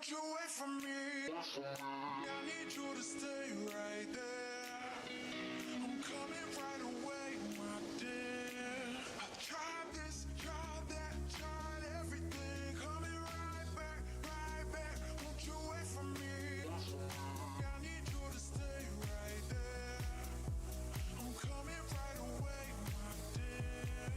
Won't you wait for me? I need you to stay right there. I'm coming right away, my dear. I tried this, tried that, tried everything. Coming right back, right back. Won't you wait for me? I need you to stay right there. I'm coming right away, my dear.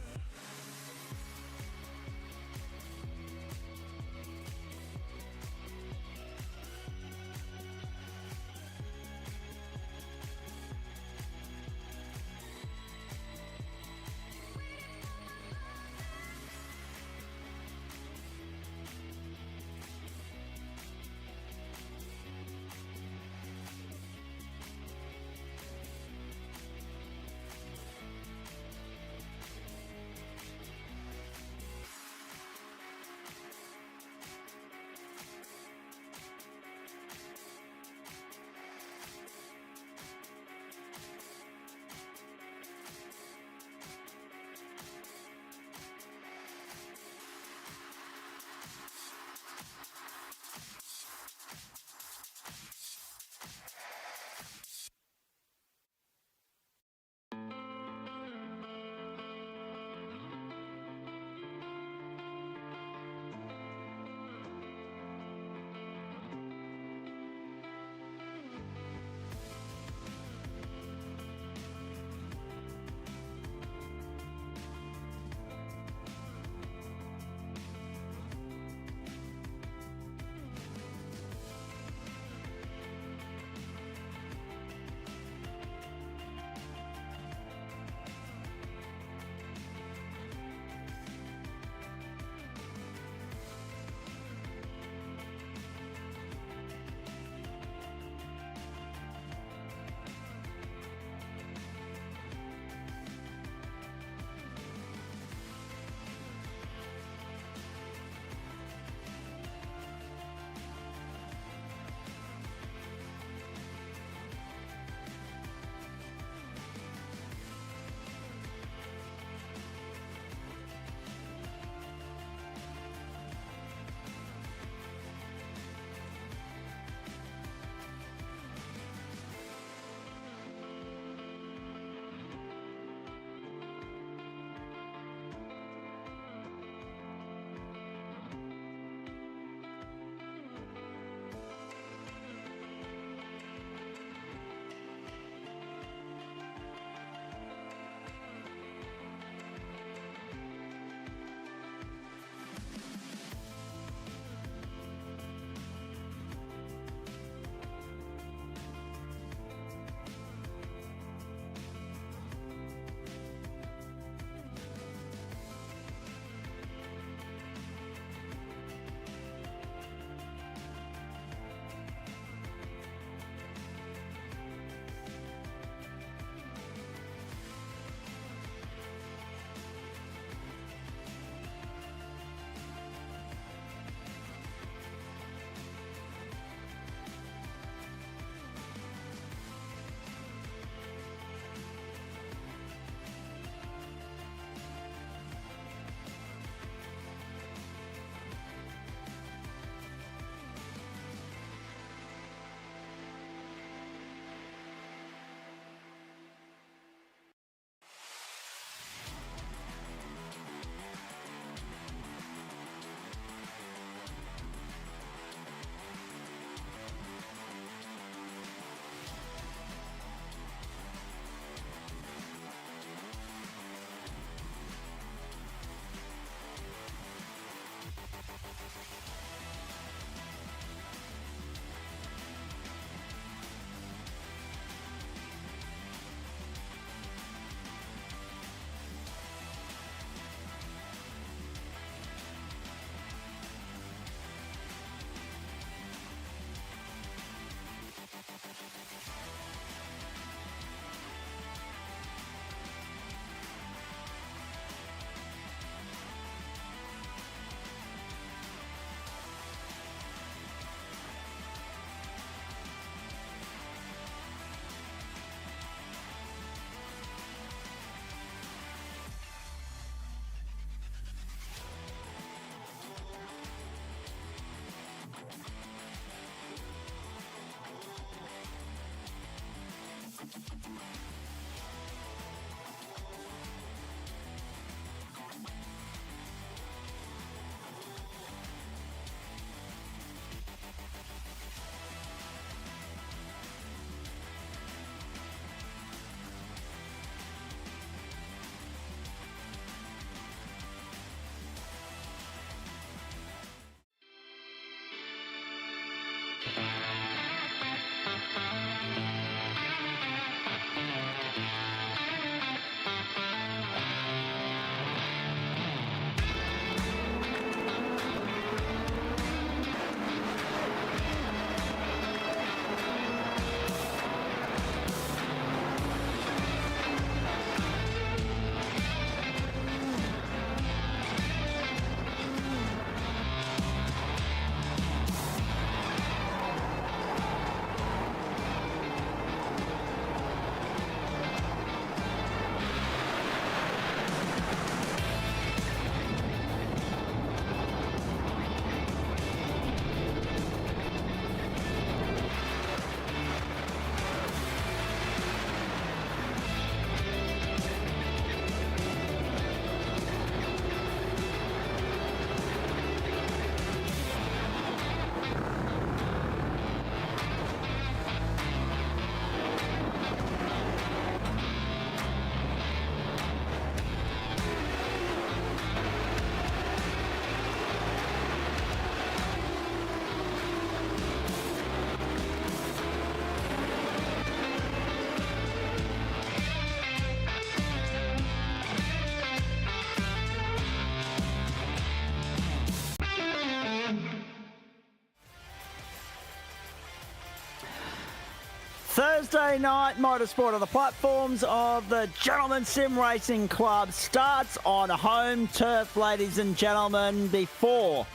Thursday night motorsport on the platforms of the Gentlemen Sim Racing Club starts on home turf, ladies and gentlemen, before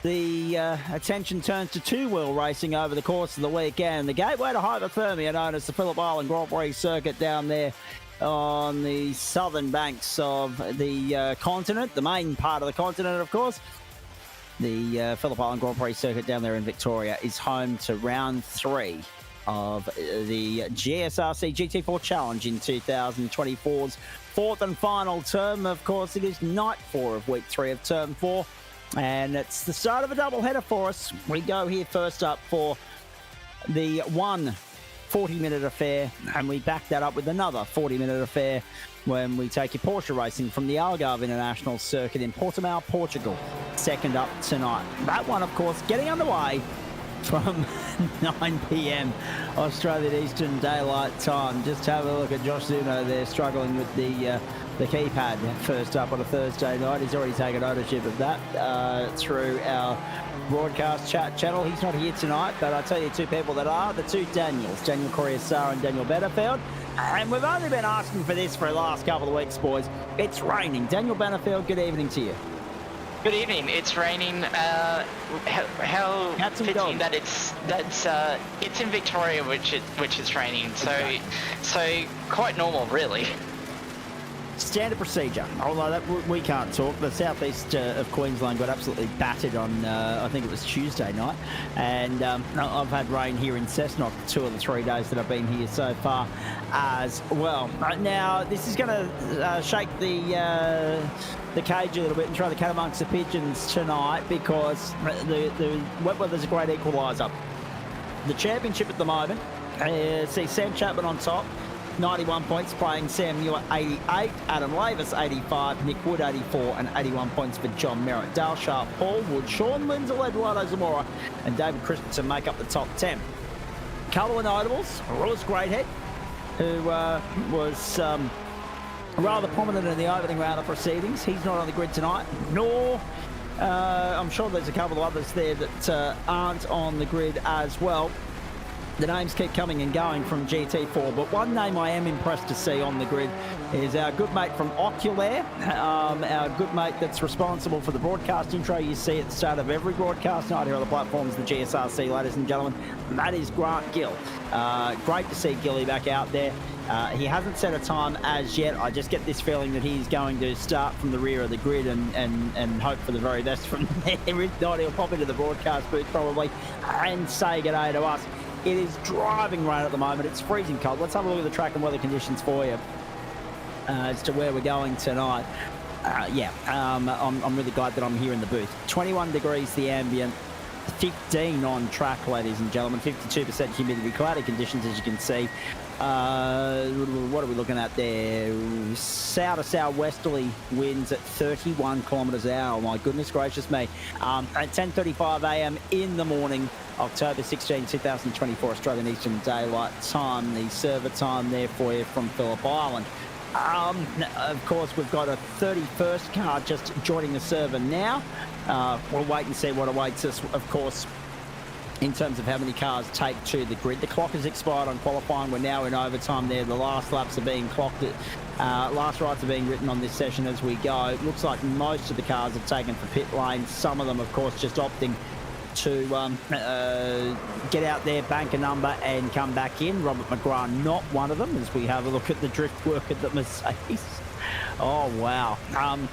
the attention turns to two-wheel racing over the course of the weekend. The gateway to hypothermia, known as the Phillip Island Grand Prix circuit down there on the southern banks of the continent, the main part of the continent, of course. The Phillip Island Grand Prix circuit down there in Victoria is home to round 3 of the GSRC GT4 Challenge in 2024's fourth and final term. Of course, it is night 4 of week 3 of term 4, and it's the start of a double header for us. We go here first up for the 40-minute affair, and we back that up with another 40-minute affair when we take your Porsche racing from the Algarve International Circuit in Portimão, Portugal. Second up tonight. That one, of course, getting underway from 9 p.m. Australian Eastern Daylight Time. Just have a look at Josh Zuno there struggling with the keypad first up on a Thursday night. He's already taken ownership of that through our broadcast chat channel. He's not here tonight, but I tell you, two people that are, the two Daniels, Daniel Correa-Sara and Daniel Benefield. And we've only been asking for this for the last couple of weeks, boys. It's raining. Daniel Benefield, good evening to you. Good evening. It's raining. How fitting that it's in Victoria, which is raining. So quite normal, really. Standard procedure, although that we can't talk. The southeast of Queensland got absolutely battered on, I think it was Tuesday night, and I've had rain here in Cessnock 2 of the 3 days that I've been here so far as well. Now, this is going to shake the cage a little bit and throw the cat amongst the pigeons tonight, because the wet weather's a great equaliser. The championship at the moment, see Sam Chapman on top, 91 points, playing Sam Muir 88, Adam Lavis 85, Nick Wood 84, and 81 points for John Merritt. Dale Sharp, Paul Wood, Sean Lindsay, Eduardo Zamora, and David Christensen make up the top 10. Couple of notables: Lewis Greathead, who was rather prominent in the opening round of proceedings. He's not on the grid tonight, nor I'm sure there's a couple of others there that aren't on the grid as well. The names keep coming and going from GT4, but one name I am impressed to see on the grid is our good mate from Oculair, our good mate that's responsible for the broadcast intro you see at the start of every broadcast night here on the platforms of the GSRC, ladies and gentlemen. That is Grant Gill. Great to see Gilly back out there. He hasn't set a time as yet. I just get this feeling that he's going to start from the rear of the grid and hope for the very best from there. If not, he'll pop into the broadcast booth probably and say g'day to us. It is driving rain at the moment. It's freezing cold. Let's have a look at the track and weather conditions for you as to where we're going tonight. I'm really glad that I'm here in the booth. 21 degrees the ambient, 15 on track, ladies and gentlemen. 52% humidity, cloudy conditions, as you can see. What are we looking at there? South to southwesterly winds at 31 kilometres an hour. My goodness gracious me. At 10:35 a.m. in the morning, October 16, 2024, Australian Eastern Daylight Time. The server time there for you from Phillip Island. Of course, we've got a 31st car just joining the server now. We'll wait and see what awaits us, of course, in terms of how many cars take to the grid. The clock has expired on qualifying. We're now in overtime there. The last laps are being clocked. Last rides are being written on this session as we go. It looks like most of the cars have taken for pit lanes. Some of them, of course, just opting to get out there, bank a number, and come back in. Robert McGrath, not one of them, as we have a look at the drift work at the Mercedes. Oh, wow.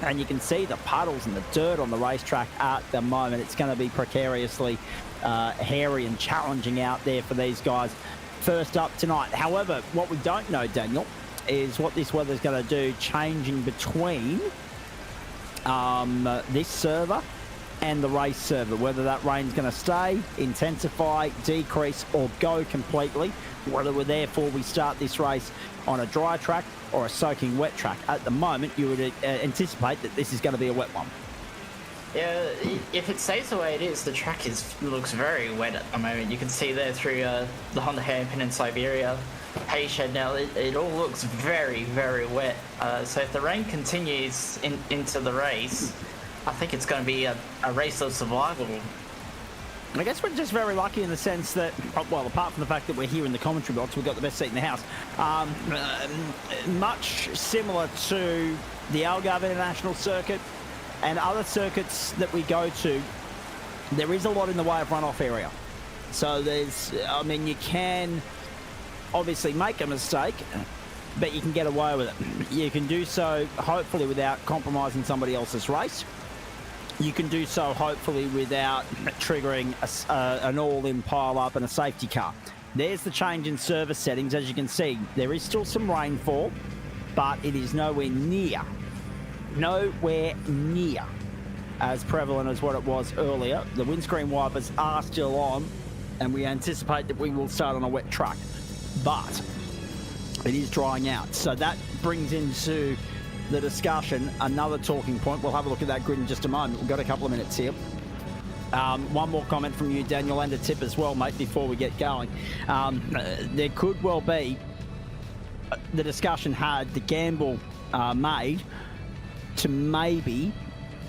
And you can see the puddles and the dirt on the racetrack at the moment. It's going to be precariously hairy and challenging out there for these guys first up tonight. However, what we don't know, Daniel, is what this weather's going to do changing between this server and the race server, whether that rain's going to stay, intensify, decrease, or go completely, whether therefore we start this race on a dry track or a soaking wet track. At the moment, you would anticipate that this is going to be a wet one. Yeah, if it stays the way it is, the track looks very wet at the moment. You can see there through the Honda hairpin in Siberia, Hayshed now, it all looks very, very wet. So if the rain continues into the race, I think it's going to be a race of survival. I guess we're just very lucky in the sense that, well, apart from the fact that we're here in the commentary box, we've got the best seat in the house. Much similar to the Algarve International Circuit and other circuits that we go to, there is a lot in the way of runoff area. So you can obviously make a mistake, but you can get away with it. You can do so, hopefully, without compromising somebody else's race. You can do so, hopefully, without triggering an all-in pile-up and a safety car. There's the change in service settings. As you can see, there is still some rainfall, but it is nowhere near as prevalent as what it was earlier. The windscreen wipers are still on, and we anticipate that we will start on a wet track. But it is drying out. So that brings into the discussion another talking point. We'll have a look at that grid in just a moment. We've got a couple of minutes here. One more comment from you, Daniel, and a tip as well, mate, before we get going. There could well be the discussion had, the gamble made to maybe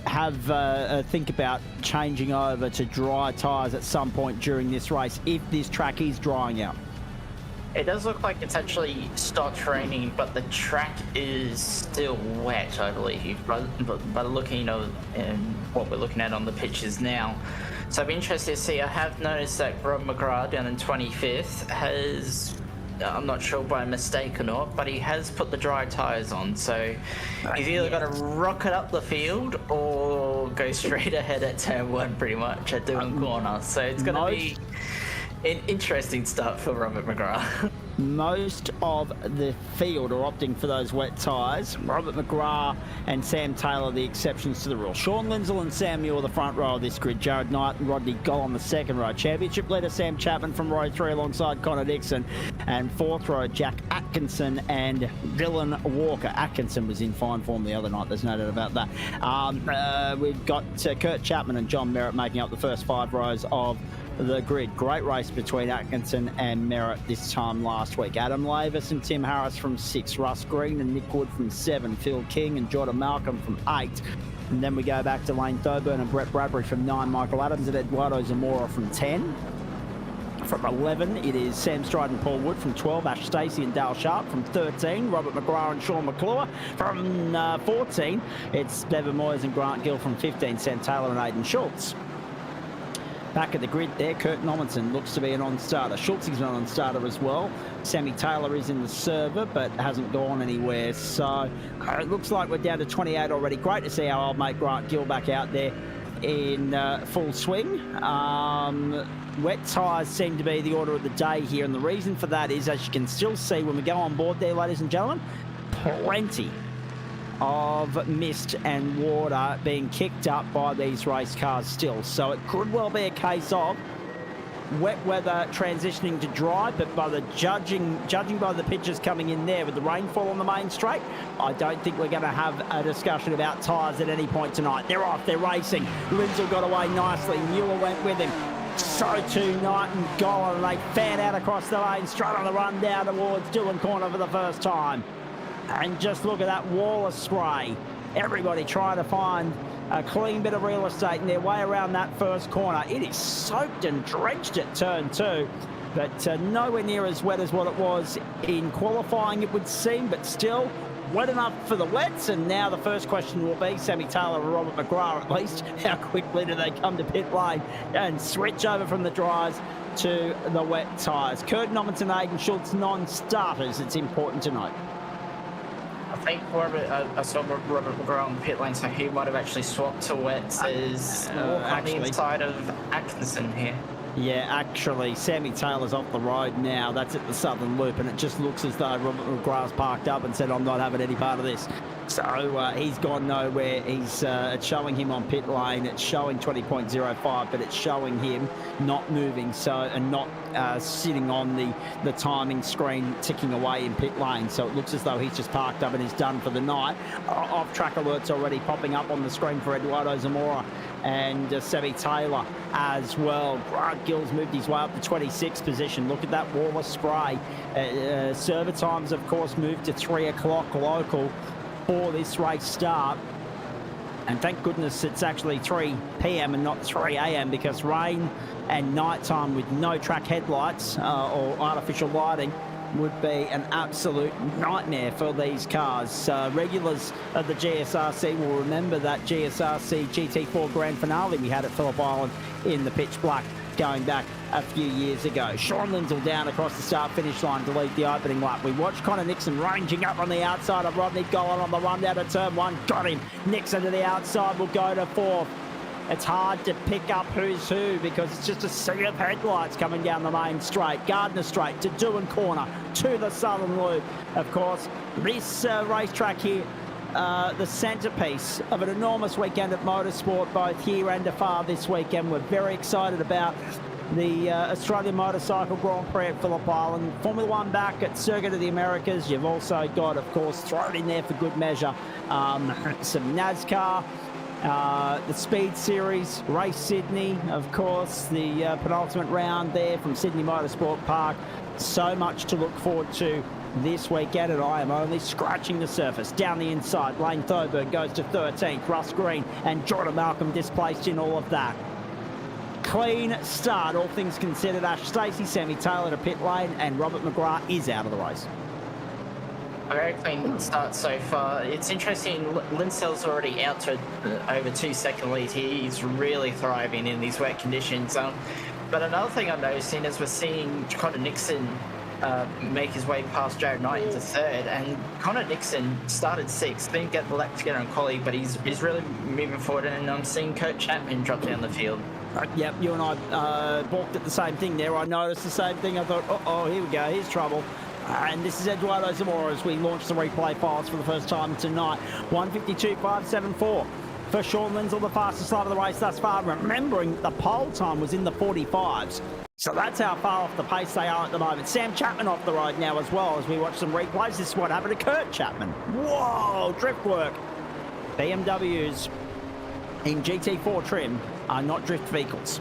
have a think about changing over to dry tyres at some point during this race if this track is drying out. It does look like it's actually stopped raining, but the track is still wet, I believe, by looking, and what we're looking at on the pictures now. So I'm interested to see. I have noticed that Rob McGrath down in 25th has, I'm not sure by mistake or not, but he has put the dry tyres on. So he's either got to rocket up the field or go straight ahead at turn 1 pretty much at Doohan Corner. So it's going to be an interesting start for Robert McGrath. Most of the field are opting for those wet tyres. Robert McGrath and Sam Taylor the exceptions to the rule. Sean Lindsell and Sam Muir the front row of this grid. Jared Knight and Rodney Goll on the second row. Championship leader Sam Chapman from row 3 alongside Connor Dixon. And fourth row Jack Atkinson and Dylan Walker. Atkinson was in fine form the other night, there's no doubt about that. We've got Kurt Chapman and John Merritt making up the first 5 rows of the grid. Great race between Atkinson and Merritt this time last week. Adam Lavis and Tim Harris from 6, Russ Green and Nick Wood from 7, Phil King and Jordan Malcolm from 8. And then we go back to Lane Thoburn and Brett Bradbury from 9, Michael Adams and Eduardo Zamora from 10. From 11, it is Sam Stride and Paul Wood. From 12, Ash Stacey and Dale Sharp. From 13, Robert McGrath and Sean McClure. From 14, it's Devin Moyes and Grant Gill. From 15, Sam Taylor and Aidan Schultz. Back at the grid there, Kurt Nommensen looks to be an on-starter. Schultz is an on-starter as well. Sammy Taylor is in the server, but hasn't gone anywhere. So it looks like we're down to 28 already. Great to see our old mate Grant Gill back out there in full swing. Wet tyres seem to be the order of the day here, and the reason for that is, as you can still see when we go on board there, ladies and gentlemen, plenty of mist and water being kicked up by these race cars still. So it could well be a case of wet weather transitioning to dry, but by the judging by the pictures coming in there with the rainfall on the main straight, I don't think we're going to have a discussion about tyres at any point tonight. They're off, they're racing. Lindsell got away nicely, Muir went with him. So too Knight and Goll, and they fan out across the lane, straight on the run down towards Doohan Corner for the first time. And just look at that wall of spray. Everybody trying to find a clean bit of real estate in their way around that first corner. It is soaked and drenched at turn 2, but nowhere near as wet as what it was in qualifying, it would seem, but still wet enough for the wets. And now the first question will be, Sammy Taylor and Robert McGrath at least, how quickly do they come to pit lane and switch over from the dries to the wet tyres? Kurt Nommensen and Aidan Schultz non-starters, it's important to note. I think I saw Robert McGrath on the pit lane, so he might have actually swapped to wets as on the inside of Atkinson here. Yeah, actually, Sammy Taylor's off the road now. That's at the Southern Loop, and it just looks as though Robert McGrath's parked up and said, I'm not having any part of this. So he's gone nowhere. It's showing him on pit lane. It's showing 20.05, but it's showing him not moving, and not sitting on the timing screen ticking away in pit lane. So it looks as though he's just parked up and is done for the night. Off-track alerts already popping up on the screen for Eduardo Zamora and Sammy Taylor as well. Grant Gill's moved his way up to 26th position. Look at that wall of spray. Server times, of course, moved to 3 o'clock local for this race start. And thank goodness it's actually 3 p.m. and not 3 a.m. because rain and nighttime with no track headlights or artificial lighting would be an absolute nightmare for these cars. Regulars of the GSRC will remember that GSRC GT4 Grand Finale we had at Phillip Island in the pitch black going back a few years ago. Sean Lindsell down across the start-finish line to lead the opening lap. We watched Connor Nixon ranging up on the outside of Rodney Golan on the run down to turn 1. Got him. Nixon to the outside will go to 4th. It's hard to pick up who's who because it's just a sea of headlights coming down the main straight. Gardner Straight to Doohan Corner to the Southern Loop. Of course, this racetrack here, the centrepiece of an enormous weekend at Motorsport, both here and afar this weekend. We're very excited about the Australian Motorcycle Grand Prix at Phillip Island. Formula One back at Circuit of the Americas. You've also got, of course, thrown in there for good measure, some NASCAR. The Speed Series, Race Sydney, of course, the penultimate round there from Sydney Motorsport Park. So much to look forward to this weekend, and I am only scratching the surface. Down the inside, Lane Thoburn goes to 13th, Russ Green and Jordan Malcolm displaced in all of that. Clean start, all things considered. Ash Stacey, Sammy Taylor to pit lane, and Robert McGrath is out of the race. A very clean start so far. It's interesting, Lindsell's already out to over 2-second lead. He's really thriving in these wet conditions. But another thing I'm noticing is we're seeing Connor Nixon make his way past Jared Knight into 3rd, and Connor Nixon started 6th, didn't get the lap together on Quali, but he's really moving forward, and I'm seeing Kurt Chapman drop down the field. Yep, you and I balked at the same thing there. I noticed the same thing. I thought, oh, here we go, here's trouble. And this is Eduardo Zamora as we launch the replay files for the first time tonight. 152.574 for Sean Lindsell, the fastest lap of the race thus far. Remembering the pole time was in the 45s. So that's how far off the pace they are at the moment. Sam Chapman off the road now as well as we watch some replays. This is what happened to Kurt Chapman. Whoa, drift work. BMWs in GT4 trim are not drift vehicles.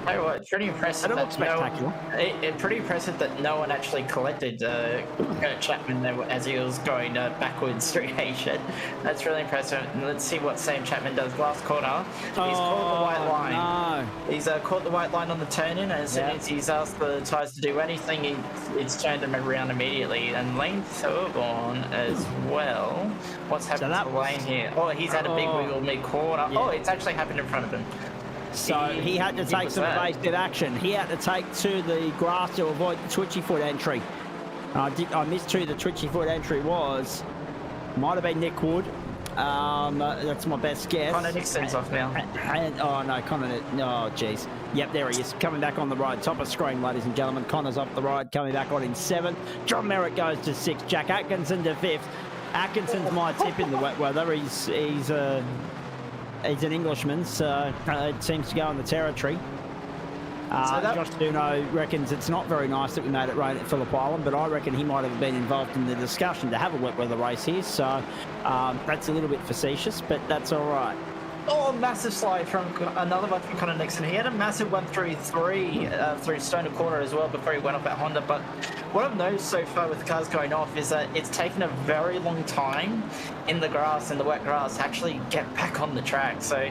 Oh, well, it's pretty impressive. It looks spectacular. It's pretty impressive that no one actually collected Kurt Chapman as he was going backwards through H-shed. That's really impressive. And let's see what Sam Chapman does. Last corner. He's caught the white line. No. He's caught the white line on the turn-in, and as soon as he's asked the tyres to do anything, it's turned them around immediately. And Lane Thorborn as well. What's happened to Lane here? Oh, he's had a big wiggle mid-corner. Yeah. Oh, it's actually happened in front of him. So he had to take some evasive action. He had to take to the grass to avoid the twitchy foot entry. I missed who the twitchy foot entry was. Might have been Nick Wood. That's my best guess. Connor Nixon's off now. Oh, no, Connor. Oh, jeez. Yep, there he is. Coming back on the ride. Top of screen, ladies and gentlemen. Connor's off the ride. Coming back on in 7th. John Merritt goes to 6th. Jack Atkinson to 5th. Atkinson's my tip in the wet weather. He's an Englishman, so it seems to go in the territory. Josh Duno reckons it's not very nice that we made it rain at Phillip Island, but I reckon he might have been involved in the discussion to have a wet weather race here, so that's a little bit facetious, but that's all right. Oh, massive slide from another one from Connor Nixon. He had a massive one through Stoner Corner as well before he went off at Honda. But what I've noticed so far with the cars going off is that it's taken a very long time in the grass, in the wet grass, to actually get back on the track. So,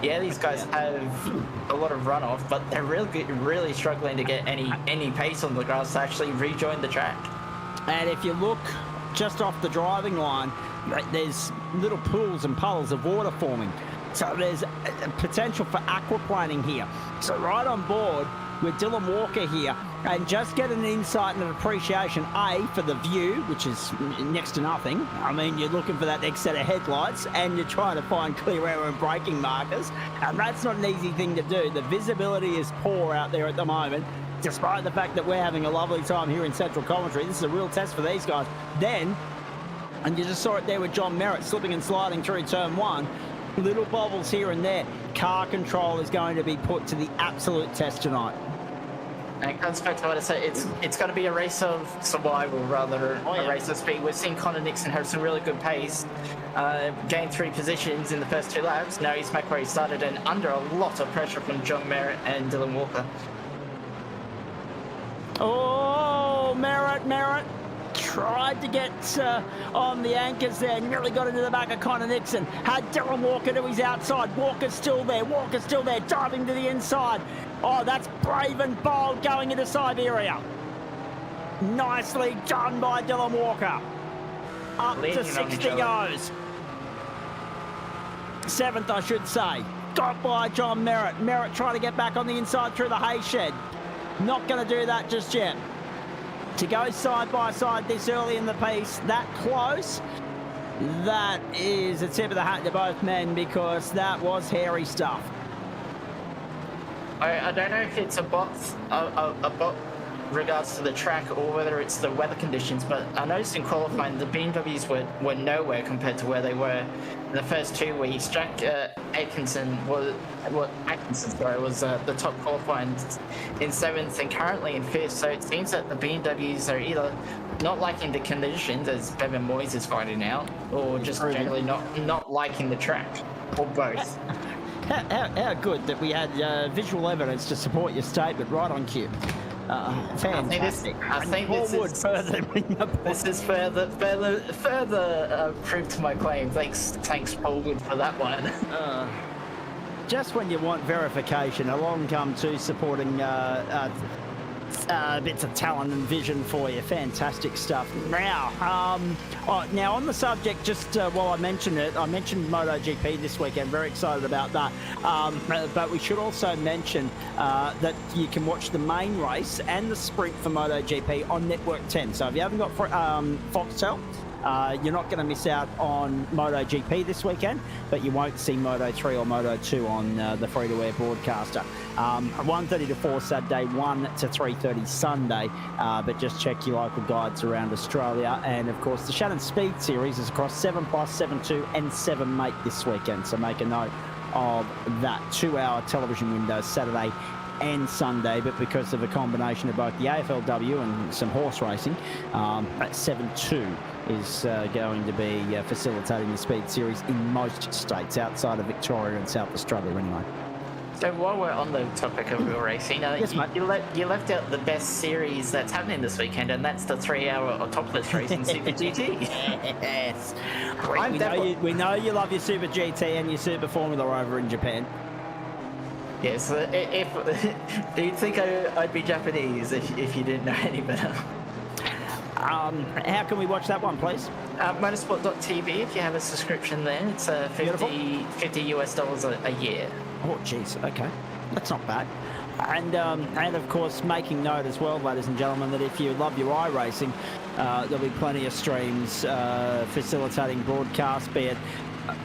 yeah, these guys have a lot of runoff, but they're really struggling to get any pace on the grass to actually rejoin the track. And if you look just off the driving line, there's little pools and puddles of water forming. So there's a potential for aquaplaning here. So right on board with Dylan Walker here, and just get an insight and an appreciation, A, for the view, which is next to nothing. I mean, you're looking for that next set of headlights, and you're trying to find clear air and braking markers, and that's not an easy thing to do. The visibility is poor out there at the moment, despite the fact that we're having a lovely time here in Central Coventry. This is a real test for these guys. Then, and you just saw it there with John Merritt slipping and sliding through turn 1, little bobbles here and there. Car control is going to be put to the absolute test tonight. And it comes back to what I said, it's going to be a race of survival rather than a race of speed. We're seeing Connor Nixon have some really good pace, gain 3 positions in the first 2 laps. Now he's back where he started and under a lot of pressure from John Merritt and Dylan Walker. Oh, Merritt tried to get on the anchors there, nearly got into the back of Connor Nixon. Had Dylan Walker to his outside. Walker's still there, diving to the inside. Oh, that's brave and bold going into Siberia. Nicely done by Dylan Walker. Up to 60 goes. 7th, I should say. Got by John Merritt. Merritt trying to get back on the inside through the hay shed. Not going to do that just yet. To go side by side this early in the piece, that close, that is a tip of the hat to both men, because that was hairy stuff. I don't know if it's a bot regards to the track or whether it's the weather conditions, but I noticed in qualifying the BMWs were nowhere compared to where they were in the first 2 weeks. Jack Atkinson was the top qualifying in 7th and currently in 5th, so it seems that the BMWs are either not liking the conditions, as Bevan Moyes is finding out, or just generally not liking the track, or both. How good that we had visual evidence to support your statement right on cue. Fantastic. I think this is further proof to my claim. Thanks, Paul Wood, for that one. Just when you want verification, along come two supporting bits of talent and vision for you. Fantastic stuff. Now, now on the subject, just while I mentioned it, I mentioned MotoGP this weekend. Very excited about that. But we should also mention that you can watch the main race and the sprint for MotoGP on Network 10. So if you haven't got Foxtel, you're not going to miss out on MotoGP this weekend, but you won't see Moto3 or Moto2 on the free-to-air broadcaster. 1:30 to 4 Saturday, 1 to 3:30 Sunday, but just check your local guides around Australia. And of course, the Shannon Speed Series is across 7+, 7.2 and 7 Mate this weekend, so make a note of that 2-hour television window Saturday and Sunday, but because of a combination of both the AFLW and some horse racing, 7.2 is going to be facilitating the Speed Series in most states outside of Victoria and South Australia anyway. So while we're on the topic of real racing, yes, mate. you left out the best series that's happening this weekend, and that's the 3-hour topless race in Super GT. Yes. We know you love your Super GT and your Super Formula over in Japan. Yes, do you think I'd be Japanese if you didn't know any better? How can we watch that one, please? Motorsport.tv, if you have a subscription there. It's $50 US a year. Oh, jeez. Okay. That's not bad. And of course, making note as well, ladies and gentlemen, that if you love your iRacing, there'll be plenty of streams facilitating broadcast, be it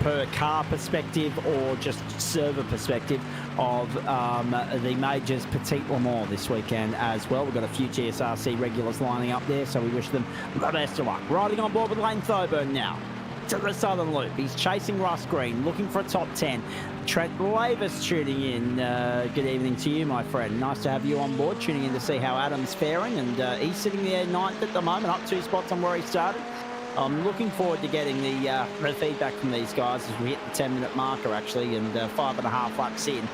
per car perspective or just server perspective of the majors Petit Le Mans this weekend as well. We've got a few GSRC regulars lining up there, so we wish them the best of luck. Riding on board with Lane Thoburn now to the Southern Loop. He's chasing Russ Green, looking for a top 10. Trent Lavis tuning in. Good evening to you, my friend. Nice to have you on board, tuning in to see how Adam's faring, and he's sitting there 9th at the moment, up 2 spots on where he started. I'm looking forward to getting the feedback from these guys as we hit the 10-minute marker, actually, and 5.5 laps in,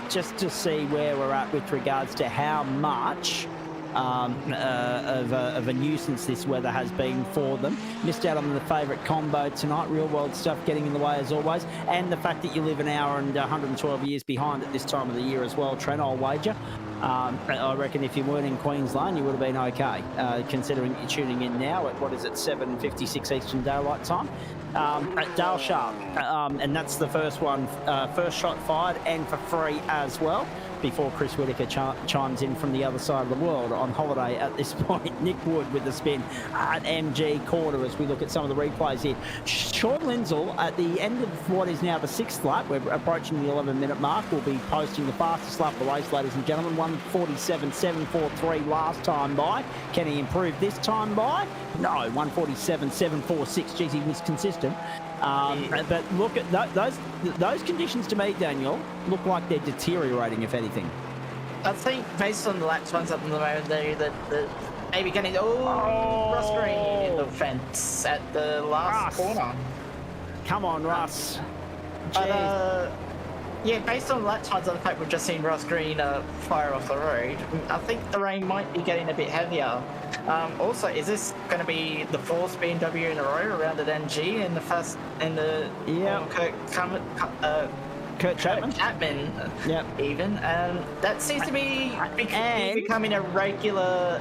just to see where we're at with regards to how much of a nuisance this weather has been for them. Missed out on the favourite combo tonight, real world stuff getting in the way as always, and the fact that you live an hour and 112 years behind at this time of the year as well, Trent, I'll wager. I reckon if you weren't in Queensland, you would have been okay, considering you're tuning in now at, 7:56 Eastern Daylight Time, at Dale Sharp. And that's the first one, first shot fired and for free as well, before Chris Whitaker chimes in from the other side of the world on holiday at this point. Nick Wood with the spin at MG Quarter as we look at some of the replays here. Sean Lindsell at the end of what is now the 6th lap, we're approaching the 11-minute mark, will be posting the fastest lap of the race, ladies and gentlemen. 1:47.743 last time by. Can he improve this time by? No, 1:47.746. Geez, he was consistent. But look at those conditions to me, Daniel, look like they're deteriorating, if anything. I think based on the laps ones up in the moment, that maybe getting Russ Green in the fence at the last corner. Come on, Russ. But Yeah, based on lap times and the fact we've just seen Ross Green fire off the road, I think the rain might be getting a bit heavier. Also, is this going to be the fourth BMW in a row around at NG in the first Kurt Chapman. Yep. Even, and that seems to be becoming a regular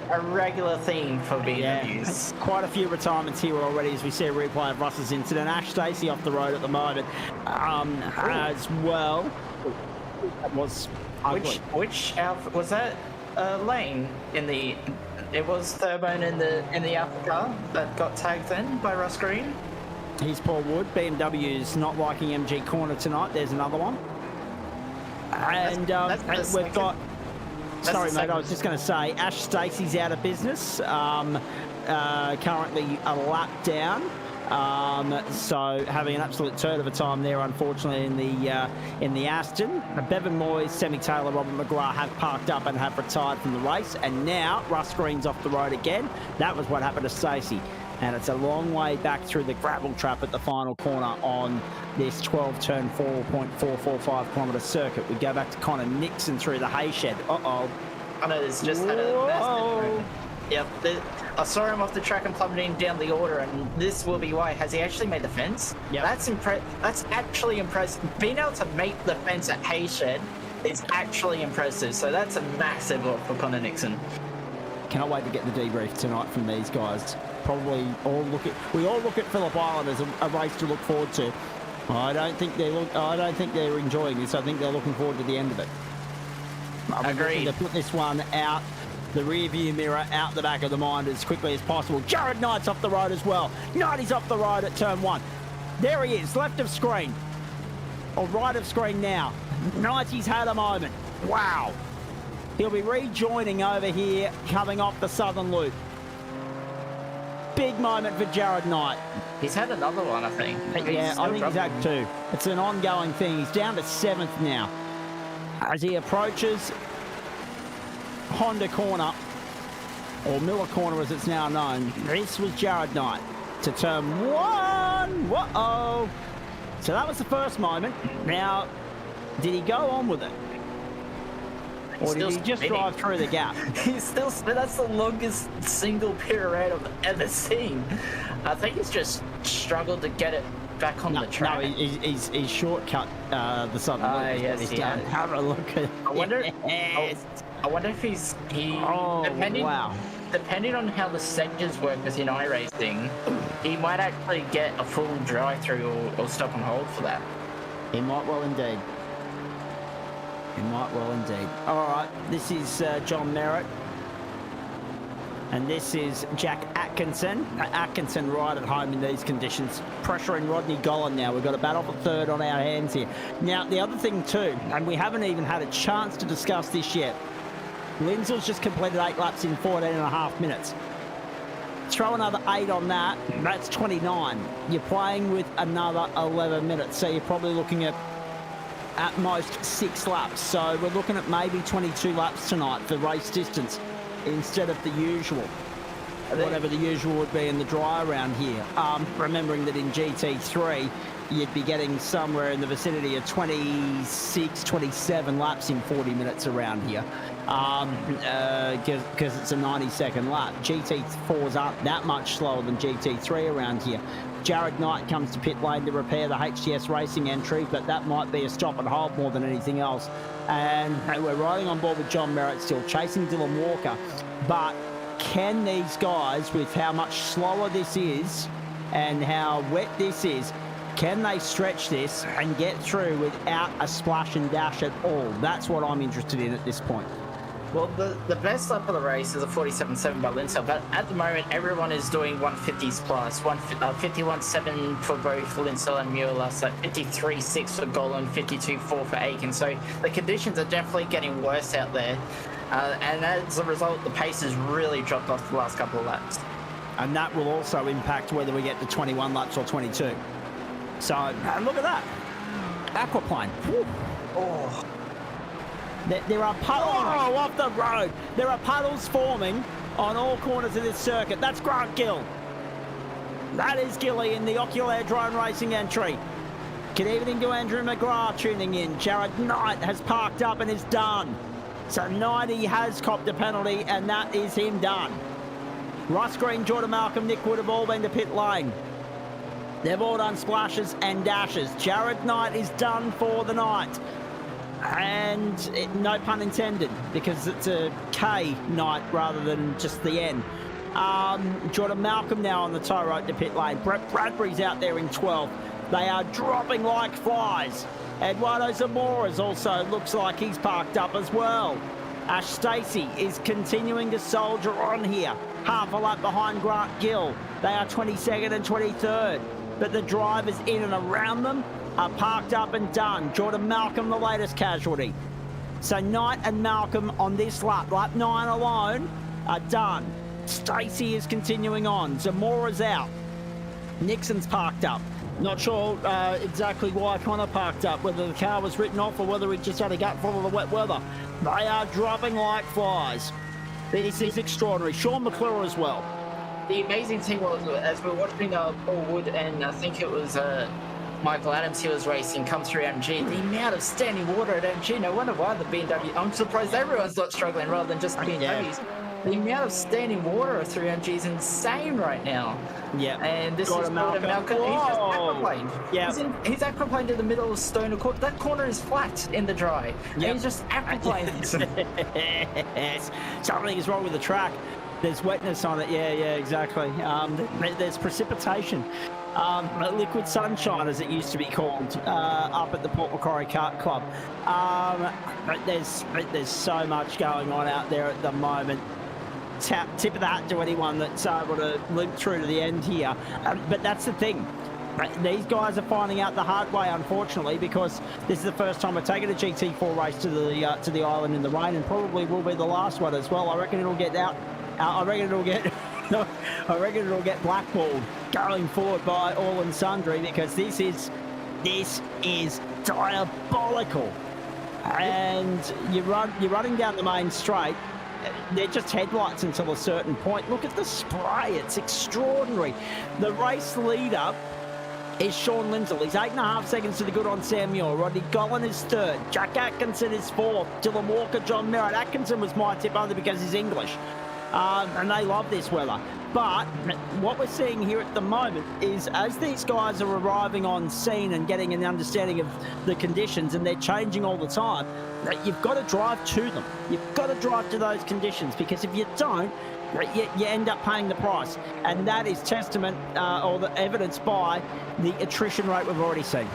theme for BMWs. Yeah, quite a few retirements here already as we see a replay of Russ's incident. Ash Stacey off the road at the moment as well. That was ugly. Which Alpha was that? Lane in the. It was Thurbone in the Alpha car that got tagged then by Ross Green. He's Paul Wood. BMW's not liking MG corner tonight. There's another one. And we've got... Sorry, mate, I was just going to say, Ash Stacey's out of business. Currently a lap down. So having an absolute turd of a time there, unfortunately, in the Aston. Bevan Moyes, Semi Taylor, Robert McGrath have parked up and have retired from the race. And now Russ Green's off the road again. That was what happened to Stacey. And it's a long way back through the gravel trap at the final corner on this 12-turn, 4.445 kilometre circuit. We go back to Connor Nixon through the hayshed. Uh-oh. Connor's just had a massive... Yep, I saw him off the track and plummeting down the order, and this will be why. Has he actually made the fence? Yep. That's actually impressive. Being able to make the fence at hayshed is actually impressive, so that's a massive off for Connor Nixon. Cannot wait to get the debrief tonight from these guys. Probably we all look at Phillip Island as a race to look forward to. I don't think they're enjoying this. I think they're looking forward to the end of it. Agreed. To put this one out the rear view mirror, out the back of the mind as quickly as possible. Jared Knight's off the road as well. Knighty's off the road at turn 1. There he is, left of screen. Or right of screen now. Knighty's had a moment. Wow. He'll be rejoining over here, coming off the southern loop. Big moment for Jared Knight. He's had another one, I think. Yeah, I think he's had 2. It's an ongoing thing. He's down to 7th now. As he approaches Honda corner, or Miller corner as it's now known, this was Jared Knight to turn 1. Whoa! So that was the first moment. Now, did he go on with it? Or did he just drive through the gap? He's still... That's the longest single pirouette I've ever seen. I think he's just struggled to get it back on the track. No, he's shortcut the southern loop. Yes, he has. Have a look at it. I wonder if depending on how the sectors work within iRacing, he might actually get a full drive-through or stop and hold for that. He might well indeed. He might well indeed. All right, this is John Merritt. And this is Jack Atkinson. Atkinson right at home in these conditions. Pressuring Rodney Gollan now. We've got a battle for third on our hands here. Now, the other thing too, and we haven't even had a chance to discuss this yet, Lindsell's just completed 8 laps in 14.5 minutes. Throw another 8 on that, that's 29. You're playing with another 11 minutes, so you're probably looking at most 6 laps. So we're looking at maybe 22 laps tonight for race distance instead of the usual, whatever the usual would be in the dry around here. Remembering that in GT3, you'd be getting somewhere in the vicinity of 26, 27 laps in 40 minutes around here. Because it's a 90-second lap. GT4s aren't that much slower than GT3 around here. Jared Knight comes to pit lane to repair the HTS Racing entry, but that might be a stop and hold more than anything else. And we're riding on board with John Merritt still, chasing Dylan Walker. But can these guys, with how much slower this is and how wet this is, can they stretch this and get through without a splash and dash at all? That's what I'm interested in at this point. Well, the best lap of the race is a 47.7 by Lindsell, but at the moment everyone is doing 150s plus. 51.7 for both Lindsell and Mueller, so 53.6 for Gollan, 52.4 for Aiken. So the conditions are definitely getting worse out there, and as a result, the pace has really dropped off the last couple of laps. And that will also impact whether we get to 21 laps or 22. So look at that, aquaplane. Whew. Oh. There are puddles off the road. There are puddles forming on all corners of this circuit. That's Grant Gill. That is Gilly in the Oculair Drone Racing entry. Good evening to Andrew McGrath tuning in. Jared Knight has parked up and is done. So 90 has copped a penalty, and that is him done. Russ Green, Jordan Malcolm, Nick Wood have all been to pit lane. They've all done splashes and dashes. Jared Knight is done for the night. And no pun intended, because it's a K night rather than just the N. Jordan Malcolm now on the tow road to pit lane. Brett Bradbury's out there in 12th. They are dropping like flies. Eduardo Zamora's also looks like he's parked up as well. Ash Stacey is continuing to soldier on here. Half a lap behind Grant Gill. They are 22nd and 23rd. But the drivers in and around them are parked up and done. Jordan Malcolm, the latest casualty. So Knight and Malcolm on this lap, lap 9 alone, are done. Stacey is continuing on. Zamora's out. Nixon's parked up. Not sure exactly why Connor parked up, whether the car was written off or whether he just had a gut full of the wet weather. They are dropping like flies. This is extraordinary. Sean McClure as well. The amazing thing was, as we were watching Paul Wood and I think it was Michael Adams he was racing come through MG, the amount of standing water at MG, no wonder why the BMW, I'm surprised everyone's not struggling rather than just BMWs. Yeah. The amount of standing water through MG is insane right now. Yeah. And this Jordan is Jordan Malcolm. He's just aquaplaned. Yeah. He's aquaplaned in the middle of Stoner Court. That corner is flat in the dry. Yep. And he's just aquaplaned. Yes. Something is wrong with the track. There's wetness on it. Yeah, exactly. There's precipitation. Liquid sunshine, as it used to be called, up at the Port Macquarie Kart Club. There's so much going on out there at the moment. Tip of the hat to anyone that's able to limp through to the end here. But that's the thing. These guys are finding out the hard way, unfortunately, because this is the first time we're taking a GT4 race to the island in the rain, and probably will be the last one as well. I reckon it'll get out. I reckon it'll get blackballed going forward by all and sundry, because this is diabolical. And you're running down the main straight. They're just headlights until a certain point. Look at the spray. It's extraordinary. The race leader is Sean Lindsell. He's 8.5 seconds to the good on Sam Muir. Rodney Gollan is third. Jack Atkinson is fourth. Dylan Walker, John Merritt. Atkinson was my tip only because he's English. And they love this weather. But what we're seeing here at the moment is, as these guys are arriving on scene and getting an understanding of the conditions, and they're changing all the time, that you've got to drive to them. You've got to drive to those conditions, because if you don't, you end up paying the price. And that is testament or the evidence by the attrition rate we've already seen.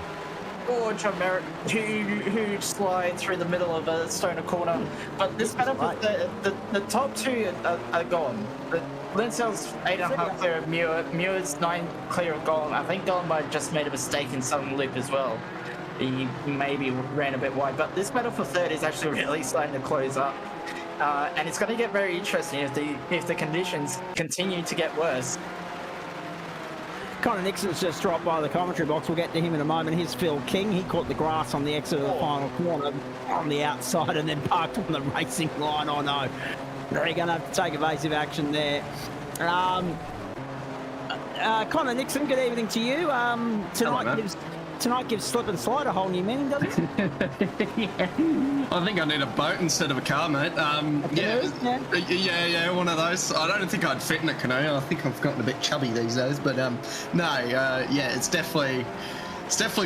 Or John Merritt, huge slide through the middle of a Stoner corner. But this battle, the top two are gone. Lindsell's 8.5 clear of Muir. Muir's 9 clear of Gollan. I think Gollan might have just made a mistake in some loop as well. He maybe ran a bit wide. But this battle for third is actually really starting to close up. And it's going to get very interesting if the conditions continue to get worse. Connor Nixon's just dropped by the commentary box. We'll get to him in a moment. Here's Phil King. He caught the grass on the exit of the final corner on the outside and then parked on the racing line. Oh no. They're going to have to take evasive action there. Connor Nixon, good evening to you. Tonight gives slip and slide a whole new meaning, doesn't it? Yeah. I think I need a boat instead of a car, mate. Yeah, one of those. I don't think I'd fit in a canoe. I think I've gotten a bit chubby these days, but it's definitely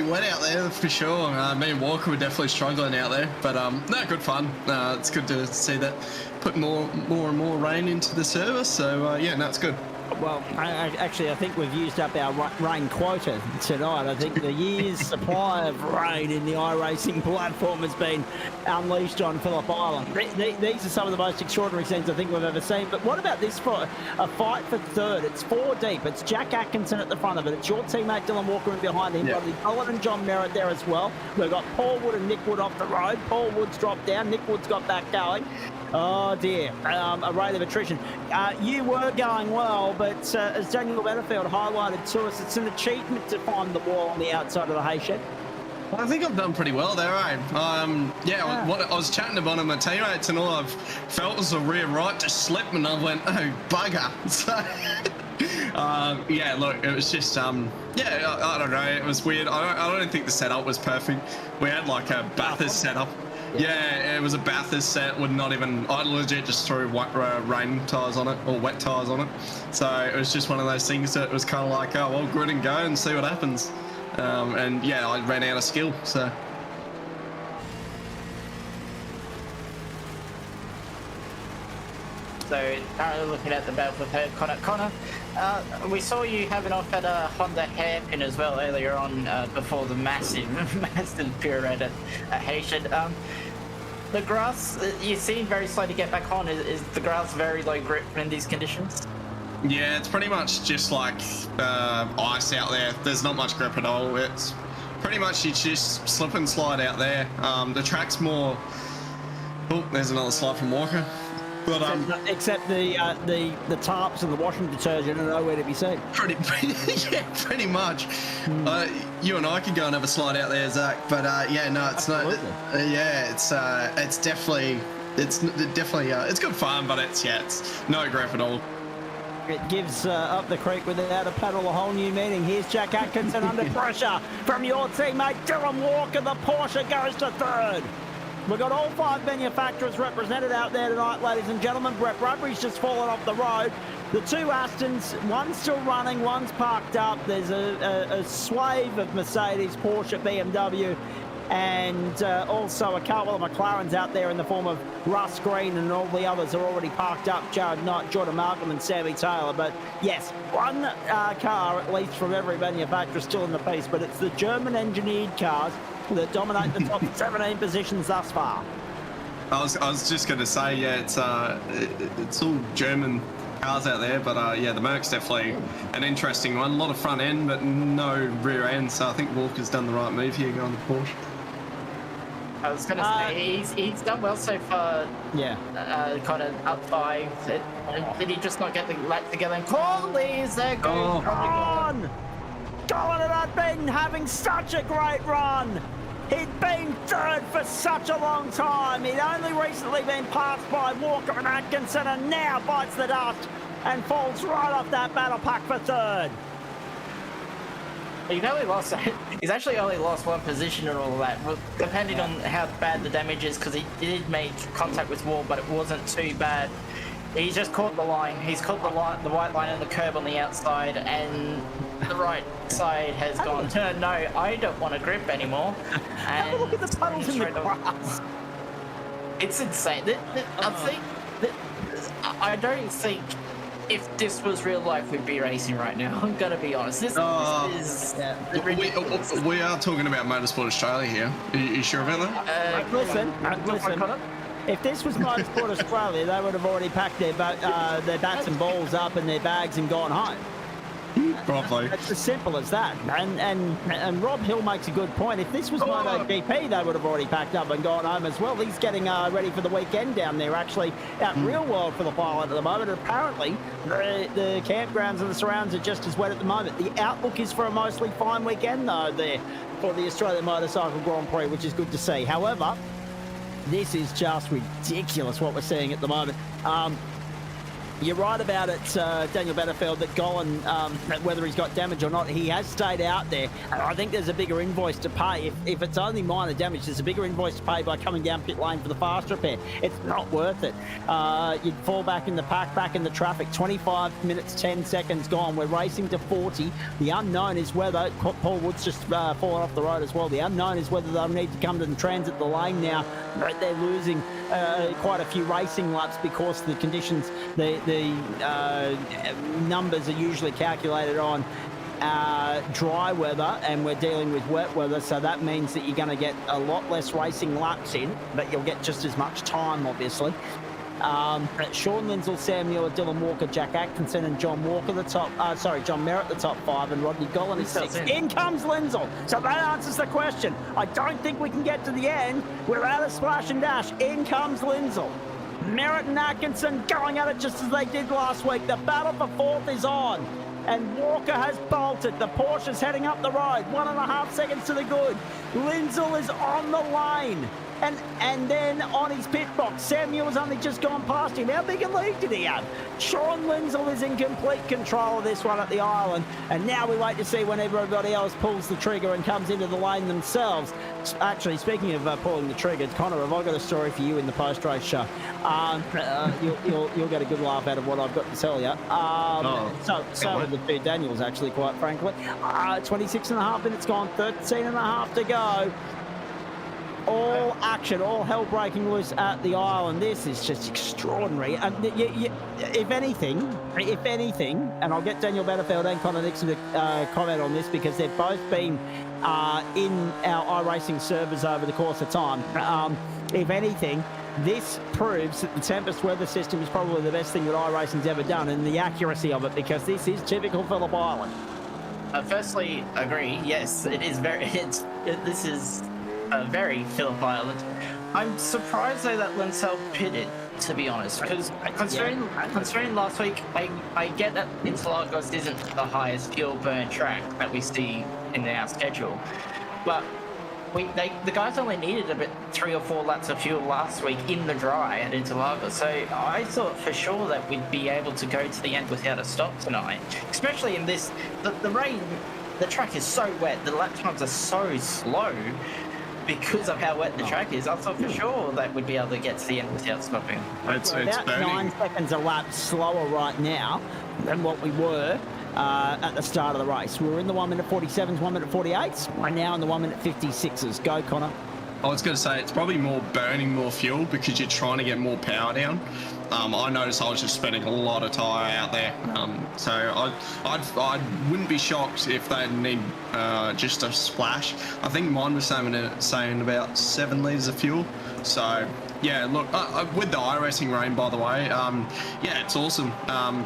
wet out there for sure. Me and Walker were definitely struggling out there, but no, good fun. It's good to see that put more and more rain into the service. So it's good. Well, I think we've used up our rain quota tonight. I think the year's supply of rain in the iRacing platform has been unleashed on Phillip Island. These are some of the most extraordinary scenes I think we've ever seen. But what about this for a fight for third? It's 4 deep. It's Jack Atkinson at the front of it. It's your teammate Dylan Walker in behind him. Rodney Gollan and John Merritt there as well. We've got Paul Wood and Nick Wood off the road. Paul Wood's dropped down. Nick Wood's got back going. Oh dear, a rate of attrition. You were going well, but as Daniel Bennefield highlighted to us, it's an achievement to find the wall on the outside of the hay shed. I think I've done pretty well there, eh? I was chatting to one of my teammates, and all I've felt was the rear right just slip, and I went, oh, bugger. So, yeah, look, it was just, I don't know, it was weird. I don't think the setup was perfect. We had like a Bathurst setup. Yeah, it was a Bathurst set with not even, I legit just threw rain tyres on it, or wet tyres on it. So it was just one of those things that was kind of like, oh, well, grid and go and see what happens. And yeah, I ran out of skill, so. So currently looking at the battle for third, Connor. We saw you having off at a Honda hairpin as well earlier on before the massive pirouette at Haitian. The grass, you seem very slow to get back on. Is the grass very low grip in these conditions? Yeah, it's pretty much just like ice out there. There's not much grip at all. It's pretty much you just slip and slide out there. The track's more. Oh, there's another slide from Walker. But except the tarps and the washing detergent are nowhere to be seen. Pretty much. You and I could go and have a slide out there, Zach. But yeah, no, it's Absolutely. not. It's definitely it's good fun, but it's no grip at all. It gives up the creek without a paddle a whole new meaning. Here's Jack Atkinson under pressure from your teammate Dylan Walker. The Porsche goes to third. We've got all 5 manufacturers represented out there tonight, ladies and gentlemen. Brett Rubbery's just fallen off the road. The 2 Astons, one's still running, one's parked up. There's a swathe of Mercedes, Porsche, BMW, and also a couple of McLarens out there in the form of Russ Green, and all the others are already parked up. Jared Knight, Jordan Malcolm and Sammy Taylor. But yes, one car at least from every manufacturer still in the piece, but it's the German engineered cars that dominate the top 17 positions thus far. I was just going to say, yeah, it's all German cars out there, but yeah, the Merc's definitely an interesting one. A lot of front end, but no rear end, so I think Walker's done the right move here going to Porsche. I was going to say, he's done well so far. Yeah. Kind of up 5. Did he just not get the lap together? And Quali is there. Going on! Colin had been having such a great run. He'd been third for such a long time. He'd only recently been passed by Walker and Atkinson, and now bites the dust and falls right off that battle pack for third. He's actually only lost 1 position and all of that, depending on how bad the damage is, because he did make contact with wall, but it wasn't too bad. He's just caught the line. He's caught the white line and the curb on the outside, and the right side has gone, no, I don't want to grip anymore. And look at the puddles in the grass. It's insane. I don't think if this was real life, we'd be racing right now. I'm gonna be honest. This is ridiculous. We are talking about Motorsport Australia here. Are you sure about that? Listen. If this was Motorsport Australia, they would have already packed their bats and balls up and their bags and gone home. Probably. It's as simple as that. And Rob Hill makes a good point. If this was MotoGP, they would have already packed up and gone home as well. He's getting ready for the weekend down there, actually, out in real world for the pilot at the moment. And apparently, the campgrounds and the surrounds are just as wet at the moment. The outlook is for a mostly fine weekend, though, there for the Australian Motorcycle Grand Prix, which is good to see. However, this is just ridiculous what we're seeing at the moment. You're right about it, Daniel Betterfield, that Golan, whether he's got damage or not, he has stayed out there. And I think there's a bigger invoice to pay. If it's only minor damage, there's a bigger invoice to pay by coming down pit lane for the fast repair. It's not worth it. You'd fall back in the pack, back in the traffic. 25 minutes, 10 seconds gone. We're racing to 40. The unknown is whether, Paul Wood's just fallen off the road as well. The unknown is whether they'll need to come to the transit the lane now. They're losing quite a few racing laps because the conditions, the numbers are usually calculated on dry weather, and we're dealing with wet weather, so that means that you're going to get a lot less racing laps in, but you'll get just as much time, obviously. Sean Lindsell, Sam Muir, Dylan Walker, Jack Atkinson and John Walker John Merritt the top 5, and Rodney Golan is 6. In comes Lindsell. So that answers the question. I don't think we can get to the end without a splash and dash. In comes Lindsell. Merritt and Atkinson going at it just as they did last week. The battle for fourth is on. And Walker has bolted. The Porsche's heading up the road. 1.5 seconds to the good. Lindsell is on the lane. And then on his pit box, Samuel's only just gone past him. How big a lead did he have? Sean Lindsell is in complete control of this one at the island. And now we wait to see when everybody else pulls the trigger and comes into the lane themselves. Actually, speaking of pulling the trigger, Connor, have I got a story for you in the post-race show? You'll get a good laugh out of what I've got to tell you. So with the two Daniels, actually, quite frankly. 26.5 minutes gone, 13.5 to go. All action, all hell breaking loose at the island. This is just extraordinary. And if anything, and I'll get Daniel Battlefield and Connor Nixon to comment on this because they've both been in our iRacing servers over the course of time. If anything, this proves that the Tempest weather system is probably the best thing that iRacing's ever done, and the accuracy of it, because this is typical Phillip Island. Firstly, agree. Yes, it is very. This is a very Phillip Island. I'm surprised though that Lindsell pitted, to be honest, because considering last week, I get that Interlagos isn't the highest fuel burn track that we see in our schedule, but the guys only needed about 3 or 4 laps of fuel last week in the dry at Interlagos, so I thought for sure that we'd be able to go to the end without a stop tonight, especially in this, the rain, the track is so wet, the lap times are so slow because of how wet the track is. I thought for sure that we'd be able to get to the end without stopping. It's about burning. 9 seconds a lap slower right now than what we were at the start of the race. We were in the 1 minute 47s, 1 minute 48s. We're now in the 1 minute 56s. Go, Connor. I was going to say, it's probably more burning more fuel because you're trying to get more power down. I noticed I was just spending a lot of tyre out there. So I wouldn't be shocked if they need just a splash. I think mine was saying about 7 litres of fuel. So, yeah, look, with the iRacing rain, by the way, yeah, it's awesome.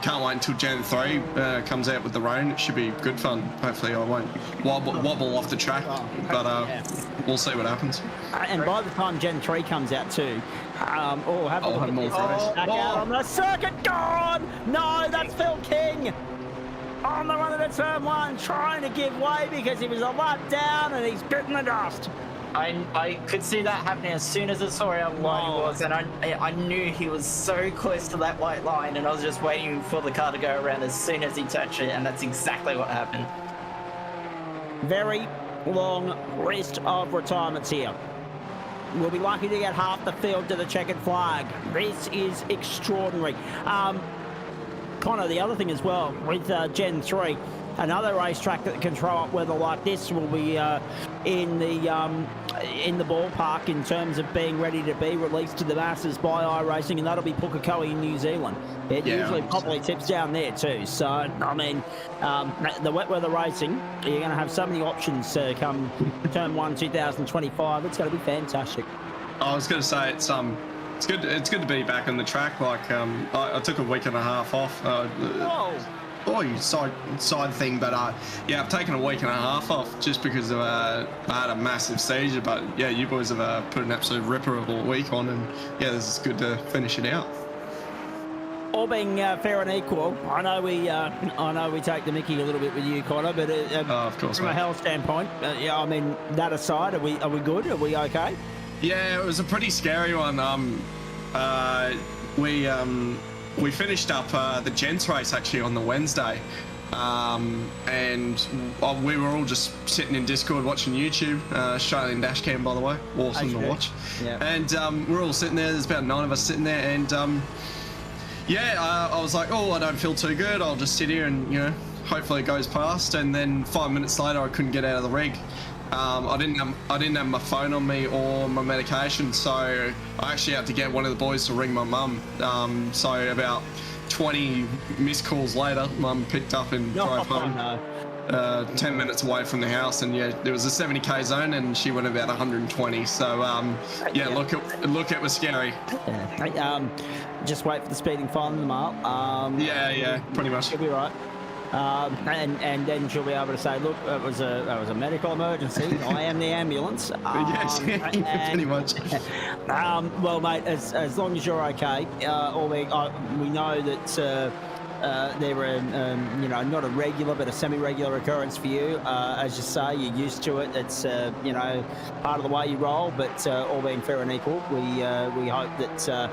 Can't wait until Gen 3 comes out with the rain. It should be good fun. Hopefully I won't wobble off the track, but we'll see what happens. And by the time Gen 3 comes out too, have a look at this. Back out on the circuit, gone! No, that's Phil King! On the run into turn 1, trying to give way because he was a lap down and he's bitten the dust. I could see that happening as soon as I saw how wide he was, and I knew he was so close to that white line, and I was just waiting for the car to go around as soon as he touched it, and that's exactly what happened. Very long list of retirements here. We'll be lucky to get half the field to the checkered flag. This is extraordinary. Connor, the other thing as well, with Gen 3, another racetrack that can throw up weather like this will be in the ballpark in terms of being ready to be released to the masses by iRacing, and that'll be Pukekohe in New Zealand. It usually probably tips down there too. So, I mean, the wet weather racing, you're going to have so many options come Term 1 2025. It's going to be fantastic. I was going to say, it's good to be back on the track. Like, I took a week and a half off. Side thing, but yeah, I've taken a week and a half off just because of I had a massive seizure. But yeah, you boys have put an absolute ripper of a week on, and yeah, this is good to finish it out. All being fair and equal, I know we take the mickey a little bit with you, Connor, but of course, from a health standpoint, yeah, I mean, that aside, are we good? Are we okay? Yeah, it was a pretty scary one. We finished up the gents race actually on the Wednesday, and we were all just sitting in Discord watching YouTube, Australian Dashcam, by the way, awesome to watch. Yeah. And we're all sitting there. There's about 9 of us sitting there, and I was like, I don't feel too good. I'll just sit here and hopefully it goes past. And then 5 minutes later, I couldn't get out of the rig. I didn't have my phone on me or my medication, so I actually had to get one of the boys to ring my mum. So about 20 missed calls later, mum picked up and drove home. 10 minutes away from the house, and yeah, there was a 70k zone, and she went about 120. So look, it was scary. Yeah. Just wait for the speeding fine in the mail. Yeah, pretty much. You'll be right. and then she'll be able to say, look, it was a medical emergency. I am the ambulance. Yes, pretty much. Well, mate, as long as you're okay, we know that they were, not a regular but a semi-regular occurrence for you. As you say, you're used to it. It's part of the way you roll. But all being fair and equal, we hope that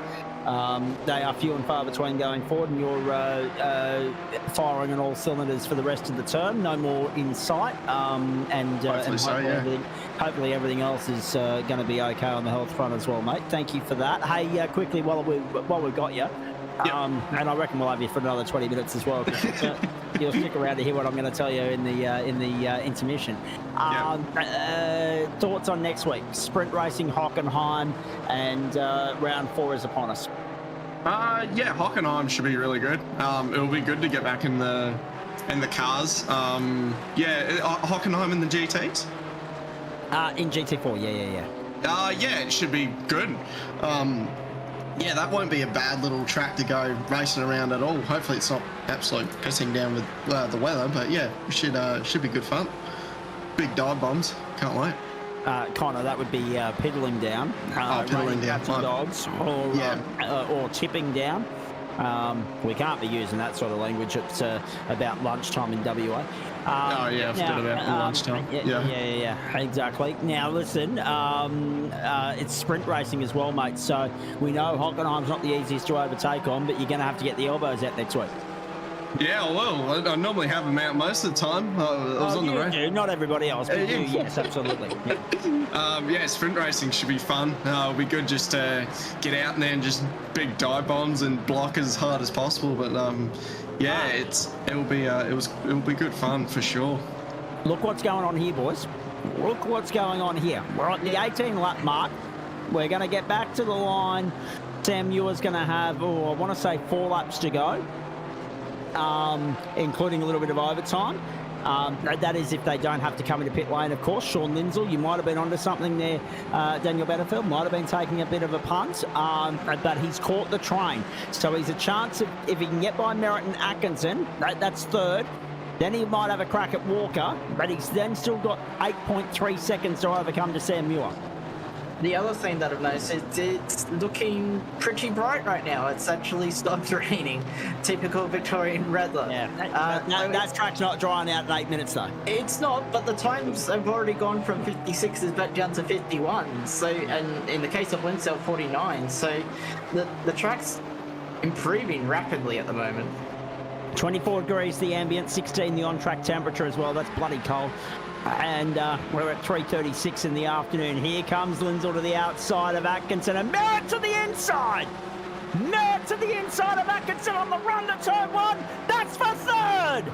they are few and far between going forward, and you're firing on all cylinders for the rest of the term. No more in sight, and hopefully everything else is going to be okay on the health front as well, mate. Thank you for that. Hey, quickly while we've got you. Yep. And I reckon we'll have you for another 20 minutes as well. You'll stick around to hear what I'm going to tell you in the intermission. Thoughts on next week? Sprint racing, Hockenheim, and round 4 is upon us. Hockenheim should be really good. It'll be good to get back in the cars. Hockenheim in the GTs. In GT4, yeah. It should be good. That won't be a bad little track to go racing around at all. Hopefully it's not absolute pissing down with the weather, but yeah, it should be good fun. Big dive bombs, can't wait. Connor, that would be piddling down. Piddling down. Dogs, or tipping down. We can't be using that sort of language at about lunchtime in WA. I forgot about lunchtime. Yeah, exactly. Now, listen, it's sprint racing as well, mate, so we know Hockenheim's not the easiest to overtake on, but you're going to have to get the elbows out next week. Yeah, well, I normally have them out most of the time. I was on the road. Do, not everybody else, but you, yes, absolutely. Yeah. Sprint racing should be fun. It'll be good just to get out there and just big dive bombs and block as hard as possible. But it'll be good fun for sure. Look what's going on here, boys. Look what's going on here. We're at the 18 lap mark. We're going to get back to the line. Sam Muir's going to have, I want to say 4 laps to go. Including a little bit of overtime. That is if they don't have to come into pit lane, of course. Sean Lindsell, you might have been onto something there. Daniel Betterfield might have been taking a bit of a punt, but he's caught the train. So he's a chance if he can get by Merritt and Atkinson, that's third. Then he might have a crack at Walker, but he's then still got 8.3 seconds to overcome to Sam Muir. The other thing that I've noticed is it's looking pretty bright right now. It's actually stopped raining. Typical Victorian weather. Yeah, that track's not drying out in 8 minutes though. It's not, but the times have already gone from 56s back down to 51. So, and in the case of Winsell, 49. So, the track's improving rapidly at the moment. 24 degrees the ambient, 16 the on-track temperature as well. That's bloody cold. And we're at 3:36 in the afternoon. Here comes Lindsell to the outside of Atkinson, and Merritt to the inside. Merritt to the inside of Atkinson on the run to turn 1. That's for third.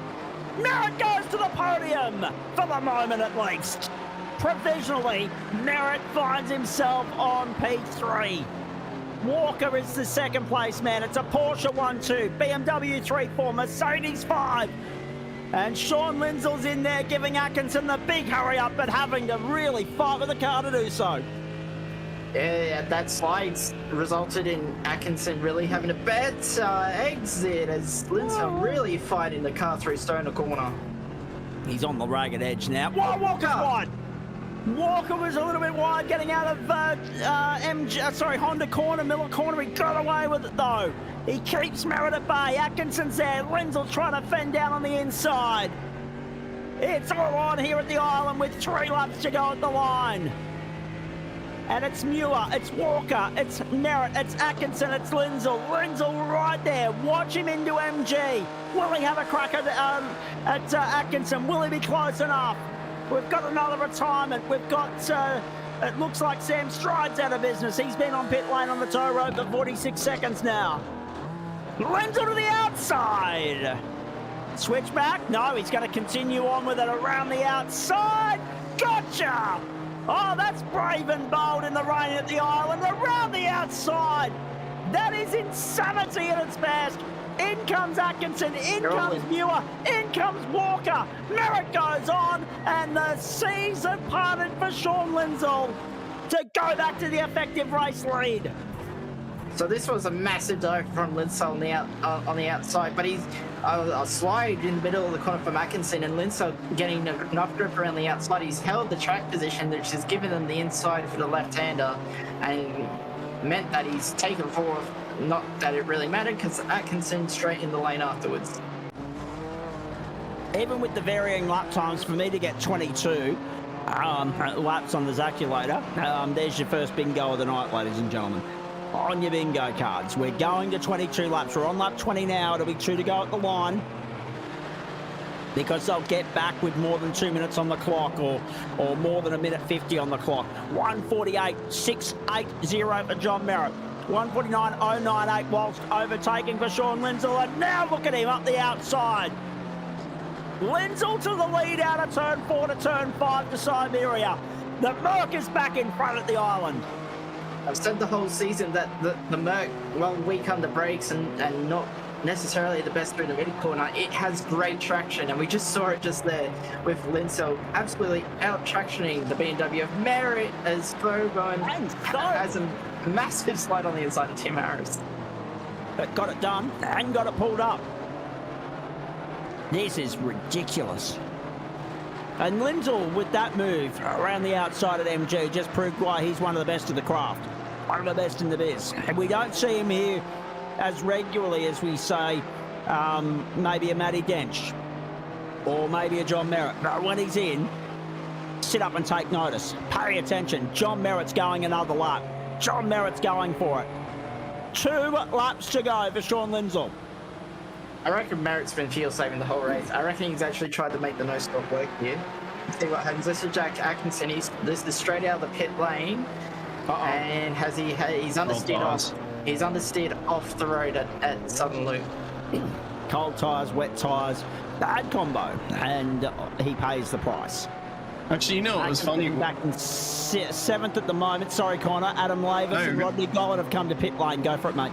Merritt goes to the podium for the moment at least. Provisionally, Merritt finds himself on P3. Walker is the second place man. It's a Porsche 1-2, BMW 3-4, Mercedes 5. And Sean Lindsell's in there giving Atkinson the big hurry up, but having to really fight with the car to do so. Yeah, that slide's resulted in Atkinson really having a bad exit as Lindsell really fighting the car through Stoner Corner. He's on the ragged edge now. Whoa, Walker's wide! Walker was a little bit wide getting out of Honda corner, Miller corner. He got away with it though. He keeps Merritt at bay. Atkinson's there. Lindsell's trying to fend down on the inside. It's all on here at the island with 3 laps to go at the line. And it's Muir, it's Walker, it's Merritt, it's Atkinson, it's Lindsell. Lindsell right there. Watch him into MG. Will he have a crack at Atkinson? Will he be close enough? We've got another retirement. We've got, it looks like Sam Stride's out of business. He's been on pit lane on the tow road for 46 seconds now. Lindsell to the outside. Switch back. No, he's going to continue on with it around the outside. Gotcha. Oh, that's brave and bold in the rain at the island. Around the outside. That is insanity at its best. In comes Atkinson, in comes Muir, in comes Walker. Merritt goes on, and the seas have parted for Sean Lindsell to go back to the effective race lead. So this was a massive dive from Lindsay on the outside, but he's a slide in the middle of the corner for Mackinson, and Lindsay getting enough grip around the outside. He's held the track position, which has given them the inside for the left-hander, and meant that he's taken fourth. Not that it really mattered, because Atkinson straight in the lane afterwards. Even with the varying lap times, for me to get 22 laps on the Zaculator, there's your first bingo of the night, ladies and gentlemen. On your bingo cards, we're going to 22 laps. We're on lap 20 now. It'll be 2 to go at the line, because they'll get back with more than 2 minutes on the clock, or more than 1:50 on the clock. 1:48.680 for John Merritt. 1:49.098 whilst overtaking for Sean Lindsay. And now look at him up the outside. Lindsay to the lead out of turn 4 to turn 5 to Siberia. The Merc is back in front at the island. I've said the whole season that the Merc, well, weak under brakes and not necessarily the best through the middle corner, it has great traction, and we just saw it just there with Lindsay absolutely out-tractioning the BMW of Merritt as Boban has a massive slide on the inside of Tim Harris. But got it done and got it pulled up. This is ridiculous. And Lindsay, with that move around the outside at MG, just proved why he's one of the best of the craft. One of the best in the biz. And we don't see him here as regularly as we say maybe a Matty Dench or maybe a John Merritt. But when he's in, sit up and take notice. Pay attention. John Merritt's going another lap. John Merritt's going for it. 2 laps to go for Sean Lindsay. I reckon Merritt's been fuel saving the whole race. I reckon he's actually tried to make the no stop work here. Let's see what happens. This is Jack Atkinson. This is straight out of the pit lane. And he's understeered off. He's understeered off the road at Southern Loop. Cold tyres, wet tyres, bad combo, and he pays the price. Actually, you know what was funny? Back in 7th at the moment. Sorry, Connor. Adam Lavis and Rodney Golan have come to pit lane. Go for it, mate.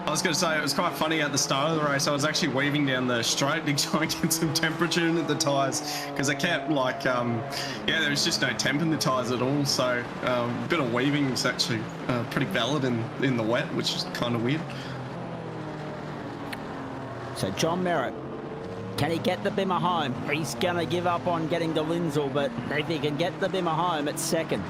I was going to say, it was quite funny at the start of the race. I was actually weaving down the straight to try and get some temperature into the tyres, because I kept there was just no temp in the tyres at all. So a bit of weaving was actually pretty valid in the wet, which is kind of weird. So John Merritt, can he get the Bimmer home? He's going to give up on getting to Lindsay, but if he can get the Bimmer home at second.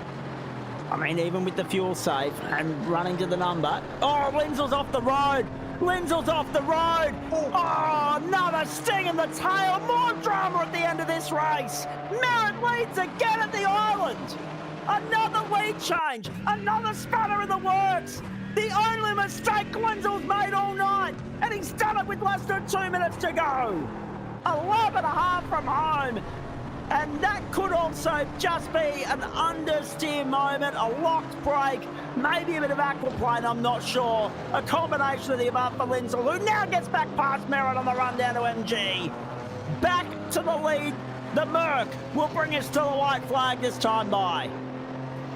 I mean, even with the fuel save and running to the number. Oh, Lindsay's off the road. Lindsay's off the road. Oh, another sting in the tail. More drama at the end of this race. Merritt leads again at the island. Another lead change. Another spanner in the works. The only mistake Lindsay's made all night. And he's done it with less than 2 minutes to go. 11.5 from home. And that could also just be an understeer moment, a locked brake, maybe a bit of aquaplane, I'm not sure. A combination of the above for Lindsay, who now gets back past Merritt on the run down to MG. Back to the lead. The Merc will bring us to the white flag this time by.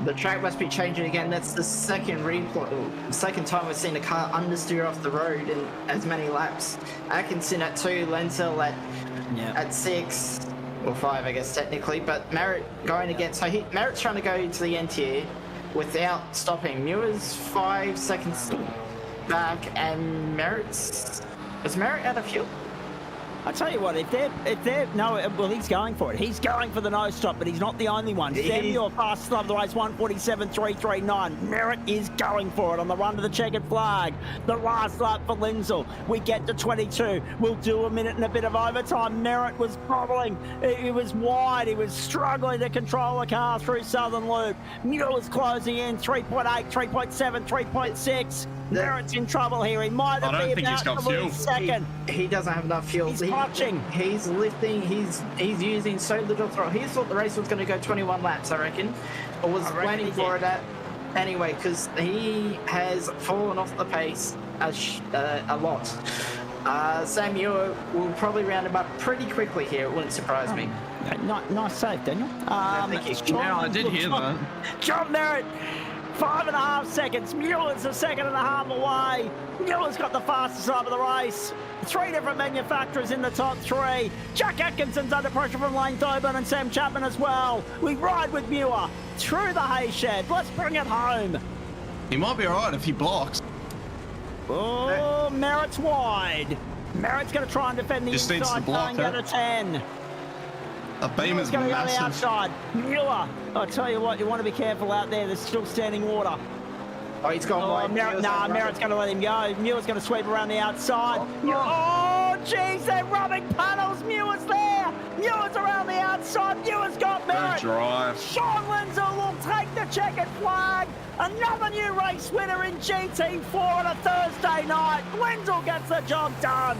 The track must be changing again. That's the second time we've seen a car understeer off the road in as many laps. Atkinson at 2, Lenzel at 6. Or 5, I guess, technically, but Merritt going again. So Merritt's trying to go to the end here without stopping. Muir's 5 seconds back, and is Merritt out of fuel? I tell you what, if they're he's going for it. He's going for the no stop, but he's not the only one. Samuel fastest of the race, 1:47.339. Merritt is going for it on the run to the checkered flag. The last lap for Lindsay. We get to 22. We'll do a minute and a bit of overtime. Merritt was bobbling. He was wide. He was struggling to control the car through Southern Loop. Mueller's closing in 3.8, 3.7, 3.6. Merritt's in trouble here. He might have been about to lose second. He doesn't have enough fuel. He's clutching. He's lifting. He's using so little throttle. He thought the race was going to go 21 laps, I reckon. Or was planning for it at. Anyway, because he has fallen off the pace a lot. Sam Muir will probably round him up pretty quickly here. It wouldn't surprise me. Nice save, Daniel. I did hear that. John Merritt. 5.5 seconds. Mueller's a second and a half away. Mueller's got the fastest time of the race. 3 different manufacturers in the top 3. Jack Atkinson's under pressure from Lane Thoburn and Sam Chapman as well. We ride with Muir through the hay shed. Let's bring it home. He might be alright if he blocks. Oh, Merritt's wide. Merritt's going to try and defend the Just needs inside, to block going it. to 10. A beam is Mueller's going to go to the massive. outside. Mueller, I'll tell you what, you want to be careful out there. There's still standing water. Oh, he's gone wide. Merritt's going to let him go. Mueller's going to sweep around the outside. Oh, jeez, they're rubbing puddles. Mueller's there. Mueller's around the outside. Mueller's got Merritt. Good drive. Sean Lindsay will take the checkered flag. Another new race winner in GT4 on a Thursday night. Lindsay gets the job done.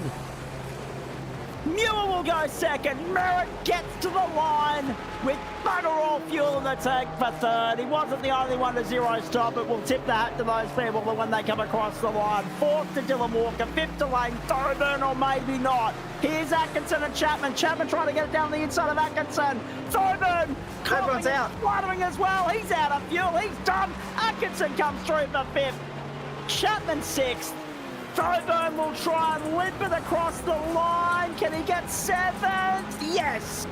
Mueller will go second. Merritt gets to the line with bugger all fuel in the tank for third. He wasn't the only one to zero stop, but we'll tip the hat to those people when they come across the line. Fourth to Dylan Walker, fifth to Lane Thoburn, or maybe not. Here's Atkinson and Chapman. Chapman trying to get it down the inside of Atkinson. Thoburn, Everyone's out. fluttering as well. He's out of fuel. He's done. Atkinson comes through for fifth. Chapman sixth. Thoburn will try and limp it across the line. Can he get seventh? Yes.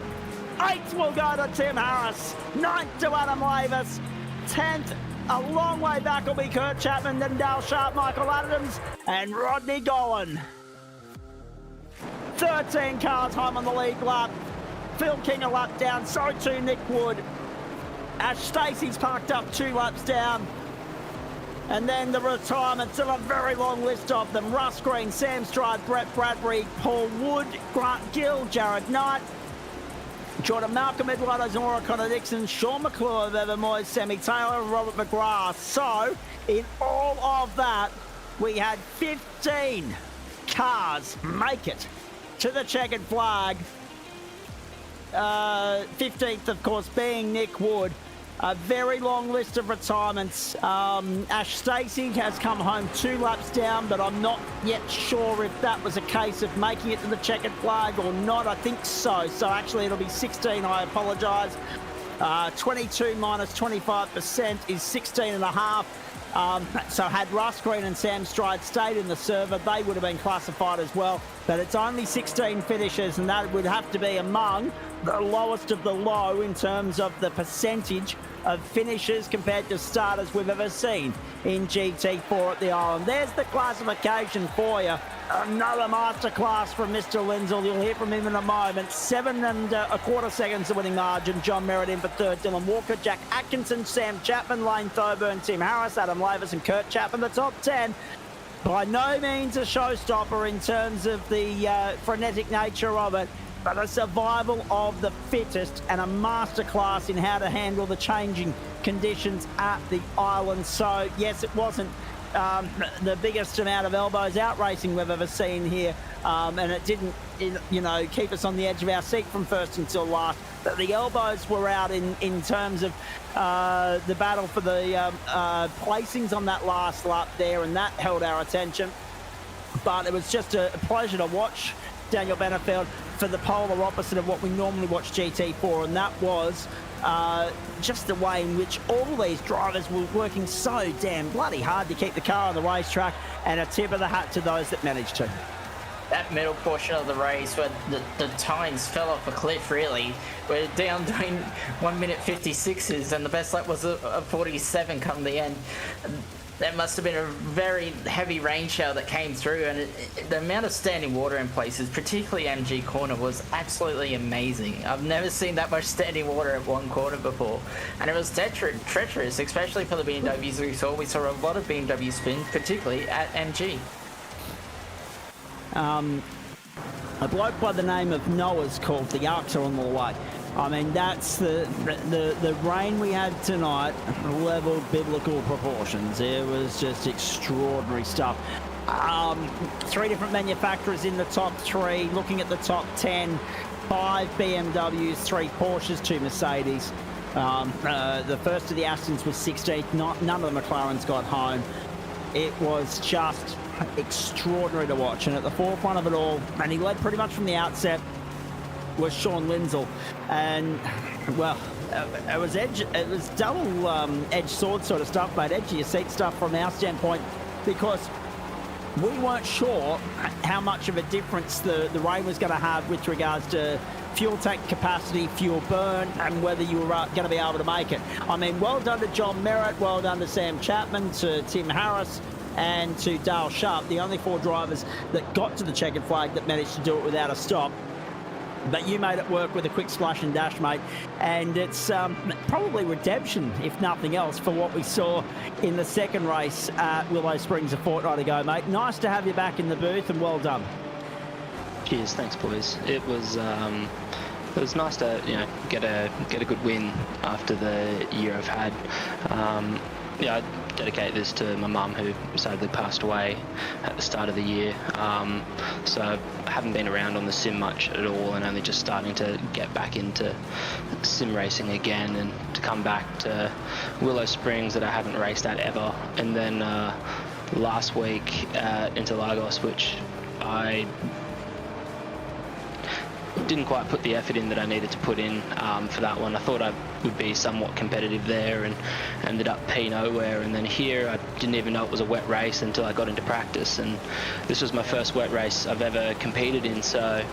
Eighth will go to Tim Harris. Ninth to Adam Lavis. 10th, a long way back will be Kurt Chapman, then Dale Sharp, Michael Adams, and Rodney Golan. 13 cars home on the lead lap. Phil King a lap down, so too Nick Wood. Ash Stacey's parked up 2 laps down. And then the retirements of a very long list of them. Russ Green, Sam Stride, Brett Bradbury, Paul Wood, Grant Gill, Jared Knight, Jordan Malcolm, Eduardo Zamora, Connor Dixon, Sean McClure of Evermoy, Sammy Taylor, and Robert McGrath. So, in all of that, we had 15 cars make it to the checkered flag. 15th, of course, being Nick Wood. A very long list of retirements. Ash Stacey has come home 2 laps down, but I'm not yet sure if that was a case of making it to the checkered flag or not. I think so. So actually it'll be 16. I apologise. 22 minus 25% is 16.5. So had Russ Green and Sam Stride stayed in the server, they would have been classified as well. But it's only 16 finishes, and that would have to be among the lowest of the low in terms of the percentage of finishes compared to starters we've ever seen in GT4 at the island. There's the classification for you. Another masterclass from Mr. Lindsay. You'll hear from him in a moment. 7 1/4 seconds the winning margin. John Merritt in for third. Dylan Walker, Jack Atkinson, Sam Chapman, Lane Thoburn, Tim Harris, Adam Lavis, and Kurt Chapman. The top 10. By no means a showstopper in terms of the frenetic nature of it, but a survival of the fittest and a masterclass in how to handle the changing conditions at the island. So, yes, it wasn't the biggest amount of elbows out racing we've ever seen here, and it didn't, keep us on the edge of our seat from first until last. But the elbows were out in terms of the battle for the placings on that last lap there, and that held our attention. But it was just a pleasure to watch Daniel Benefield for the polar opposite of what we normally watch GT4, and that was just the way in which all these drivers were working so damn bloody hard to keep the car on the racetrack, and a tip of the hat to those that managed to. That middle portion of the race where the times fell off a cliff, really. We're down doing 1 minute 56s, and the best lap was a 47 come the end. That must have been a very heavy rain shower that came through, and the amount of standing water in places, particularly MG corner, was absolutely amazing. I've never seen that much standing water at one corner before, and it was treacherous, especially for the BMWs we saw. We saw a lot of BMW spin, particularly at MG. A bloke by the name of Noah's called the Arcs are on the way. I mean, that's the rain we had tonight leveled biblical proportions. It was just extraordinary stuff. 3 different manufacturers in the top 3. Looking at the top 10, 5 BMWs, 3 Porsches, 2 Mercedes. The first of the Astons was 16th. None of the McLarens got home. It was just extraordinary to watch, and at the forefront of it all, and he led pretty much from the outset, was Sean Lindsay. And well, it was double edged sword sort of stuff, mate, edge of your seat stuff from our standpoint, because we weren't sure how much of a difference the rain was going to have with regards to fuel tank capacity, fuel burn, and whether you were going to be able to make it. I mean, well done to John Merritt, well done to Sam Chapman, to Tim Harris, and to Dale Sharp, the only 4 drivers that got to the checkered flag that managed to do it without a stop. But you made it work with a quick splash and dash, mate, and it's probably redemption, if nothing else, for what we saw in the second race at Willow Springs a fortnight ago, mate. Nice to have you back in the booth, and well done. Cheers, thanks, boys. It was nice to get a good win after the year I've had. I dedicate this to my mum, who sadly passed away at the start of the year. So I haven't been around on the sim much at all, and only just starting to get back into sim racing again, and to come back to Willow Springs that I haven't raced at ever. And then last week into Lagos, which I didn't quite put the effort in that I needed to put in for that one. I thought I would be somewhat competitive there, and ended up P nowhere. And then here I didn't even know it was a wet race until I got into practice, and this was my first wet race I've ever competed in, so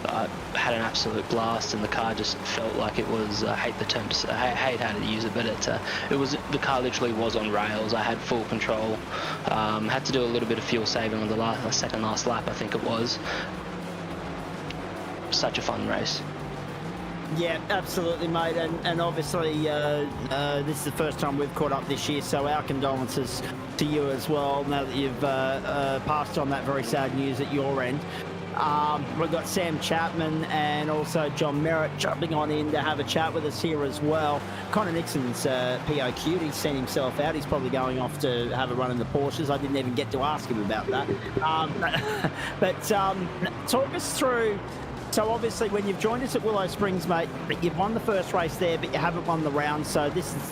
I had an absolute blast, and the car just felt like it was, I hate the term, I hate how to use it, but it was, the car literally was on rails. I had full control, had to do a little bit of fuel saving on the second last lap, I think it was. Such a fun race. Yeah, absolutely, mate, and obviously this is the first time we've caught up this year, so our condolences to you as well, now that you've passed on that very sad news at your end. We've got Sam Chapman and also John Merritt jumping on in to have a chat with us here as well. Connor Nixon's POQ'd, he's sent himself out, he's probably going off to have a run in the Porsches. I didn't even get to ask him about that. But talk us through. So obviously when you've joined us at Willow Springs, mate, you've won the first race there, but you haven't won the round. So this is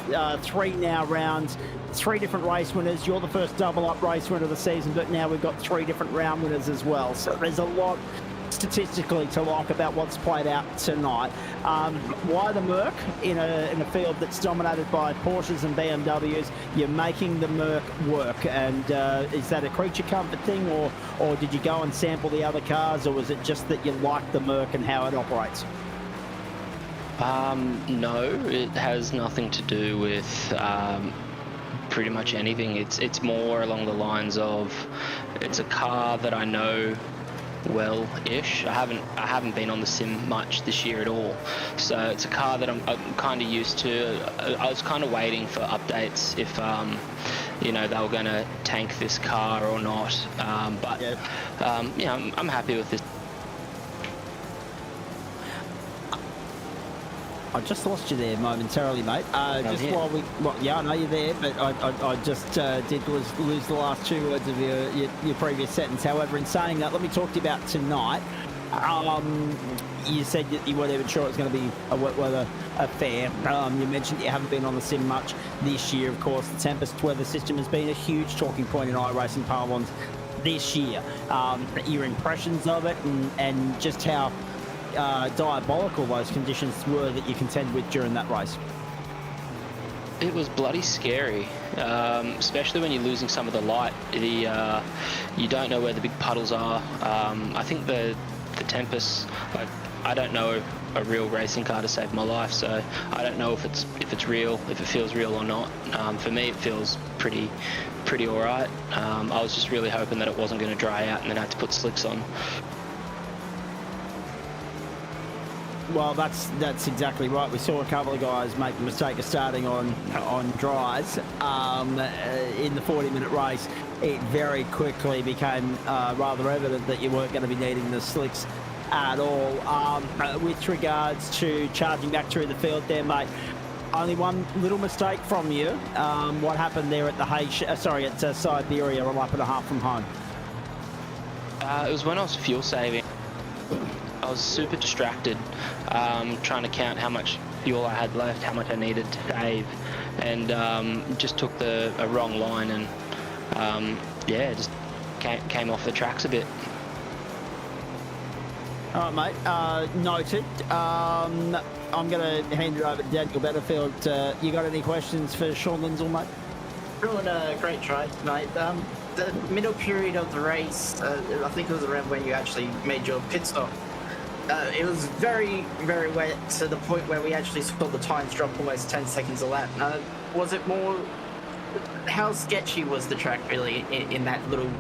3 now rounds, 3 different race winners. You're the first double-up race winner of the season, but now we've got 3 different round winners as well. So there's a lot statistically to like about what's played out tonight. Why the Merc in a field that's dominated by Porsches and BMWs? You're making the Merc work, and is that a creature comfort thing, or did you go and sample the other cars, or was it just that you like the Merc and how it operates? No, it has nothing to do with pretty much anything. It's more along the lines of, it's a car that I know well-ish. I haven't been on the sim much this year at all, so it's a car that I'm kind of used to. I was kind of waiting for updates if they were going to tank this car or not, but I'm happy with this. I just lost you there momentarily, mate. I know you're there, but I just did lose the last 2 words of your previous sentence. However, in saying that, let me talk to you about tonight. You said that you weren't even sure it was going to be a wet weather affair. You mentioned you haven't been on the sim much this year. Of course, the Tempest weather system has been a huge talking point in iRacing pylons this year. Your impressions of it, and just how diabolical those conditions were that you contended with during that race. It was bloody scary, especially when you're losing some of the light. You don't know where the big puddles are. I think the Tempest, I don't know a real racing car to save my life, so I don't know if it's real, if it feels real or not. For me, it feels pretty all right. I was just really hoping that it wasn't going to dry out and then I had to put slicks on. Well, that's exactly right. We saw a couple of guys make the mistake of starting on dries in the 40-minute race. It very quickly became rather evident that you weren't going to be needing the slicks at all. With regards to charging back through the field there, mate, only one little mistake from you. What happened there at at Siberia, a lap and a half from home? It was when I was fuel saving. I was super distracted, trying to count how much fuel I had left, how much I needed to save, and just took a wrong line, and just came off the tracks a bit. All right, mate. Noted. I'm going to hand it over to Daniel Betterfield. You got any questions for Sean Lindsell, mate? Doing a great try, mate. The middle period of the race, I think it was around when you actually made your pit stop. It was very, very wet to the point where we actually saw the times drop almost 10 seconds a lap. Was it more how sketchy was the track really in that little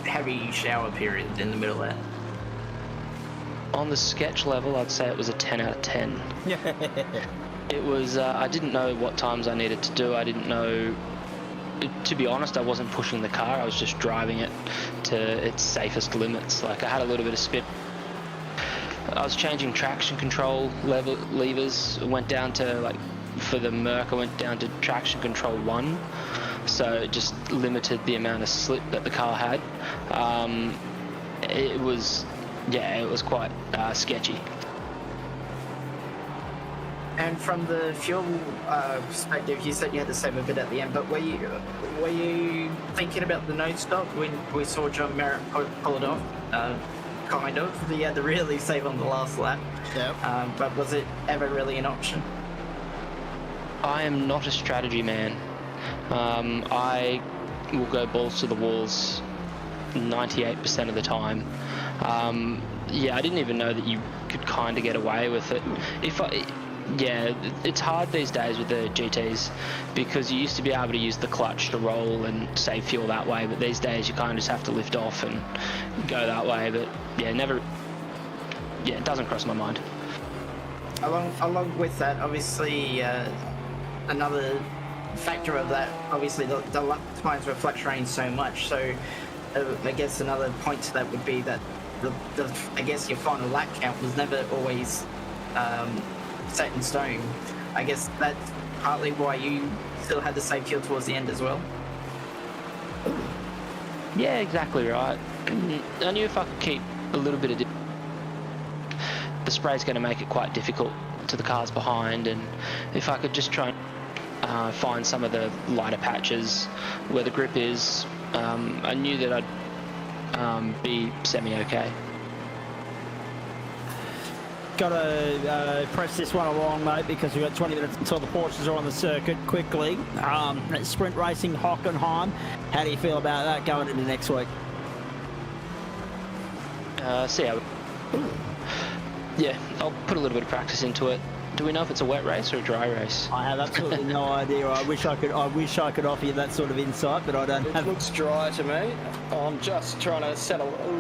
heavy shower period in the middle there? On the sketch level, I'd say it was a 10 out of 10. It was, I didn't know what times I needed to do. I didn't know, to be honest, I wasn't pushing the car. I was just driving it to its safest limits. Like, I had a little bit of spin. I was changing traction control levers. Went down to, like, for the Merc, I went down to traction control 1. So it just limited the amount of slip that the car had. It was quite sketchy. And from the fuel perspective, you said you had to save a bit at the end, but were you thinking about the nose stop when we saw John Merritt pull it off? Kind of. He had to really save on the last lap. Yeah. But was it ever really an option? I am not a strategy man. I will go balls to the walls 98% of the time. I didn't even know that you could kind of get away with it. It's hard these days with the GTs because you used to be able to use the clutch to roll and save fuel that way, but these days you kind of just have to lift off and go that way. But it doesn't cross my mind. Along with that, obviously, another factor of that, obviously, the lap times were fluctuating so much. So, I guess another point to that would be that I guess your final lap count was never always set in stone. I guess that's partly why you still had to save fuel towards the end as well. Yeah, exactly right. I knew if I could keep a little bit of the spray's going to make it quite difficult to the cars behind, and if I could just try and find some of the lighter patches where the grip is, I knew that I'd be semi-okay. Got to press this one along, mate, because we've got 20 minutes until the Porsches are on the circuit. Quickly, sprint racing, Hockenheim. How do you feel about that going into next week? See how. Yeah, I'll put a little bit of practice into it. Do we know if it's a wet race or a dry race? I have absolutely no idea. I wish I could offer you that sort of insight, but I don't have. It looks dry to me. I'm just trying to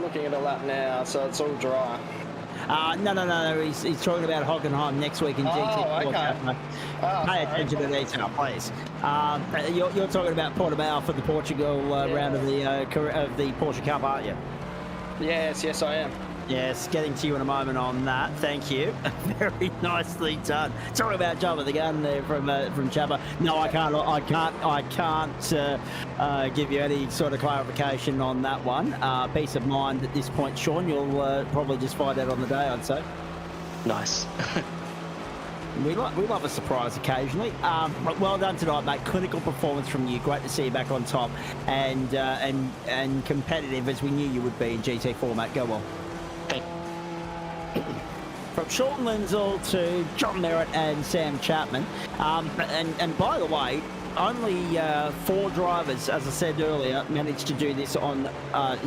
looking at a lap now, so it's all dry. No. He's talking about Hockenheim next week in GT4. Okay. Pay attention to detail, please. You're talking about Portimão for the Portugal round of the Porsche Cup, aren't you? Yes, I am. Yes, getting to you in a moment on that. Thank you. Very nicely done. Sorry about jumping the gun there from Chapper. No, I can't give you any sort of clarification on that one. Peace of mind at this point, Sean. You'll probably just find out on the day, I'd say. Nice. We love a surprise occasionally. Well done tonight, mate. Clinical performance from you. Great to see you back on top and competitive as we knew you would be in GT4, mate. Go well. From Sean Lindsell to John Merritt and Sam Chapman. And by the way, only 4 drivers, as I said earlier, managed to do this on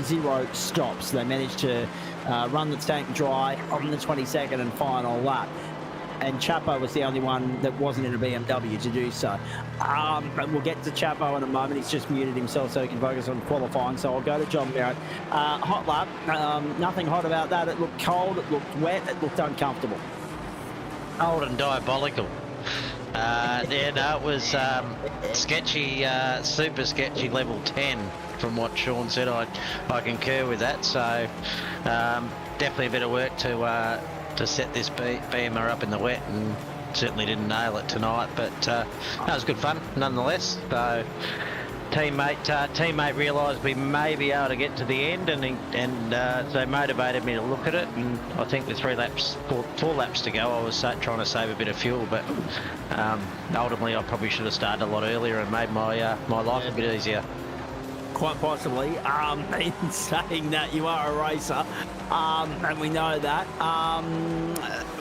0 stops. They managed to run the tank dry on the 22nd and final lap. And Chapo was the only one that wasn't in a BMW to do so. But we'll get to Chapo in a moment. He's just muted himself so he can focus on qualifying. So I'll go to John Merritt. Hot lap. Nothing hot about that. It looked cold. It looked wet. It looked uncomfortable. Cold and diabolical. It was sketchy, super sketchy level 10 from what Sean said. I concur with that. So definitely a bit of work to set this Beamer up in the wet, and certainly didn't nail it tonight, but that was good fun nonetheless. So teammate realised we may be able to get to the end, and so motivated me to look at it, and I think with 4 laps to go I was trying to save a bit of fuel, but ultimately I probably should have started a lot earlier and made my life a bit easier. Quite possibly. In saying that, you are a racer, and we know that.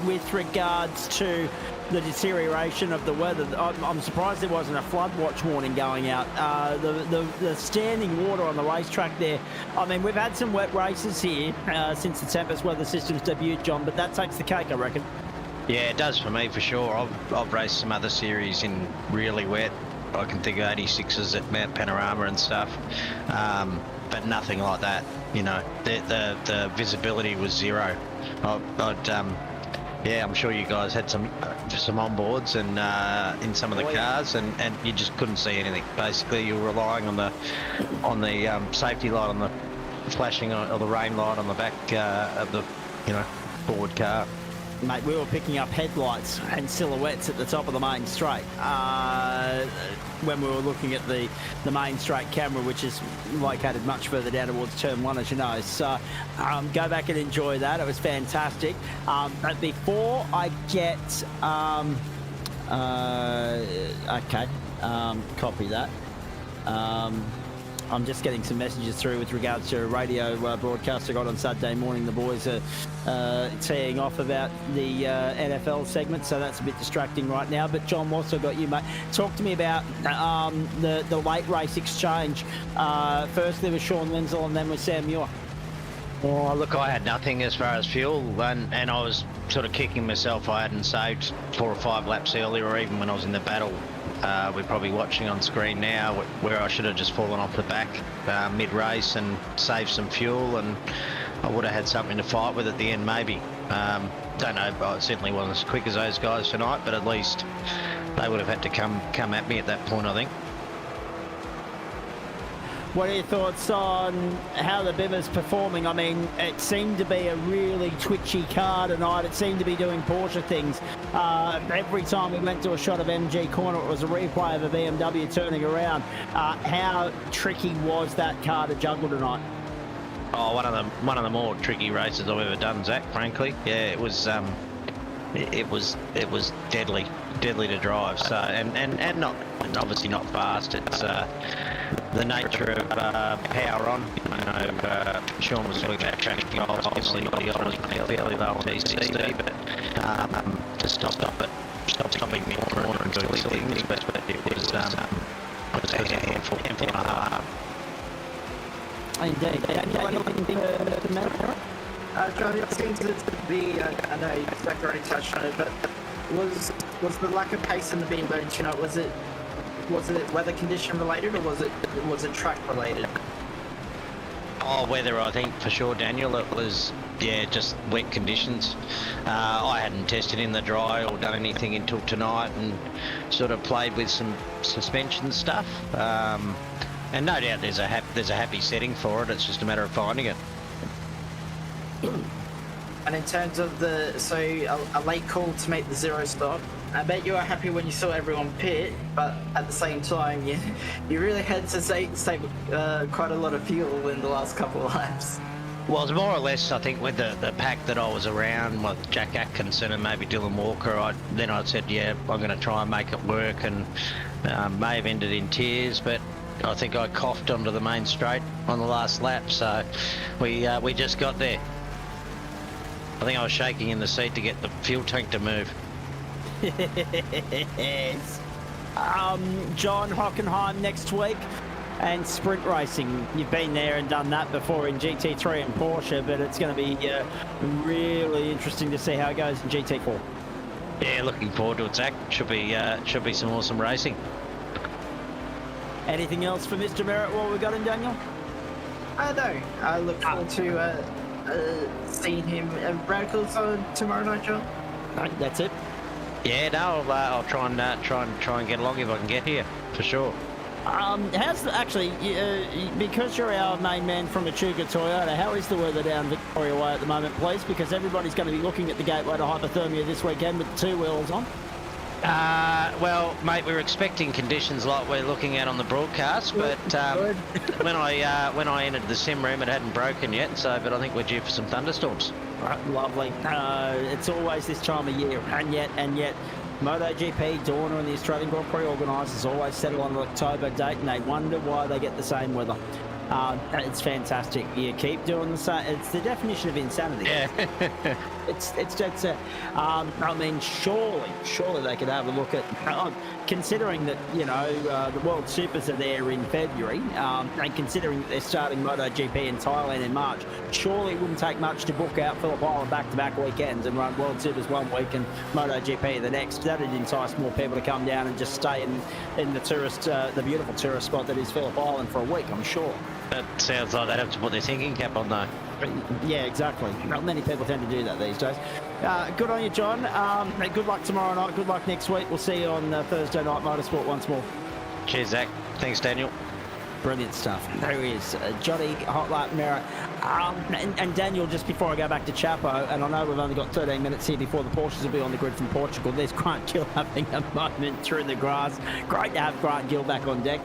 With regards to the deterioration of the weather, I'm surprised there wasn't a flood watch warning going out. The standing water on the racetrack there. I mean, we've had some wet races here since the Tempest weather systems debuted, John, but that takes the cake, I reckon. Yeah, it does for me for sure. I've raced some other series in really wet. I can think of 86s at Mount Panorama and stuff, but nothing like that. You know, the visibility was zero. Yeah, I'm sure you guys had some onboards and in some of the cars, and you just couldn't see anything. Basically, you were relying on the safety light, on the flashing or the rain light on the back of the forward car. Mate, we were picking up headlights and silhouettes at the top of the main straight when we were looking at the main straight camera, which is located much further down towards turn 1, as you know. So go back and enjoy that. It was fantastic. But before I get... copy that. I'm just getting some messages through with regards to a radio broadcast I got on Saturday morning. The boys are teeing off about the NFL segment, so that's a bit distracting right now. But John, what's I got you, mate? Talk to me about the late race exchange. Firstly with Sean Lindsell and then with Sam Muir. Oh, look, I had nothing as far as fuel, and I was sort of kicking myself I hadn't saved 4 or 5 laps earlier, or even when I was in the battle. We're probably watching on screen now where I should have just fallen off the back mid-race and saved some fuel, and I would have had something to fight with at the end, maybe. Don't know, I certainly wasn't as quick as those guys tonight, but at least they would have had to come at me at that point, I think. What are your thoughts on how the Bimmer's performing? I mean, it seemed to be a really twitchy car tonight. It seemed to be doing Porsche things. Every time we went to a shot of MG corner, it was a replay of a BMW turning around. How tricky was that car to juggle tonight? Oh, one of the more tricky races I've ever done, Zach. Frankly, yeah, it was deadly to drive. So and not obviously not fast. It's the nature of power on. Sean was talking about changing oils. Obviously, the oil was fairly low on TCC, but to stopping me corner and doing things. But it was a handful and a half. Indeed. John, it seems to be, I know Zach already touched on it, but was the lack of pace in the BMW tonight, was it weather condition related, or was it track related? Oh, weather, I think for sure, Daniel. It was, just wet conditions. I hadn't tested in the dry or done anything until tonight, and sort of played with some suspension stuff. And no doubt there's a happy setting for it. It's just a matter of finding it. And in terms of a late call to make the zero stop, I bet you were happy when you saw everyone pit, but at the same time, you really had to save quite a lot of fuel in the last couple of laps. Well, it's more or less, I think, with the pack that I was around, with Jack Atkinson and maybe Dylan Walker, I said, I'm going to try and make it work, and may have ended in tears, but I think I coughed onto the main straight on the last lap, so we just got there. I think I was shaking in the seat to get the fuel tank to move. Yes. John, Hockenheim next week and sprint racing. You've been there and done that before in GT3 and Porsche, but it's going to be really interesting to see how it goes in GT4. Yeah, looking forward to it, Zach. Should be some awesome racing. Anything else for Mr. Merritt while we got him, Daniel? No. I look forward to seeing him at Radicals tomorrow night, John. No, that's it. Yeah, no, I'll try and get along if I can get here, for sure. Because you're our main man from Echuca Toyota, how is the weather down Victoria Way at the moment, please? Because everybody's going to be looking at the gateway to hypothermia this weekend with the 2 wheels on. Well, mate, we were expecting conditions like we're looking at on the broadcast, but when I entered the sim room, it hadn't broken yet. But I think we're due for some thunderstorms. Right, lovely. It's always this time of year, and yet, MotoGP, Dorna, and the Australian Grand Prix organisers always settle on an October date, and they wonder why they get the same weather. It's fantastic. You keep doing the same. It's the definition of insanity. Yeah. I mean, surely they could have a look at, considering that, the World Supers are there in February, and considering that they're starting MotoGP in Thailand in March, surely it wouldn't take much to book out Phillip Island back-to-back weekends and run World Supers one week and MotoGP the next. That'd entice more people to come down and just stay in the beautiful tourist spot that is Phillip Island for a week, I'm sure. That sounds like they have to put their thinking cap on though. Yeah, exactly. Not many people tend to do that these days. Good on you, John. Good luck tomorrow night. Good luck next week. We'll see you on Thursday Night Motorsport once more. Cheers, Zach. Thanks, Daniel. Brilliant stuff. There he is, Johnny Hot Lap Mirror. And Daniel, just before I go back to Chapo, and I know we've only got 13 minutes here before the Porsches will be on the grid from Portugal. There's Grant Gill having a moment through the grass. Great to have Grant Gill back on deck,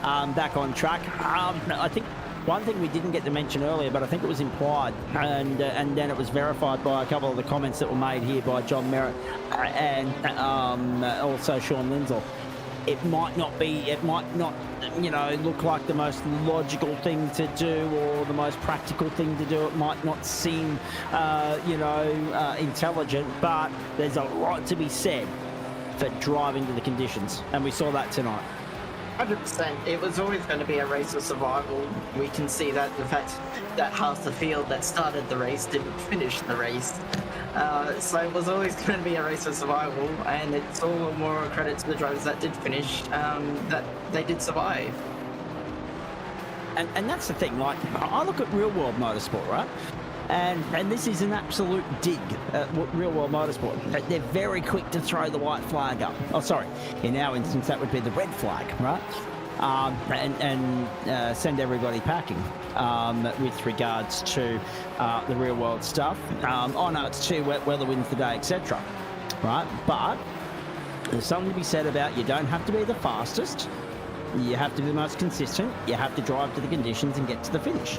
back on track. I think one thing we didn't get to mention earlier, but I think it was implied, and then it was verified by a couple of the comments that were made here by John Merritt and also Sean Lindsell. It might not, look like the most logical thing to do or the most practical thing to do. It might not seem, intelligent, but there's a lot to be said for driving to the conditions, and we saw that tonight. 100%. It was always going to be a race of survival. We can see that the fact that half the field that started the race didn't finish the race. So it was always going to be a race of survival, and it's all more credit to the drivers that did finish, that they did survive. And that's the thing, like, I look at real-world motorsport, right? And this is an absolute dig at real-world motorsport. They're very quick to throw the white flag up. Oh, sorry. In our instance, that would be the red flag, right? And send everybody packing with regards to the real-world stuff. Oh, no, it's too wet, weather wins the day, etc. Right? But there's something to be said about you don't have to be the fastest. You have to be the most consistent. You have to drive to the conditions and get to the finish.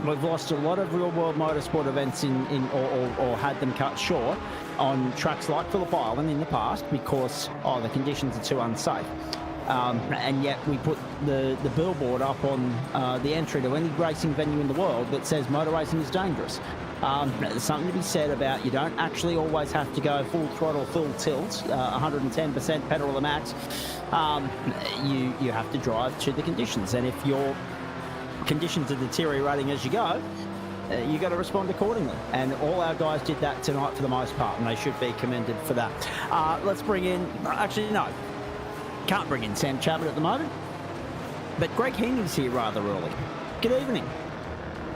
We've lost a lot of real-world motorsport events or had them cut short on tracks like Phillip Island in the past because the conditions are too unsafe. And yet we put the billboard up on the entry to any racing venue in the world that says motor racing is dangerous. There's something to be said about you don't actually always have to go full throttle, full tilt, 110% pedal to the max. You have to drive to the conditions, and if your conditions are deteriorating as you go, you got to respond accordingly, and all our guys did that tonight for the most part, and they should be commended for that. Let's bring in, actually no, can't bring in Sam Chabot at the moment, but Greg Heaney's here rather early. Good evening.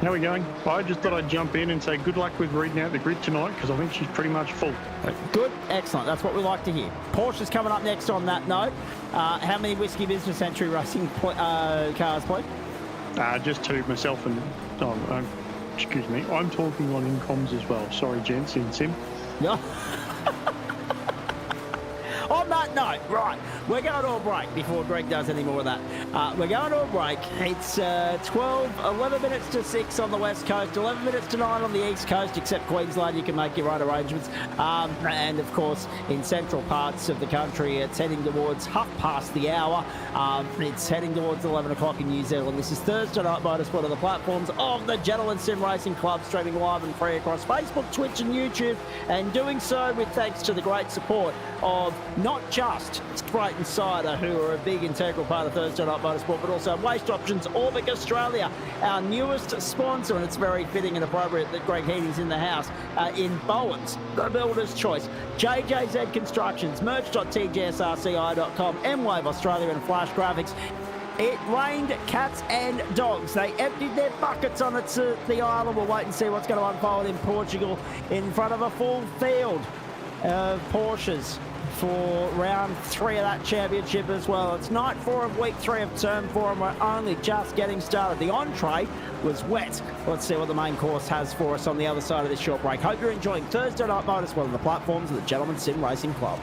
How are we going? I just thought I'd jump in and say good luck with reading out the grid tonight, because I think she's pretty much full. Good, excellent, that's what we like to hear. Porsche's coming up next on that note. How many Whiskey Business Entry Racing cars, please? Just two, myself and... excuse me, I'm talking on incoms as well. Sorry, gents, in Sim. No. On that note, right, we're going to a break before Greg does any more of that. We're going to a break. It's 11 minutes to 6 on the west coast, 11 minutes to 9 on the east coast, except Queensland, you can make your own arrangements. And of course, in central parts of the country, it's heading towards half past the hour. It's heading towards 11 o'clock in New Zealand. This is Thursday Night Motorsport on the platforms of the Gentleman Sim Racing Club, streaming live and free across Facebook, Twitch and YouTube, and doing so with thanks to the great support of not just Spreyton Cider, who are a big integral part of Thursday Night Motorsport, but also Waste Options Orbic Australia, our newest sponsor, and it's very fitting and appropriate that Greg Heaney's in the house, in Bowens, the builder's choice, JJZ Constructions, merch.tgsrci.com, M-Wave Australia and Flash Graphics. It rained cats and dogs. They emptied their buckets on the island. We'll wait and see what's going to unfold in Portugal in front of a full field of Porsches for round 3 of that championship as well. It's night 4 of week 3 of term 4, and we're only just getting started. The entree was wet. Let's see what the main course has for us on the other side of this short break. Hope you're enjoying Thursday Night Motorsport on the platforms of the Gentleman Sim Racing Club.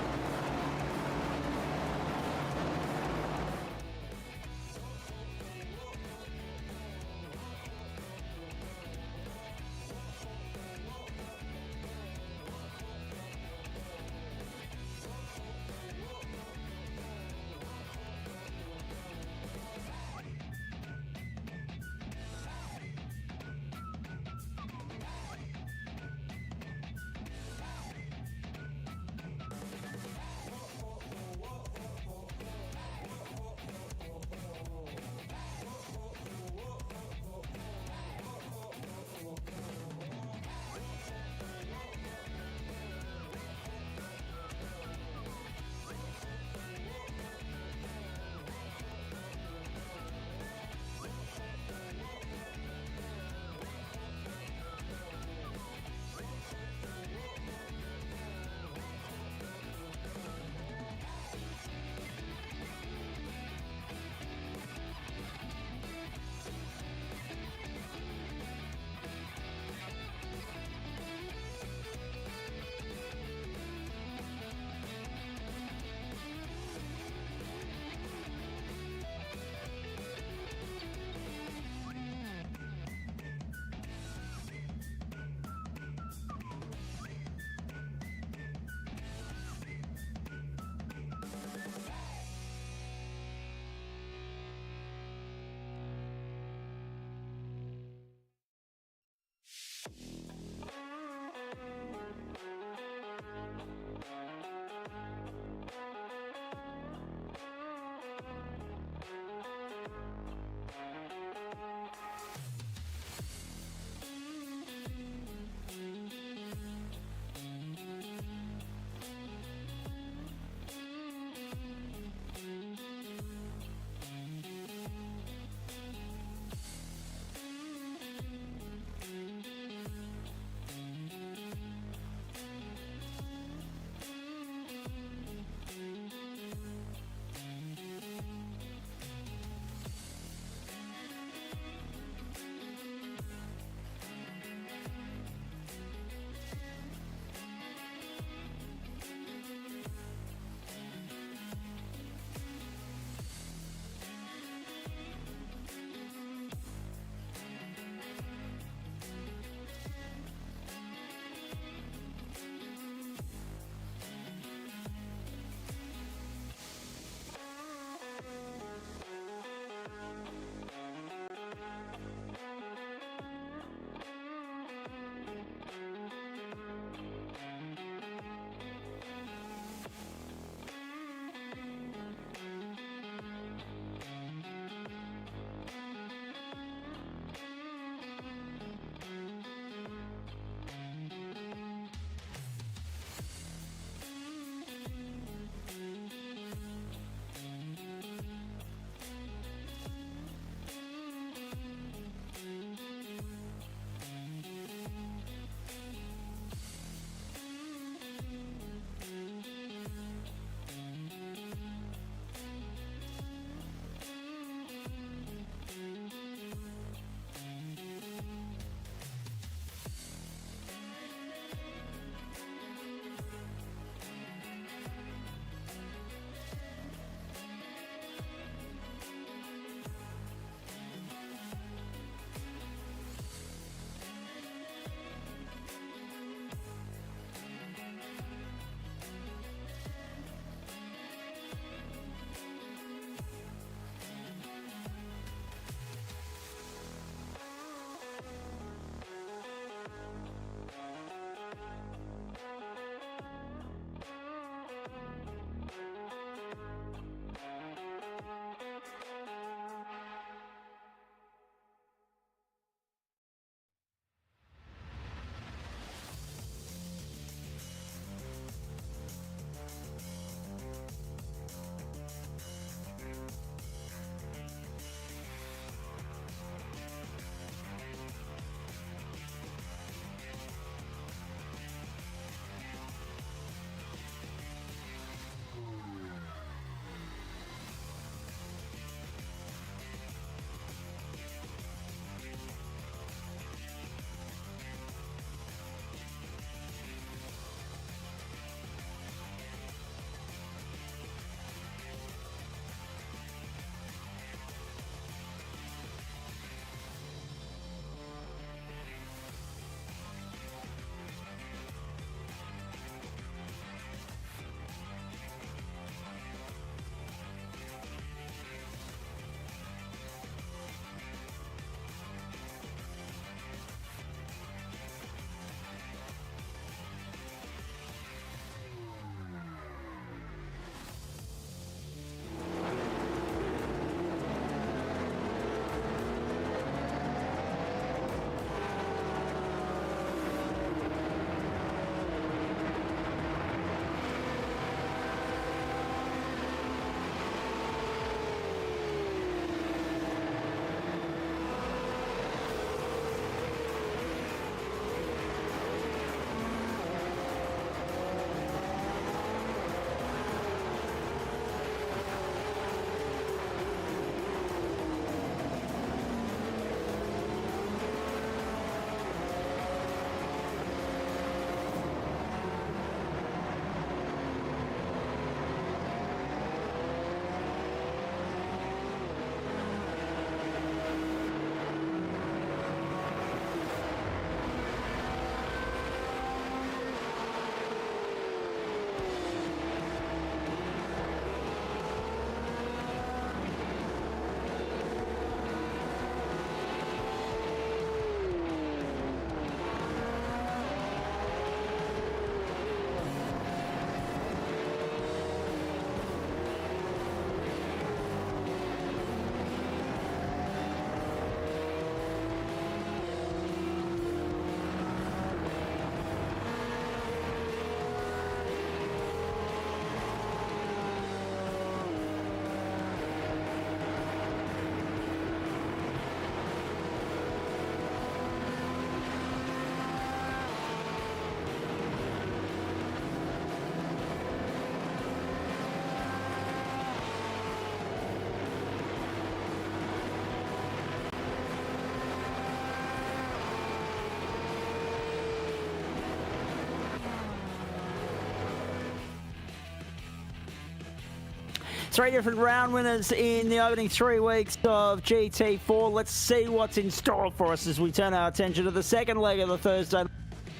Three different round winners in the opening 3 weeks of GT4. Let's see what's in store for us as we turn our attention to the second leg of the Thursday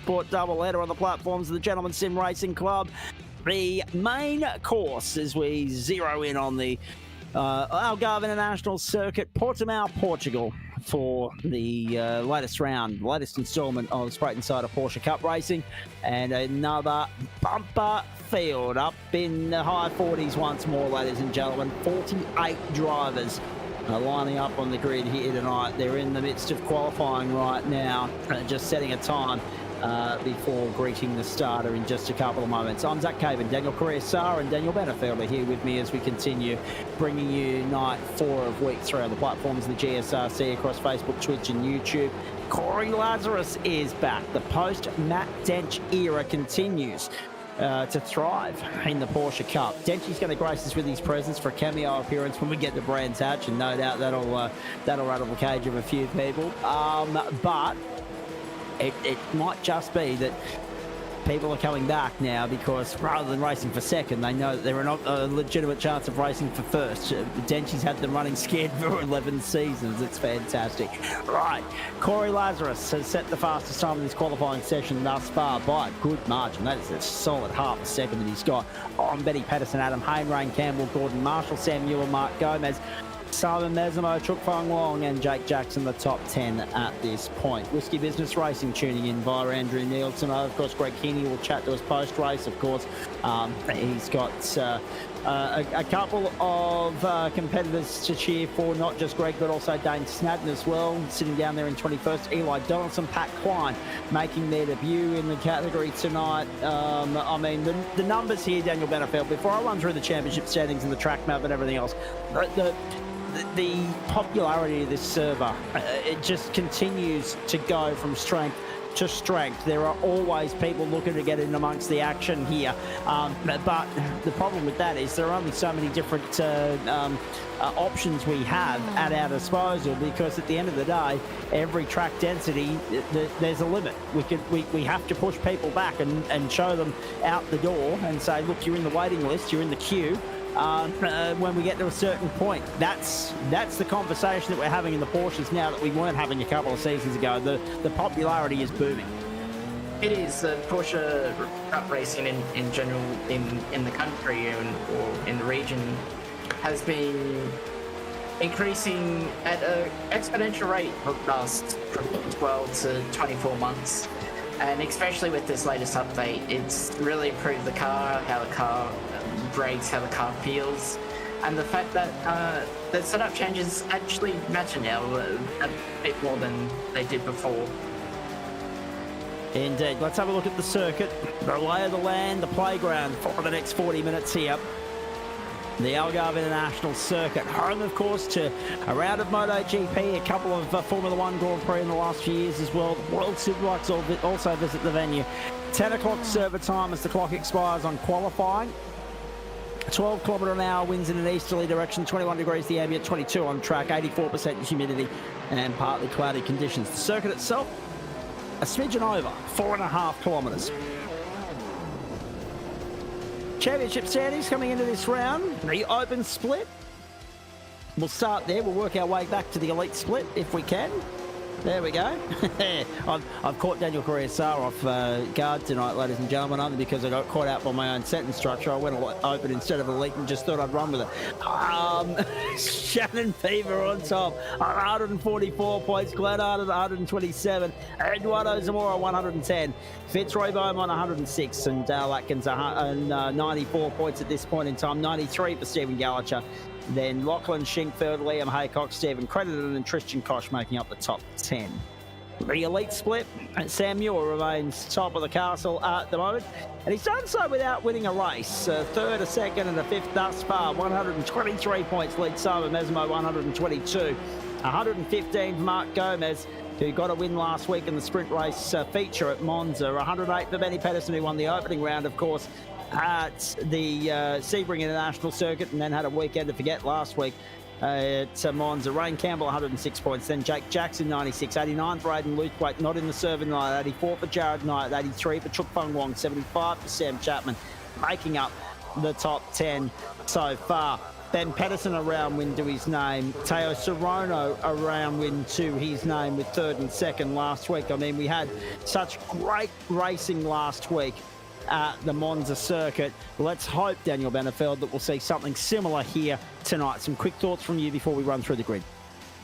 Sport doubleheader on the platforms of the Gentleman Sim Racing Club. The main course as we zero in on the Algarve International Circuit, Portimão, Portugal, for the latest instalment of Spreyton Cider Porsche Cup Racing, and another bumper field up in the high 40s once more, ladies and gentlemen. 48 drivers lining up on the grid here tonight. They're in the midst of qualifying right now, just setting a time before greeting the starter in just a couple of moments. I'm Zach Caven, Daniel Correa-Sar and Daniel Benefield are here with me as we continue bringing you night 4 of week 3 on the platforms of the GSRC across Facebook, Twitch and YouTube. Corey Lazarus is back. The post-Matt Dench era continues to thrive in the Porsche Cup. Denchy's going to grace us with his presence for a cameo appearance when we get to Brands Hatch, and no doubt that'll rattle the cage of a few people. But it might just be that people are coming back now because rather than racing for second, they know that they're not a legitimate chance of racing for first. Denchy's had them running scared for 11 seasons. It's fantastic. Right, Corey Lazarus has set the fastest time in this qualifying session thus far by a good margin. That is a solid half a second that he's got on Benny Patterson, Adam Hayne, Rain Campbell, Gordon Marshall, Sam Muir, Mark Gomez, Simon Mesimo, Chuk Fung Wong and Jake Jackson, the top 10 at this point. Whiskey Business Racing tuning in via Andrew Nielsen. Of course, Greg Keeney will chat to us post-race. Of course, he's got a couple of competitors to cheer for, not just Greg, but also Dane Snadden as well, sitting down there in 21st. Eli Donaldson, Pat Klein making their debut in the category tonight. I mean, the numbers here, Daniel Benefield, before I run through the championship standings and the track map and everything else, the popularity of this server, it just continues to go from strength to strength. There are always people looking to get in amongst the action here, but the problem with that is there are only so many different options we have at our disposal, because at the end of the day, every track density, there's a limit. We have to push people back and show them out the door and say, look, you're in the waiting list, you're in the queue. When we get to a certain point, that's the conversation that we're having in the Porsches now that we weren't having a couple of seasons ago. The popularity is booming. It is. Porsche Cup racing in general in the country or in the region has been increasing at an exponential rate for the last 12 to 24 months. And especially with this latest update, it's really improved the car, how the car brakes, how the car feels, and the fact that the setup changes actually matter now a bit more than they did before. Indeed. Let's have a look at the circuit, the lay of the land, the playground for the next 40 minutes here. The Algarve International Circuit, home of course to a round of MotoGP, a couple of Formula 1 Grand Prix in the last few years as well. World Superbikes also visit the venue. 10 o'clock server time as the clock expires on qualifying. 12 km/h winds in an easterly direction, 21 degrees the ambient, 22 on track, 84% humidity and partly cloudy conditions. The circuit itself, a smidgen over, 4.5 kilometres. Championship standings coming into this round. The open split. We'll start there. We'll work our way back to the elite split if we can. There we go. I've caught Daniel Correa-Sar off guard tonight, ladies and gentlemen, only because I got caught out by my own sentence structure. I went open instead of elite and just thought I'd run with it. Shannon Fever on top, 144 points. Glenn Arden, 127. Eduardo Zamora, 110. Fitzroy Beaumont, 106. And Dale Atkins, 94 points at this point in time. 93 for Stephen Gallacher. Then Lachlan Shinkfield, Liam Haycock, Stephen Crediton and Tristan Koch making up the top 10. The elite split, Sam Muir remains top of the castle at the moment, and he's done so without winning a race. Third, a second and a fifth thus far. 123 points lead Simon Mesimo, 122. 115 for Mark Gomez, who got a win last week in the sprint race feature at Monza. 108 for Benny Pedersen, who won the opening round, of course, at the Sebring International Circuit, and then had a weekend to forget last week at Monza. Rain Campbell, 106 points. Then Jake Jackson, 96. 89 for Aidan Luthwaite, not in the server tonight. 84 for Jared Knight. 83 for Chuk Fung Wong. 75 for Sam Chapman, making up the top 10 so far. Ben Pedersen around win to his name. Teo Sorono around win to his name with third and second last week. I mean, we had such great racing last week at the Monza circuit. Let's hope, Daniel Benefeld, that we'll see something similar here tonight. Some quick thoughts from you before we run through the grid.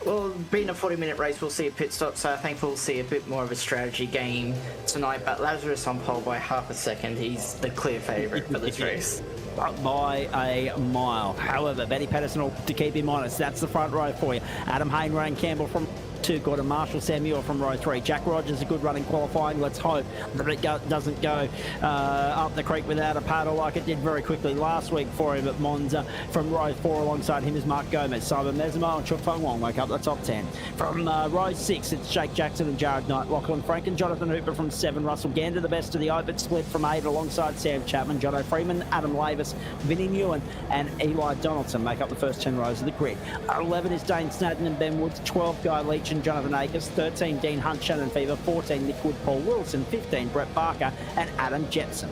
Well, being a 40-minute race, we'll see a pit stop, so I think we'll see a bit more of a strategy game tonight. But Lazarus on pole by half a second. He's the clear favourite for this race. By a mile. However, Benny Pedersen, to keep him honest, that's the front row for you. Adam Hayne, Ryan Campbell from 2, Gordon Marshall, Samuel from row 3. Jack Rogers, a good running qualifying. Let's hope that it doesn't go up the creek without a paddle like it did very quickly last week for him at Monza. From row 4 alongside him is Mark Gomez, Simon Mesmo and Chuk Fung Wong wake up the top 10. From row 6, it's Jake Jackson and Jared Knight, Lachlan Frank and Jonathan Hooper from 7. Russell Gander, the best of the open split from 8 alongside Sam Chapman, Jono Freeman, Adam Lavis, Vinnie Newen and Eli Donaldson make up the first 10 rows of the grid. 11 is Dane Snadden and Ben Woods, 12 Guy Leach and Jonathan Akers, 13 Dean Hunt, Shannon Fever, 14 Nick Wood, Paul Wilson, 15 Brett Barker and Adam Jetson.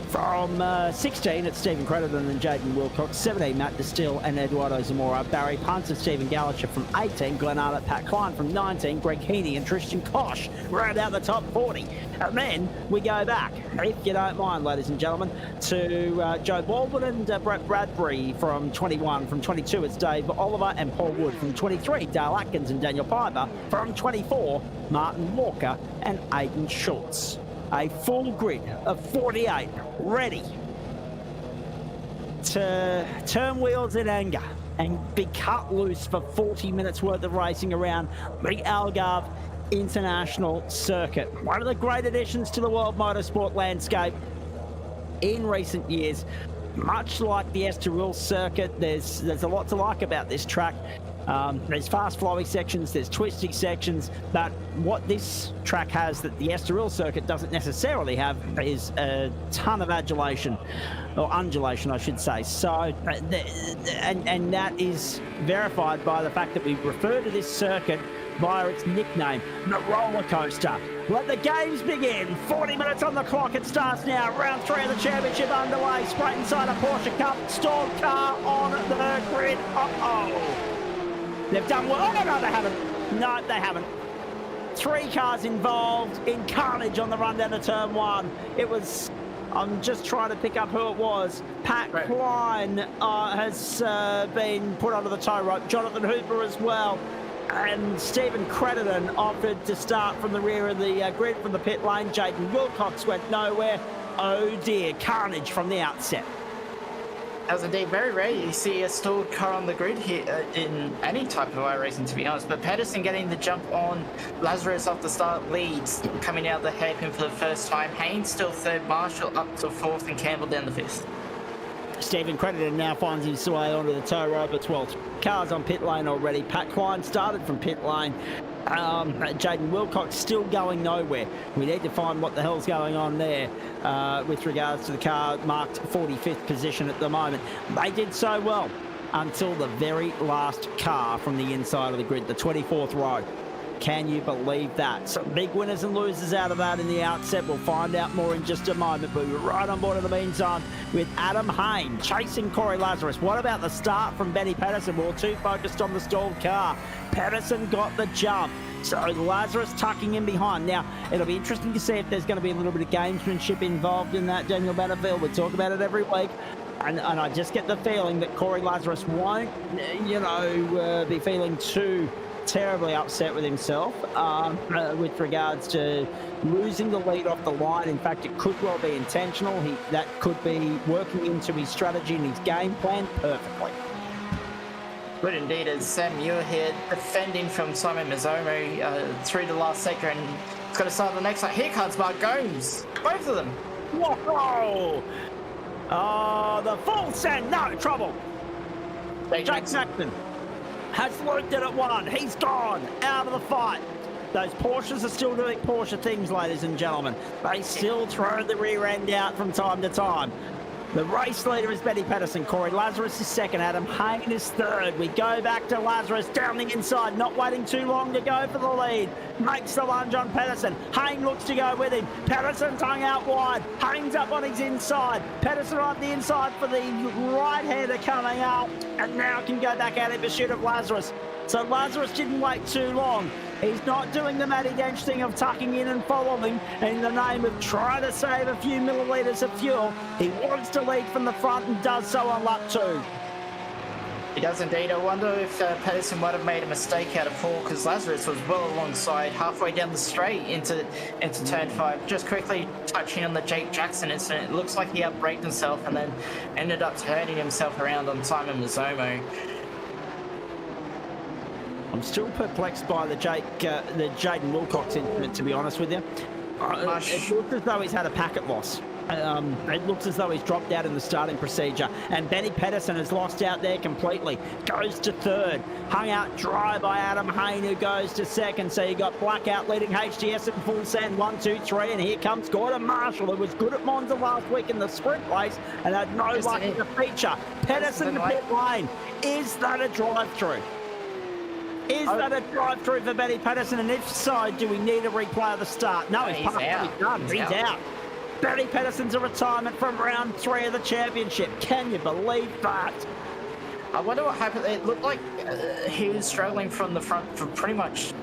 From 16, it's Stephen Crediton and Jaden Wilcox, 17 Matt Distill and Eduardo Zamora, Barry Punts and Stephen Gallacher from 18, Glenn Arnott, Pat Klein from 19, Greg Heaney and Tristan Koch round out the top 40. And then we go back, if you don't mind, ladies and gentlemen, to Joe Baldwin and Brett Bradbury from 21. From 22, it's Dave Oliver and Paul Wood. From 23, Dale Atkins and Daniel Piper. From 24, Martin Walker and Aidan Schultz. A full grid of 48 ready to turn wheels in anger and be cut loose for 40 minutes worth of racing around the Algarve International Circuit. One of the great additions to the world motorsport landscape in recent years. Much like the Estoril circuit, there's a lot to like about this track. There's fast flowy sections, there's twisty sections, but what this track has that the Estoril circuit doesn't necessarily have is a ton of adulation, or undulation I should say. So, and that is verified by the fact that we refer to this circuit via its nickname, the roller coaster. Let the games begin. 40 minutes on the clock. It starts now. Round 3 of the championship underway. Spreyton side of Porsche Cup. Stalled car on the grid. They've done well. Oh, no, they haven't. No, they haven't. 3 cars involved in carnage on the run down to turn 1. It was... I'm just trying to pick up who it was. Pat Klein has been put onto the tow rope. Jonathan Hooper as well. And Stephen Crediton offered to start from the rear of the grid from the pit lane. Jaden Wilcox went nowhere. Oh dear, carnage from the outset. As indeed, very rare you see a stalled car on the grid here in any type of iRacing, to be honest. But Pedersen getting the jump on Lazarus off the start leads, coming out the hairpin for the first time. Haynes still third, Marshall up to fourth, and Campbell down the fifth. Stephen Crediton now finds his way onto the tow rope at 12th. Cars on pit lane already. Pat Klein started from pit lane. Jaden Wilcox still going nowhere. We need to find what the hell's going on there with regards to the car marked 45th position at the moment. They did so well until the very last car from the inside of the grid, the 24th row. Can you believe that? Some big winners and losers out of that in the outset. We'll find out more in just a moment, but we're right on board in the meantime with Adam Hayne chasing Corey Lazarus. What about the start from Benny Pedersen? We were too focused on the stalled car. Pedersen got the jump. So Lazarus tucking in behind. Now, it'll be interesting to see if there's going to be a little bit of gamesmanship involved in that, Daniel Battlefield. We talk about it every week. And I just get the feeling that Corey Lazarus won't, be feeling too terribly upset with himself with regards to losing the lead off the line. In fact, it could well be intentional. That could be working into his strategy and his game plan perfectly. Good indeed, as Sam Muirhead defending from Simon Mazzomo through the last sector, and it's got to start the next one. Here comes Mark Gomes. Both of them. Whoa! Oh, the full send, no trouble. Jake Jackson has looked at it one. He's gone out of the fight. Those Porsches are still doing Porsche things, ladies and gentlemen. They still throw the rear end out from time to time. The race leader is Benny Pedersen. Corey Lazarus is second. Adam Hayne is third. We go back to Lazarus down the inside, not waiting too long to go for the lead. Makes the lunge on Pedersen. Hayne looks to go with him. Pedersen's hung out wide. Hayne's up on his inside. Pedersen on the inside for the right-hander coming out. And now can go back out in pursuit of Lazarus. So Lazarus didn't wait too long. He's not doing the Matty Dench thing of tucking in and following in the name of trying to save a few millilitres of fuel. He wants to lead from the front and does so on lap 2. He does indeed. I wonder if Pedersen might have made a mistake out of 4 because Lazarus was well alongside halfway down the straight into turn 5. Just quickly touching on the Jake Jackson incident, it looks like he outbraked himself and then ended up turning himself around on Simon Mazzomo. I'm still perplexed by the Jaden Wilcox incident, to be honest with you. It looks as though he's had a packet loss. It looks as though he's dropped out in the starting procedure. And Benny Pedersen has lost out there completely. Goes to third. Hung out dry by Adam Hayne, who goes to second. So you got Blackout leading HDS at full send. 1, 2, 3. And here comes Gordon Marshall, who was good at Monza last week in the sprint race and had no luck in the feature. Pedersen to pit lane. Is that a drive-through? Is that a drive-through for Benny Pedersen? And if so, do we need a replay of the start? No, he's out. He's out. Benny Pedersen's a retirement from round 3 of the championship. Can you believe that? I wonder what happened. It looked like he was struggling from the front for pretty much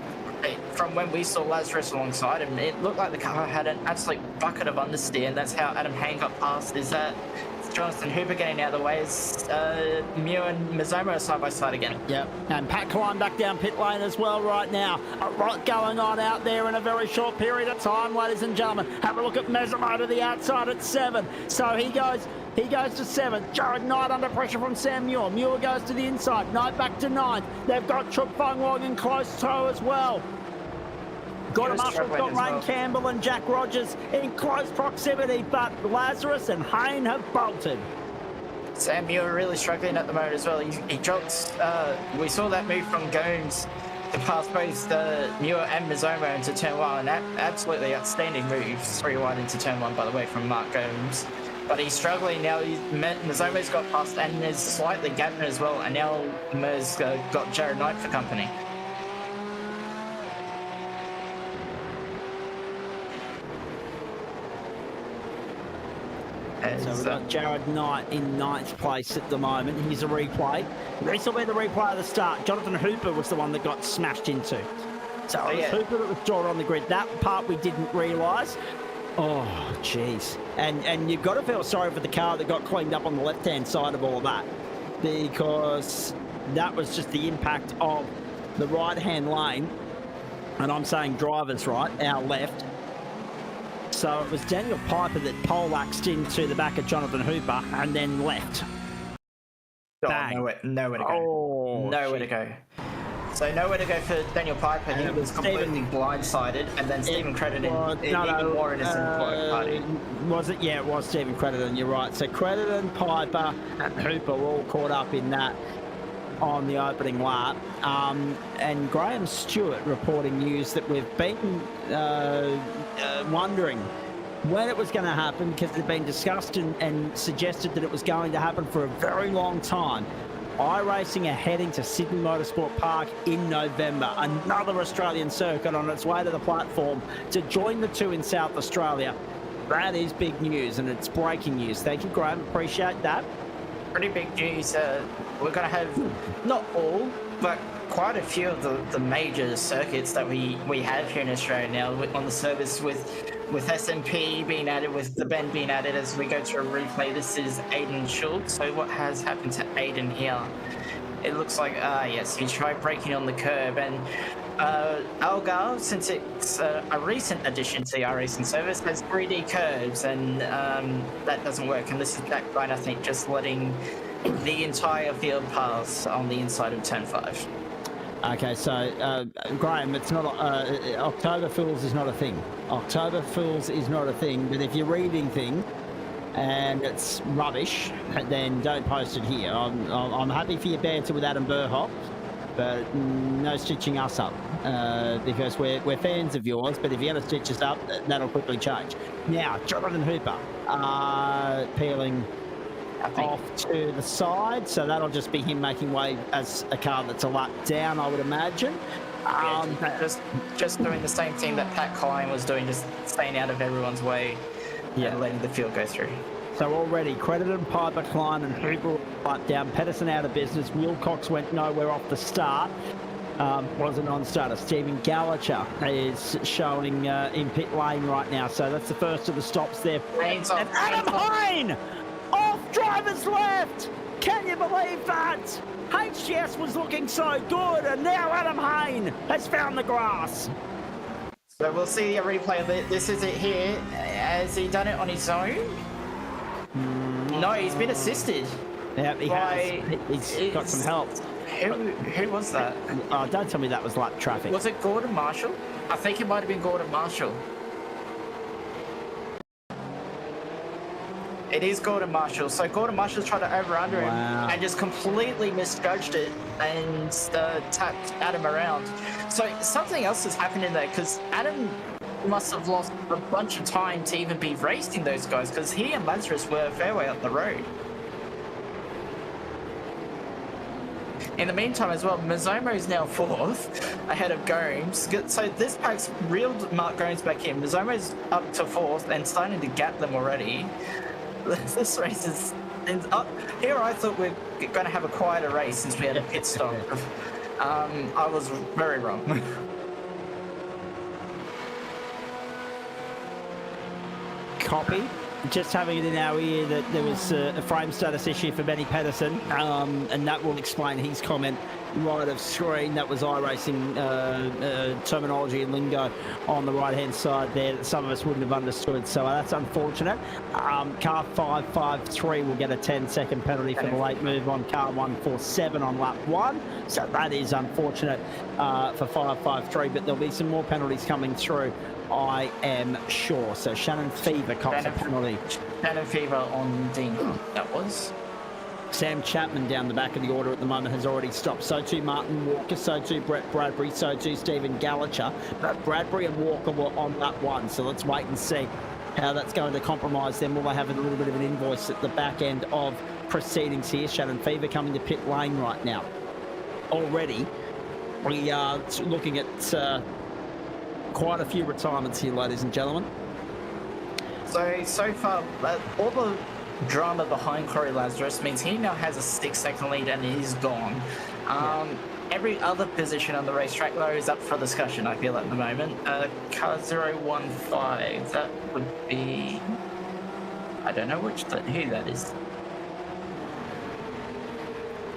from when we saw Lazarus alongside him. It looked like the car had an absolute bucket of understeer, and that's how Adam Hayne got past. Is that Jonathan Hooper getting out of the way as Mew and Mazzomo are side by side again. Yep, and Pat climbed back down pit lane as well right now. A lot going on out there in a very short period of time, ladies and gentlemen. Have a look at Mazzomo to the outside at 7. So he goes to 7. Jared Knight under pressure from Sam Muir. Muir goes to the inside. Knight back to 9. They've got Chuk Fung Wong in close tow as well. Gordon Marshall's got Ryan Campbell and Jack Rogers in close proximity, but Lazarus and Hayne have bolted. Sam Muir really struggling at the moment as well. He drops. We saw that move from Gomes to pass both Muir and Mazzomo into turn 1. Absolutely outstanding moves. 3 wide into turn 1, by the way, from Mark Gomes. But he's struggling now. Mazzomo's got past, and there's slightly gapping as well. And now Mer's got Jared Knight for company. So we've got Jared Knight in 9th place at the moment. Here's a replay. This will be the replay of the start. Jonathan Hooper was the one that got smashed into. So it was Hooper that was drawn on the grid. That part we didn't realise. Oh, jeez. And you've got to feel sorry for the car that got cleaned up on the left-hand side of all of that, because that was just the impact of the right-hand lane. And I'm saying drivers right, our left. So it was Daniel Piper that poleaxed into the back of Jonathan Hooper and then left. Bang. Nowhere to go. Oh, nowhere to go. So nowhere to go for Daniel Piper. He was completely blindsided, and then Stephen Crediton even more innocent party. Was it? Yeah, it was Stephen Crediton. You're right. So Crediton, Piper, and Hooper were all caught up in that on the opening lap. And Graham Stewart reporting news that we've been wondering when it was going to happen, because it had been discussed and suggested that it was going to happen for a very long time. iRacing are heading to Sydney Motorsport Park in November, another Australian circuit on its way to the platform to join the 2 in South Australia. That is big news, and it's breaking news. Thank you, Graham. Appreciate that. Pretty big news. We're going to have not all, but quite a few of the major circuits that we have here in Australia now on the service, with SMP being added, with the Bend being added as we go through a replay. This is Aiden Schultz. So what has happened to Aiden here? It looks like, yes, he tried braking on the curb, and Algarve, since it's a recent addition to the iRacing service, has 3D curbs, and that doesn't work. And this is backed by, I think, just letting the entire field pass on the inside of turn 5. Okay, so Graham, it's not October Fools is not a thing. October Fools is not a thing. But if you're reading things and it's rubbish, then don't post it here. I'm happy for your banter with Adam Burhoff, but no stitching us up, because we're fans of yours. But if you're going to stitch us up, that'll quickly change. Now, Jonathan Hooper peeling happening. off to the side, so that'll just be him making way as a car that's a lap down, I would imagine. Just doing the same thing that Pat Klein was doing, just staying out of everyone's way and letting the field go through. So already, Credited, Piper, Klein and Hooper lap down. Pedersen out of business. Wilcox went nowhere off the start. Was a non-starter. Stephen Gallacher is showing in pit lane right now. So that's the first of the stops there. Haynes off, And Adam Hine off driver's left. Can you believe that? HGS was looking so good, and now Adam Hine has found the grass. So we'll see a replay of it. This is it here. Has he done it on his own? No, he's been assisted. Yeah, he has. He's got some help. Who was that? Oh, don't tell me that was lap traffic. Was it Gordon Marshall? I think it might have been Gordon Marshall. It is Gordon Marshall. So Gordon Marshall's tried to over-under him and just completely misjudged it and tapped Adam around. So something else has happened in there because Adam must have lost a bunch of time to even be racing those guys because he and Lazarus were a fair way up the road. In the meantime as well, Mazomo is now 4th ahead of Gomes. So this pack's reeled Mark Gomes back in. Mazomo's up to 4th and starting to gap them already. This race is up. Here I thought we're going to have a quieter race since we had a pit stop. I was very wrong. Copy. Just having it in our ear that there was a frame status issue for Benny Pedersen, and that will explain his comment right of screen. That was iRacing terminology and lingo on the right-hand side there that some of us wouldn't have understood. So that's unfortunate. Car 553 will get a 10-second penalty for the late move on car 147 on lap 1. So that is unfortunate for 553, but there'll be some more penalties coming through, I am sure. So Shannon Fever cops a penalty. Shannon Fever on Dean. That was. Sam Chapman down the back of the order at the moment has already stopped. So too Martin Walker, so too Brett Bradbury, so too Stephen Gallacher. But Bradbury and Walker were on that one. So let's wait and see how that's going to compromise them. Will they have a little bit of an invoice at the back end of proceedings here? Shannon Fever coming to pit lane right now. Already, we are looking at quite a few retirements here, ladies and gentlemen. So far, all the drama behind Corey Lazarus means he now has a 6-second lead and he's gone. Every other position on the racetrack, though, is up for discussion, I feel, at the moment. Car 015, that would be... I don't know who that is.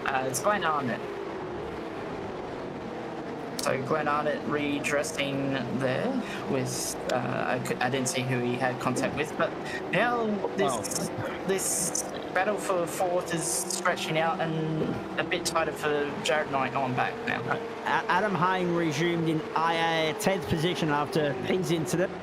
It's Glenn Arnott. So Glenn Arnott redressing there with, I didn't see who he had contact with, but now this battle for 4th is stretching out and a bit tighter for Jared Knight on back now. Adam Hayne resumed in a 10th position after his incident.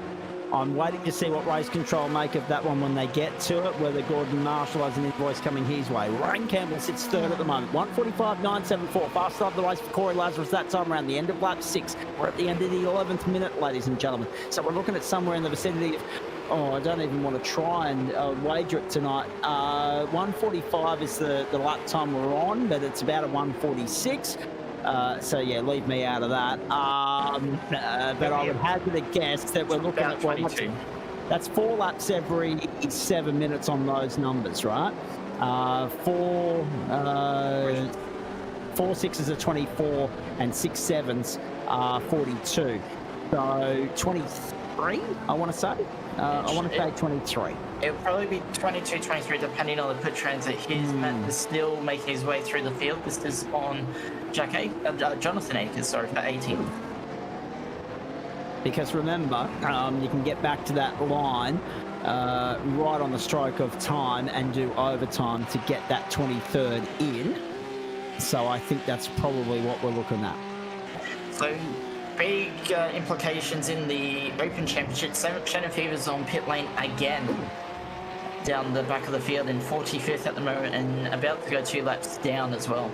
I'm waiting to see what race control make of that one when they get to it, whether Gordon Marshall has an invoice coming his way. Ryan Campbell sits 3rd at the moment, 1:45.974. Fast start of the race for Corey Lazarus that time around the end of lap 6. We're at the end of the 11th minute, ladies and gentlemen. So we're looking at somewhere in the vicinity of, I don't even want to try and wager it tonight. 1:45 is the lap time we're on, but it's about a 1:46. So yeah, leave me out of that. But I would hazard a guess that we're looking at 22. That's 4 laps every 7 minutes on those numbers, right? 4 sixes are 24 and 6 sevens are 42. So 23, I want to say. I want to say 23. It'll probably be 22, 23, depending on the pit transit. He's still making his way through the field. This is on Jonathan Akers, sorry, for 18th. Because remember, you can get back to that line right on the stroke of time and do overtime to get that 23rd in. So I think that's probably what we're looking at. So big implications in the Open Championship. Shannon Fever's on pit lane again. Down the back of the field in 45th at the moment and about to go 2 laps down as well.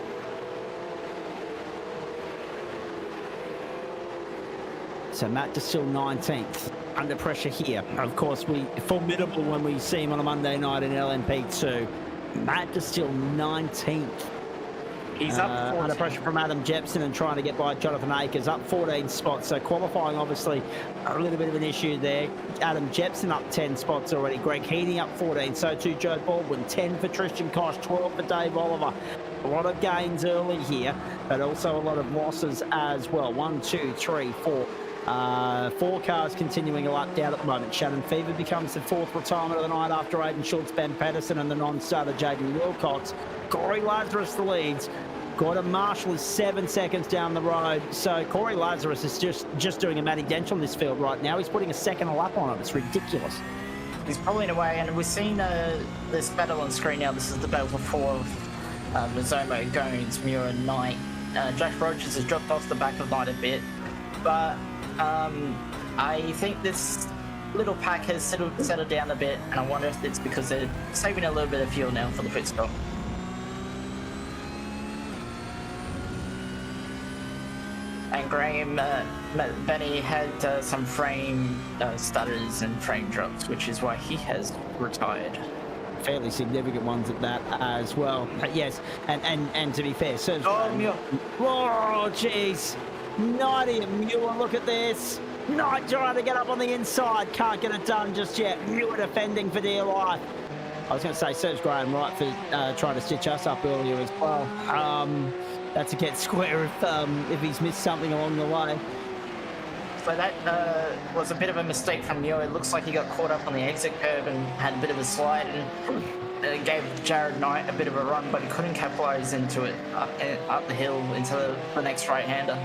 So Matt Distill 19th, under pressure here. Of course, formidable when we see him on a Monday night in LMP2. Matt is still 19th. He's up Under 14. pressure from Adam Jepson and trying to get by Jonathan Akers, up 14 spots. So qualifying, obviously, a little bit of an issue there. Adam Jepson up 10 spots already. Greg Heaney up 14. So too Joe Baldwin. 10 for Tristan Koch, 12 for Dave Oliver. A lot of gains early here, but also a lot of losses as well. 1, 2, 3, 4. 4 cars continuing a lap down at the moment. Shannon Fever becomes the 4th retirement of the night after Aiden Schultz, Ben Patterson, and the non-starter Jaden Wilcox. Corey Lazarus the leads. Gordon Marshall is 7 seconds down the road. So Corey Lazarus is just doing a Matty Dench on this field right now. He's putting a second a lap on it. It's ridiculous. He's pulling away, and we've seen this battle on screen now. This is the battle for 4 of Nozomo, Goins, Muir, and Knight. Jack Rogers has dropped off the back of Knight a bit, but I think this little pack has settled down a bit, and I wonder if it's because they're saving a little bit of fuel now for the pit stop. And Graham, Benny had some frame stutters and frame drops, which is why he has retired. Fairly significant ones at that as well. But yes, and to be fair, Serge. Muir. Oh, jeez. Nighty and Muir, look at this. Knight trying to get up on the inside. Can't get it done just yet. Muir defending for dear life. I was going to say Serge Graham right for trying to stitch us up earlier as well. That's a get square if he's missed something along the way. So that was a bit of a mistake from Muir. It looks like he got caught up on the exit curve and had a bit of a slide and gave Jared Knight a bit of a run, but he couldn't capitalise into it up the hill into the next right-hander.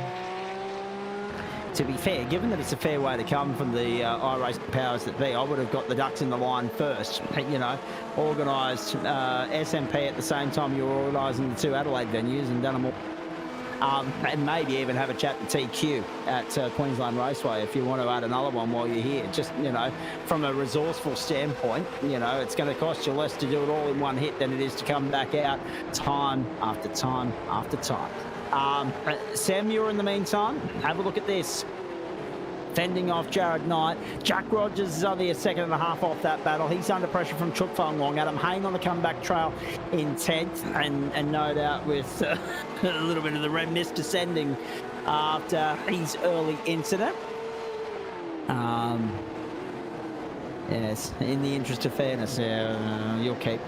To be fair, given that it's a fair way to come from the iRacing powers that be, I would have got the ducks in the line first. You know, organised SMP at the same time you were organising the 2 Adelaide venues and done them all. And maybe even have a chat to TQ at Queensland Raceway if you want to add another one while you're here. Just, you know, from a resourceful standpoint, you know, it's going to cost you less to do it all in one hit than it is to come back out time after time after time. Sam Muir in the meantime, have a look at this. Fending off Jared Knight. Jack Rogers is only a second and a half off that battle. He's under pressure from Chuk Fung Wong. Adam Hayne on the comeback trail in 10th, and no doubt with a little bit of the red mist descending after his early incident. Yes, in the interest of fairness, you'll keep.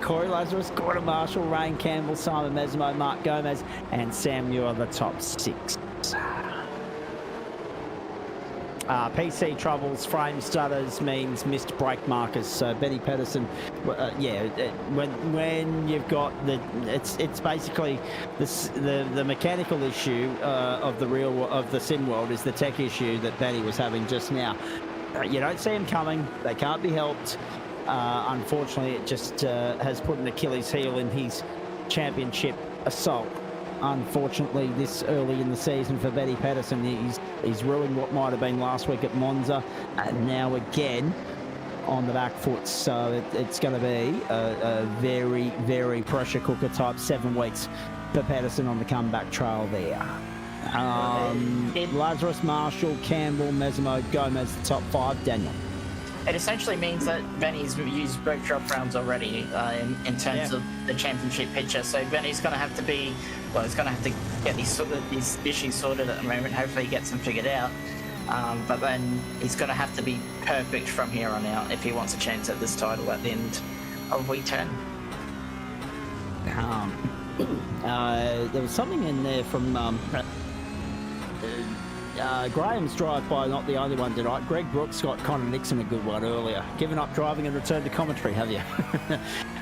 Corey Lazarus, Gordon Marshall, Rain Campbell, Simon Mesmo, Mark Gomez, and Sam Muir, the top 6. PC troubles, frame stutters means missed brake markers. So Benny Pedersen, when you've got it's basically the mechanical issue of the sim world is the tech issue that Benny was having just now. You don't see him coming; they can't be helped. Unfortunately, it just has put an Achilles heel in his championship assault. Unfortunately, this early in the season for Benny Pedersen, he's ruined what might have been last week at Monza, and now again on the back foot. So it's going to be a very, very pressure cooker type 7 weeks for Pedersen on the comeback trail there. Lazarus, Marshall, Campbell, Mesmo, Gomez, the top 5. Daniel. It essentially means that Benny's used brake drop rounds already in terms of the championship picture. So Benny's going to have to he's going to have to get these issues sorted at the moment. Hopefully he gets them figured out. But then he's going to have to be perfect from here on out if he wants a chance at this title at the end of week 10. There was something in there from Graham's drive-by, not the only one tonight. Greg Brooks got Connor Nixon a good one earlier. Given up driving and returned to commentary, have you?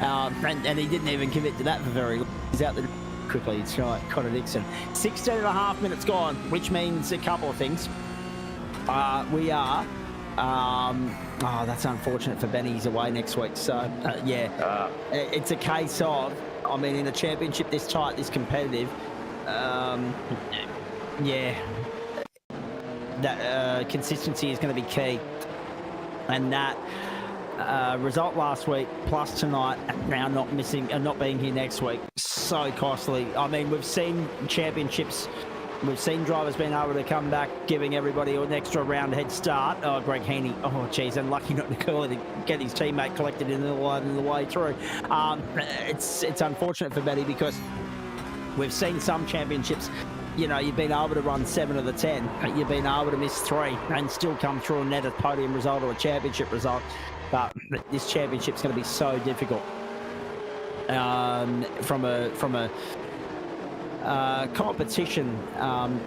And he didn't even commit to that for very long. He's out there quickly tonight, Connor Nixon. 16 and a half minutes gone, which means a couple of things. We are... that's unfortunate for Benny. He's away next week. So, it's a case of... I mean, in a championship this tight, this competitive, that consistency is going to be key, and that result last week plus tonight, now not missing and not being here next week, so costly. I mean, we've seen championships We've seen drivers being able to come back, giving everybody an extra round head start. Oh, Greg Heaney. Oh, geez, unlucky not to get his teammate collected in the line the way through. It's unfortunate for Benny because we've seen some championships. You know, you've been able to run 7 of the 10. You've been able to miss 3 and still come through and net a podium result or a championship result. But this championship's going to be so difficult. From a competition,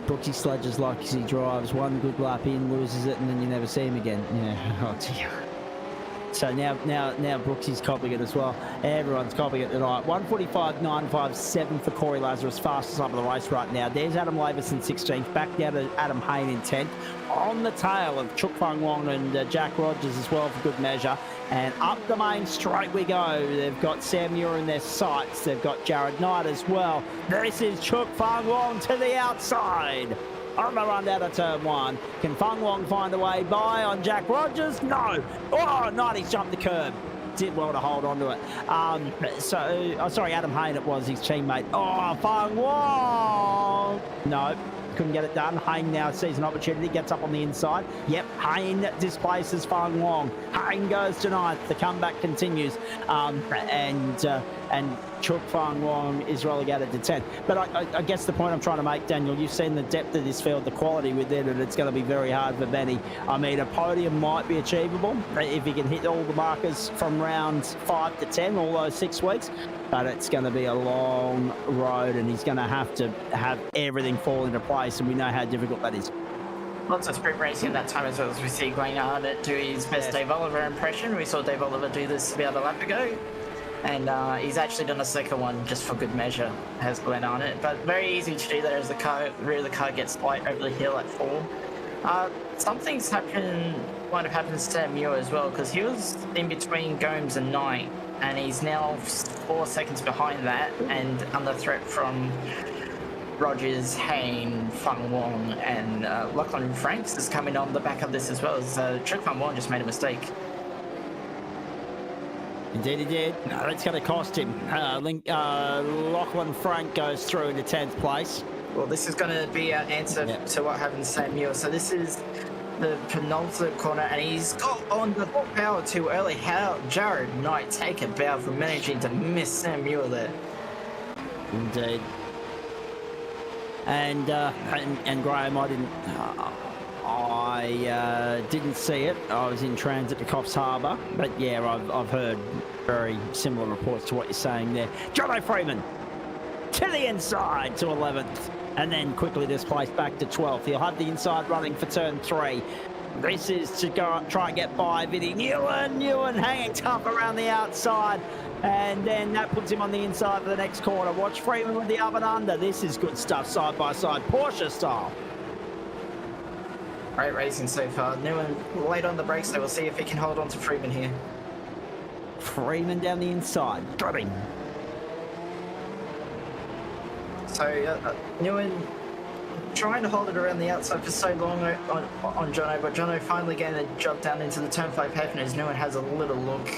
Brooksy sledges like as he drives. One good lap in, loses it, and then you never see him again. Yeah, oh dear. So now Brooksy's copying it as well. Everyone's copying it tonight. 1:45.957 for Corey Lazarus, fastest up of the race right now. There's Adam Laverson 16th, back down to Adam Hayne in 10th. On the tail of Chuk Fung Wong and Jack Rogers as well for good measure. And up the main straight we go. They've got Sam Muir in their sights. They've got Jared Knight as well. This is Chuk Fung Wong to the outside. On the run down to turn 1. Can Fung Wong find a way by on Jack Rogers? No. Oh, Knighty's jumped the curb. Did well to hold on to it. Sorry, Adam Hayne it was, his teammate. Oh, Fung Wong. No. Couldn't get it done. Hayne now sees an opportunity, gets up on the inside. Yep, Hayne displaces Fung Wong. Hayne goes to 9th. The comeback continues. And Chuk Fung Wong is relegated to 10th. But I guess the point I'm trying to make, Daniel, you've seen the depth of this field, the quality within it. It's going to be very hard for Benny. I mean, a podium might be achievable if he can hit all the markers from rounds 5 to 10, all those 6 weeks. But it's going to be a long road, and he's going to have everything fall into place, and we know how difficult that is. Lots of sprint racing at that time as well, as we see Glenn Arnott do his best Dave Oliver impression. We saw Dave Oliver do this about a lap ago, and he's actually done a second one just for good measure, has Glenn Arnott. But very easy to do that as the rear of the car gets light over the hill at 4. Something's might have happened to Sam Muir as well, because he was in between Gomes and Knight, and he's now 4 seconds behind that and under threat from Rogers, Hayne, Fung Wong, and Lachlan Franks is coming on the back of this as well, as Chuk Fung Wong just made a mistake. Indeed he did. No, that's going to cost him. Lachlan Frank goes through into 10th place. Well, this is going to be our answer to what happened to Sam Muir. So this is the penultimate corner, and he's got on the power too early. How Jared Knight take a bow for managing to miss Sam Muir there. Indeed. And Graham, I didn't see it. I was in transit to Coffs Harbour, but yeah, I've heard very similar reports to what you're saying there. Jono Freeman to the inside to 11th, and then quickly displaced back to 12th. He'll have the inside running for turn 3. This is to go try and get by Vinny Newen hanging tough around the outside. And then that puts him on the inside for the next corner. Watch Freeman with the up and under. This is good stuff, side by side, Porsche style. Great racing so far. Newen late on the brakes, so we'll see if he can hold on to Freeman here. Freeman down the inside, got him. So Newen trying to hold it around the outside for so long on Jono, but Jono finally getting a job down into the turn 5 happen as Newen has a little look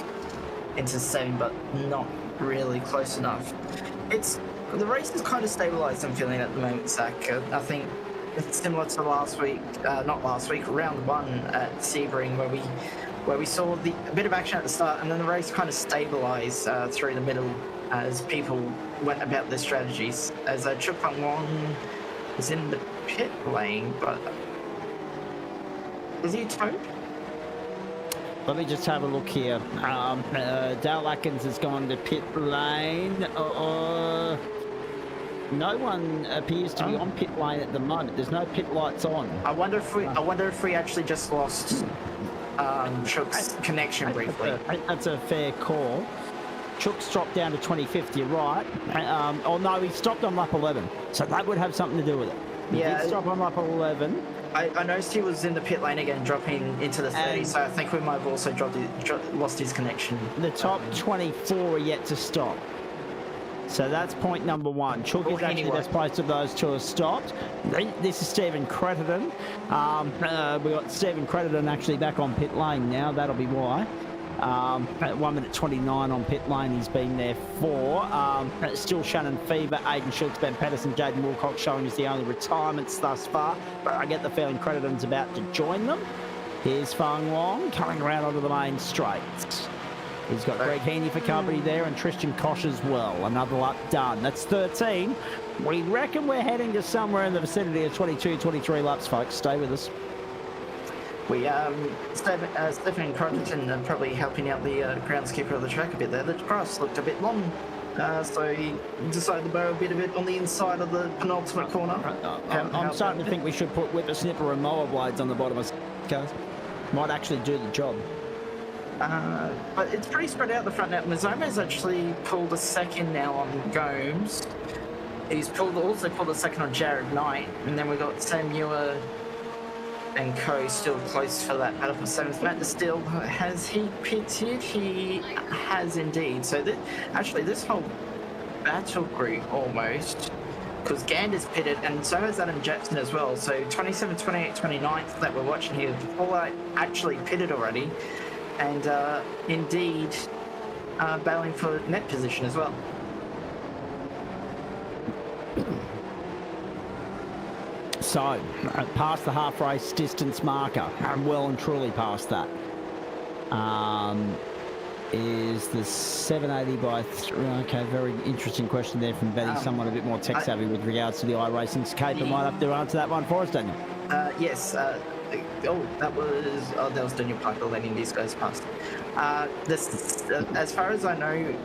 into 7, but not really close enough. The race is kind of stabilised, I'm feeling at the moment, Zach. I think it's similar to round 1 at Sebring, where we saw a bit of action at the start, and then the race kind of stabilised through the middle as people went about their strategies. As Chuk Fung Wong is in the pit lane, but is he towed? Let me just have a look here. Dale Atkins has gone to pit lane. No one appears to be on pit lane at the moment. There's no pit lights on. I wonder if we actually just lost Chuk's connection briefly. That's a fair call. Chuk's dropped down to 25th, you're right. No, he stopped on lap 11. So that would have something to do with it. He did stop on lap 11. I noticed he was in the pit lane again, dropping into the 30, so I think we might have also lost his connection. The top 24 are yet to stop. So that's point number 1. Chuk is actually the best place of those 2 have stopped. This is Stephen Crediton. We've got Stephen Crediton actually back on pit lane now. That'll be why. At 1 minute 29 on pit lane, he's been there for. Still Shannon Fever, Aiden Schultz, Ben Pedersen, Jaden Wilcox showing us the only retirements thus far. But I get the feeling Crediton's about to join them. Here's Fang Wong coming around onto the main straight. He's got Greg Heaney for company there and Tristan Koch as well. Another lap done. That's 13. We reckon we're heading to somewhere in the vicinity of 22, 23 laps, folks. Stay with us. We, Stephen Crediton probably helping out the groundskeeper of the track a bit there. The grass looked a bit long, so he decided to borrow a bit of it on the inside of the penultimate corner. I'm starting to think we should put whippersnipper and mower blades on the bottom of cars. Might actually do the job. But it's pretty spread out the front now. Mazoma's actually pulled a second now on Gomes. He's also pulled a second on Jared Knight. And then we've got Sam Muir and co still close for that battle for 7th. Matt Distill, has he pitted? He has indeed. So this whole battle group almost, because Gander's pitted and so has Adam Jackson as well. So 27, 28, 29th that we're watching here, Paula actually pitted already. And indeed battling for net position as well. So, past the half race distance marker, well and truly past that. Is the 780 by 3? Okay, very interesting question there from Betty. Someone a bit more tech savvy with regards to the iRacing's Caper. Might have to answer that one for us, Daniel. Yes. That was Daniel Parker letting these guys past. As far as I know,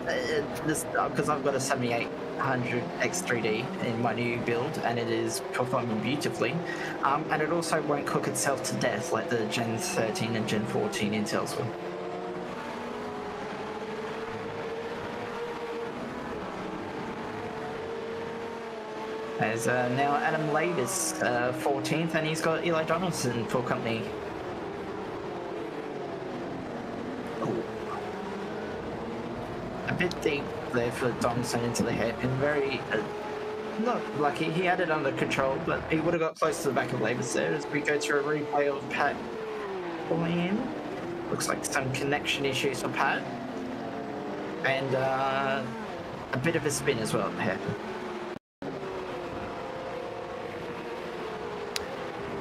because I've got a 7800 X3D in my new build, and it is performing beautifully, and it also won't cook itself to death like the Gen 13 and Gen 14 Intels will. There's now Adam Lavis, 14th, and he's got Eli Donaldson for company. Ooh. A bit deep there for Donaldson into the hairpin. Very not lucky. He had it under control, but he would have got close to the back of Lavis there as we go through a replay of Pat pulling in. Looks like some connection issues for Pat. And a bit of a spin as well at the hairpin.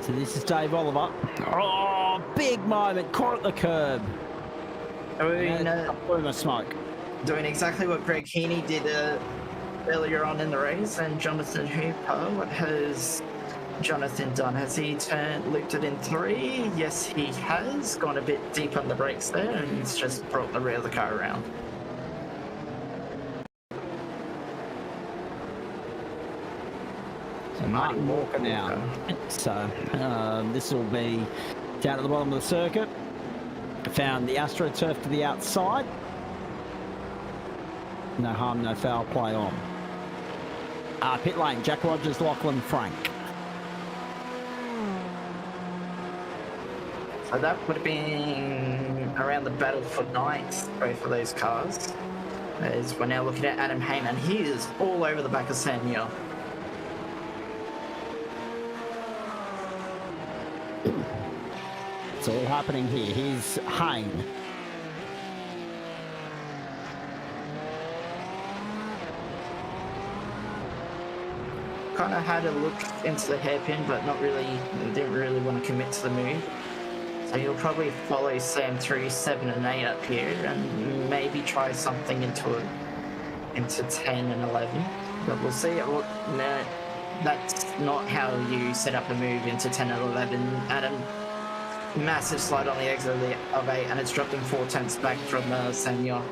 So this is Dave Oliver. Oh, big moment, caught at the curb. A plume of smoke. Doing exactly what Greg Heaney did earlier on in the race, and Jonathan Hooper. What has Jonathan done? Has he looped it in 3? Yes, he has. Gone a bit deep on the brakes there, and he's just brought the rear of the car around. Martin Walker now. So this will be down at the bottom of the circuit. Found the AstroTurf to the outside. No harm, no foul play on. Pit lane, Jack Rogers, Lachlan Frank. So that would have been around the battle for 9th, both of those cars. As we're now looking at Adam Heyman. He is all over the back of Sam Muir. It's all happening here. Here's Hayne. Kind of had a look into the hairpin, but didn't really want to commit to the move. So he'll probably follow Sam through 7 and 8 up here, and maybe try something into 10 and 11. But we'll see. No, that's not how you set up a move into 10 and 11, Adam. Massive slide on the exit of 8, and it's dropped him 4 tenths back from Sam Muir.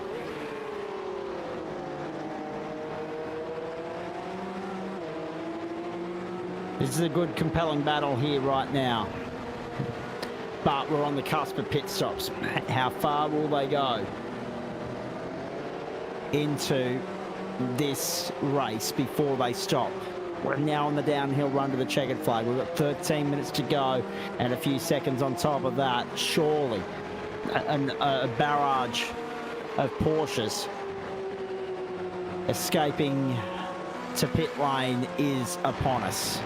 This is a good, compelling battle here right now. But we're on the cusp of pit stops. How far will they go into this race before they stop? We're now on the downhill run to the checkered flag. We've got 13 minutes to go and a few seconds on top of that. Surely a barrage of Porsches escaping to pit lane is upon us.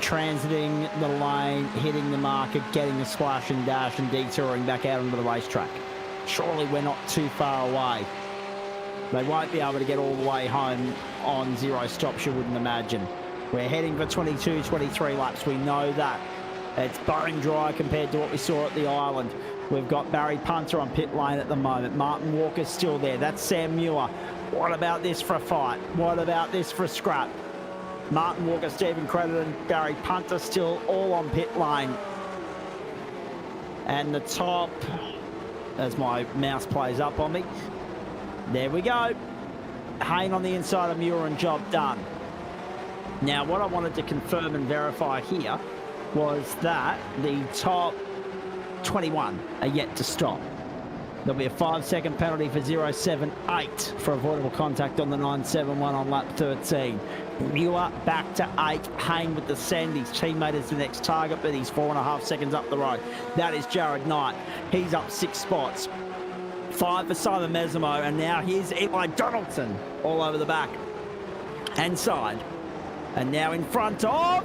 transiting the lane, hitting the marker, getting the splash and dash and detouring back out onto the racetrack. Surely we're not too far away. They won't be able to get all the way home on 0 stops, you wouldn't imagine. We're heading for 22, 23 laps. We know that. It's bone dry compared to what we saw at the island. We've got Barry Punter on pit lane at the moment. Martin Walker's still there. That's Sam Muir. What about this for a fight? What about this for a scrap? Martin Walker, Stephen Credit and Barry Punter still all on pit lane. And the top, as my mouse plays up on me, there we go. Hayne on the inside of Muir and job done. Now, what I wanted to confirm and verify here was that the top 21 are yet to stop. There'll be a 5-second penalty for 078 for avoidable contact on the 971 on lap 13. Muir back to 8. Hayne with the send. His teammate is the next target, but he's 4.5 seconds up the road. That is Jared Knight. He's up 6 spots. 5 for Simon Mesimo, and now here's Eli Donaldson all over the back and side. And now in front of,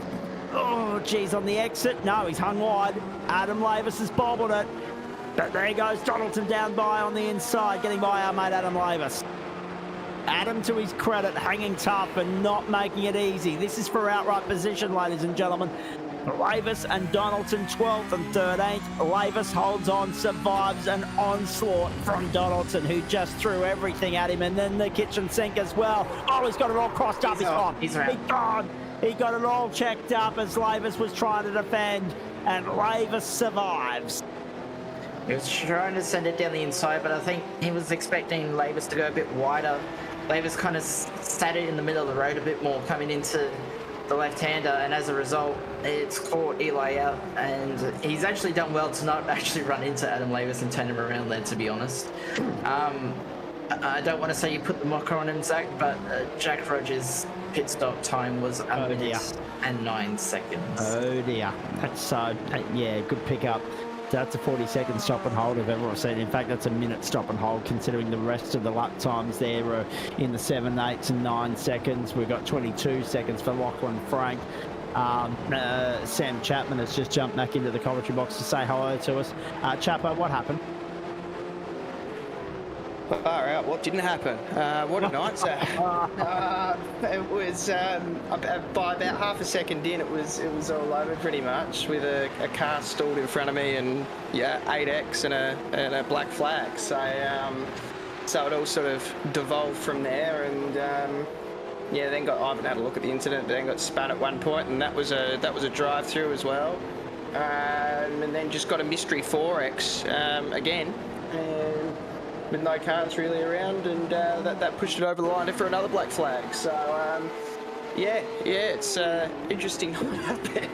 oh geez, on the exit, no, he's hung wide. Adam Lavis has bobbled it, but there goes Donaldson down by on the inside, getting by our mate Adam Lavis. Adam, to his credit, hanging tough and not making it easy. This is for outright position, ladies and gentlemen. Lavis and Donaldson 12th and 13th. Lavis holds on, survives an onslaught from Donaldson, who just threw everything at him, and then the kitchen sink as well. Oh, he's got it all crossed up. He's gone. He's around. He got it all checked up as Lavis was trying to defend, and Lavis survives. He was trying to send it down the inside, but I think he was expecting Lavis to go a bit wider. Lavis kind of sat it in the middle of the road a bit more, coming into the left-hander, and as a result, it's caught Eli out, and he's actually done well to not actually run into Adam Lavis and turn him around there, to be honest. I don't want to say you put the mocker on him, Zach, but Jack Rogers' pit stop time was a minute and 9 seconds. Oh dear. That's, yeah, good pickup. That's a 40-second stop and hold I've ever seen. In fact, that's a minute stop and hold, considering the rest of the lap times there are in the 7, 8 and 9 seconds. We've got 22 seconds for Lachlan Frank. Sam Chapman has just jumped back into the commentary box to say hello to us. Chapo, what happened? Far out. What didn't happen? What a night, sir. It was by about half a second in, it was all over pretty much, with a car stalled in front of me and 8X and a black flag. So it all sort of devolved from there, and then I haven't had a look at the incident, but then got spun at one point, and that was a drive through as well, and then just got a mystery 4X again. With no cars really around, and that pushed it over the line for another black flag. So, it's interesting out there.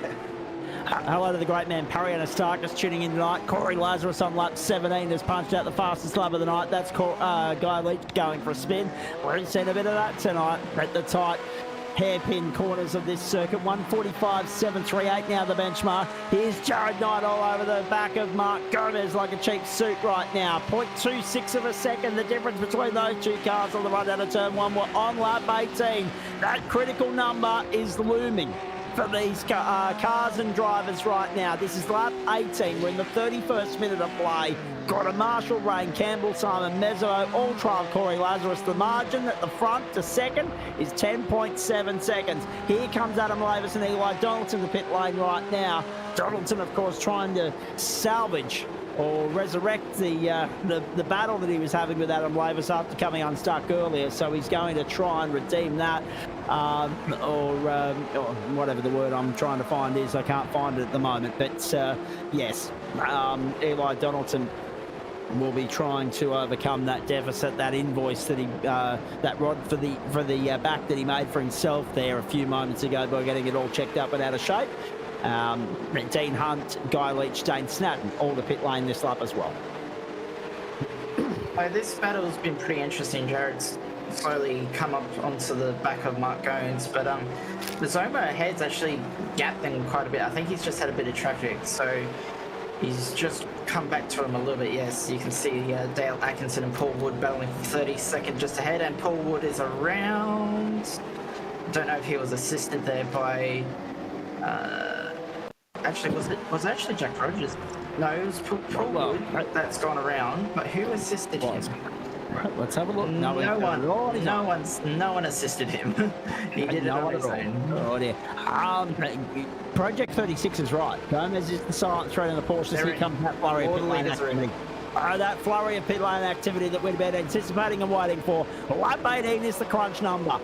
Hello to the great man, Parry Anastakis, tuning in tonight. Corey Lazarus on lap 17 has punched out the fastest lap of the night. That's Guy Leach going for a spin. We've seen a bit of that tonight at the tight hairpin corners of this circuit. 1:45.738 now the benchmark. Here's Jared Knight all over the back of Mark Gomez like a cheap suit right now. 0.26 of a second, the difference between those two cars on the run out of turn 1 were on lap 18. That critical number is looming for these cars and drivers right now. This is lap 18. We're in the 31st minute of play. Got a Marshall Rain, Campbell, Simon, Mezzo, all trial Corey Lazarus. The margin at the front to second is 10.7 seconds. Here comes Adam Lavis and Eli Donaldson in the pit lane right now. Donaldson, of course, trying to salvage or resurrect the battle that he was having with Adam Lavis after coming unstuck earlier. So he's going to try and redeem that, or whatever the word I'm trying to find is. I can't find it at the moment. But yes, Eli Donaldson will be trying to overcome that deficit, that invoice that he, that rod for the back that he made for himself there a few moments ago by getting it all checked up and out of shape. Dean Hunt, Guy Leach, Dane Snatton, all the pit lane this lap as well. This battle's been pretty interesting. Jared's slowly come up onto the back of Mark Goins, but the Zomo ahead's actually gapped him quite a bit. I think he's just had a bit of traffic, so he's just come back to him a little bit. Yes, you can see Dale Atkinson and Paul Wood battling for 32nd just ahead, and Paul Wood is around. Don't know if he was assisted there by Actually, was it actually Jack Rogers? No, it was Paul Wood that's gone around. But who assisted him? Right, let's have a look. No one assisted him. He did it on his own. Oh dear. Project 36 is right. Gomez is the silent threat in the Porsche. Here comes that flurry of pit lane activity. That flurry of pit lane activity that we'd been anticipating and waiting for. Lap 18 is the crunch number.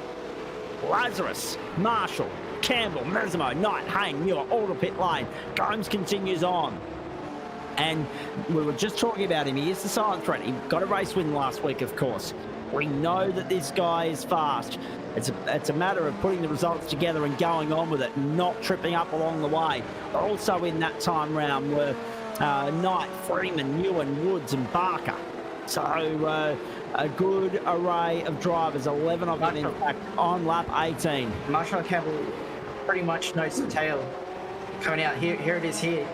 Lazarus, Marshall, Campbell, Mesimo, Knight, Hayne, Muir, all to pit lane. Gomes continues on. And we were just talking about him. He is the silent threat. He got a race win last week, of course. We know that this guy is fast. It's a matter of putting the results together and going on with it, not tripping up along the way. Also in that time round were Knight, Freeman, Ewan, Woods and Barker. So a good array of drivers, 11 of them in fact on lap 18. Marshall Campbell pretty much knows the tail. Coming out here, it is here.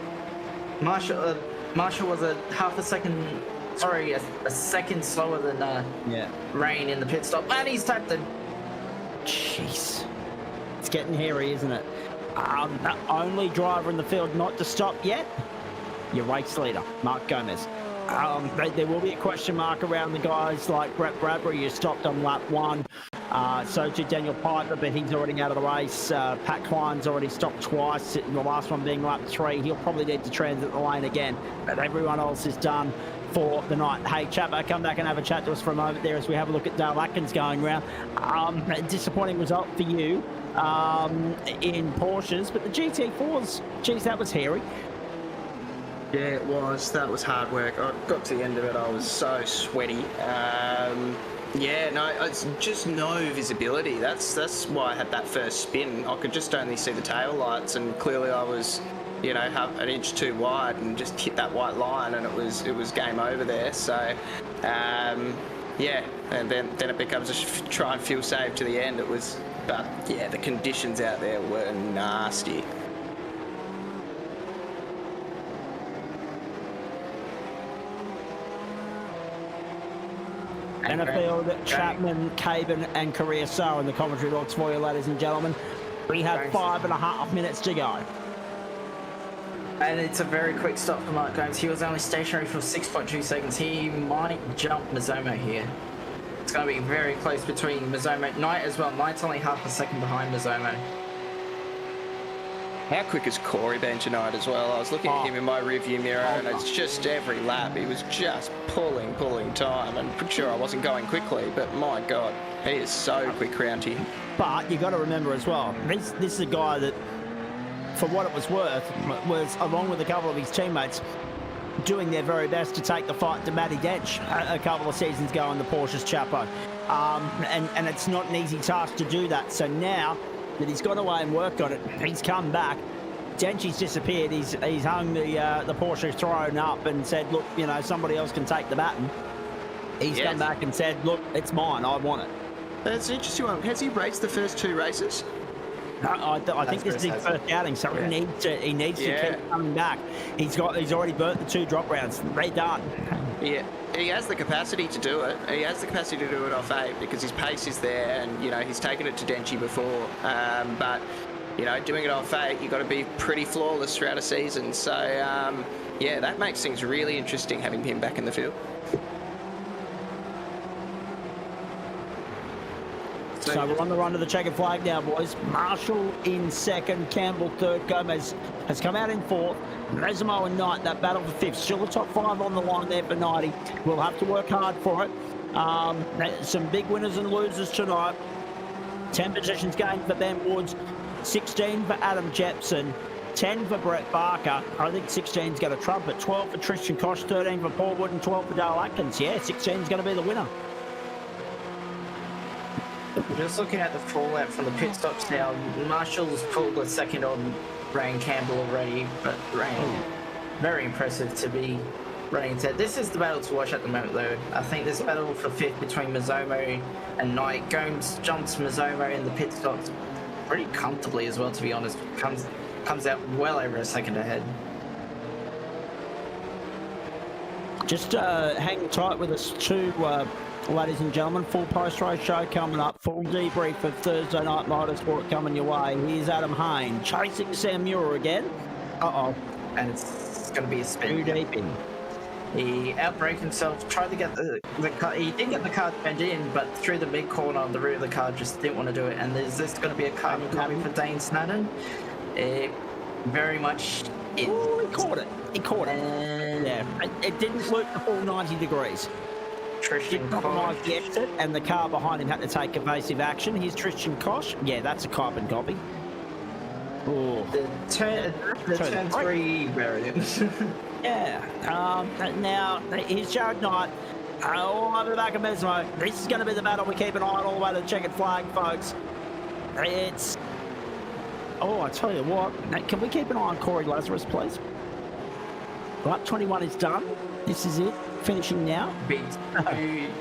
Marshall was a second slower than Rain in the pit stop, and he's tapped him. Jeez, it's getting hairy, isn't it? The only driver in the field not to stop yet, your race leader, Mark Gomez. There will be a question mark around the guys like Brett Bradbury, who stopped on lap 1. So too Daniel Piper, but he's already out of the race. Pat Klein's already stopped twice, the last one being lap 3. He'll probably need to transit the lane again, but everyone else is done for the night. Hey, Chapper, come back and have a chat to us for a moment there as we have a look at Dale Atkins going round. Disappointing result for you in Porsches, but the GT4s, geez, that was hairy. Yeah, it was. That was hard work. I got to the end of it, I was so sweaty. Yeah, no, it's just no visibility. That's why I had that first spin. I could just only see the tail lights, and clearly I was, you know, an inch too wide and just hit that white line, and it was game over there. So, yeah, and then it becomes a try and feel safe to the end. But yeah, the conditions out there were nasty. Benefield, Chapman, Caban and Correa in the commentary box for you, ladies and gentlemen. We have 5.5 minutes to go. And it's a very quick stop for Mark Gomes. He was only stationary for 6.2 seconds. He might jump Mazzomo here. It's going to be very close between Mazzomo. Knight as well. Knight's only half a second behind Mazzomo. How quick has Corey been tonight as well? I was looking at him in my rearview mirror, and it's just every lap he was just pulling time. I'm pretty sure I wasn't going quickly, but my God, he is so quick round here. But you got to remember as well, this is a guy that, for what it was worth, was along with a couple of his teammates doing their very best to take the fight to Matty Dench a couple of seasons ago in the Porsche's Chapo. And it's not an easy task to do that. So now that he's gone away and worked on it, he's come back. Denchi's disappeared. He's hung the Porsche throne up and said, look, you know, somebody else can take the baton. He's come back and said, look, it's mine. I want it. That's an interesting one. Has he raced the first 2 races? No, I think this is his first outing, so he needs to keep coming back. He's already burnt the 2 drop rounds. They're done. Yeah, he has the capacity to do it. He has the capacity to do it off 8 because his pace is there, and you know he's taken it to Denchi before. But you know, doing it off 8, you've got to be pretty flawless throughout a season. So yeah, that makes things really interesting having him back in the field. So we're on the run to the checkered flag now, boys. Marshall in 2nd, Campbell 3rd, Gomez has come out in 4th. Mesimo and Knight, that battle for 5th. Still a top 5 on the line there for 90. We'll have to work hard for it. Some big winners and losers tonight. 10 positions gained for Ben Woods, 16 for Adam Jepson, 10 for Brett Barker. I think 16's going to trump it. 12 for Tristan Koch, 13 for Paul Wood and 12 for Dale Atkins. Yeah, 16's going to be the winner. Just looking at the fallout from the pit stops now, Marshall's pulled a second on Rain Campbell already, but Rain, very impressive to be running into. This is the battle to watch at the moment, though. I think this battle for 5th between Mazzomo and Knight. Gomes jumps Mazzomo in the pit stops pretty comfortably as well, to be honest. Comes out well over a second ahead. Just hang tight with us to ladies and gentlemen. Full post-race show coming up. Full debrief of Thursday Night Motorsport coming your way. Here's Adam Hayne chasing Sam Muir again. Uh-oh. And it's going to be a spin. Too deep in. He outbraked himself, tried to get the car. He did get the car turned in, but through the mid corner on the rear of the car, just didn't want to do it. And is this going to be a carbon copy for Dane Snadden? It very much is. Ooh, he caught it. He caught it. Yeah, it didn't work the full 90 degrees. Tristan Compromise Koch. the exit, and the car behind him had to take evasive action. Here's Tristan Koch. Yeah, that's a carbon copy. Oh. The turn 3 variant. Yeah. Now, here's Jared Knight. All over the back of Mesmo. This is going to be the battle we keep an eye on all the way to the checkered flag, folks. It's... Oh, I tell you what. Can we keep an eye on Corey Lazarus, please? Lap 21 is done. This is it. Finishing now. Big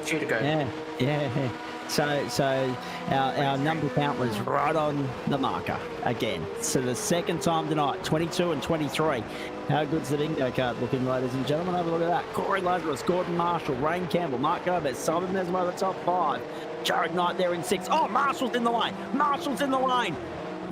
two to go. Yeah. So our number count was right on the marker again. So the second time tonight, 22 and 23. How good's the bingo card looking, ladies and gentlemen? Have a look at that. Corey Lazarus, Gordon Marshall, Rain Campbell, Mark Gomez, Simon Mesmo, the top 5. Jared Knight there in 6. Oh, Marshall's in the lane.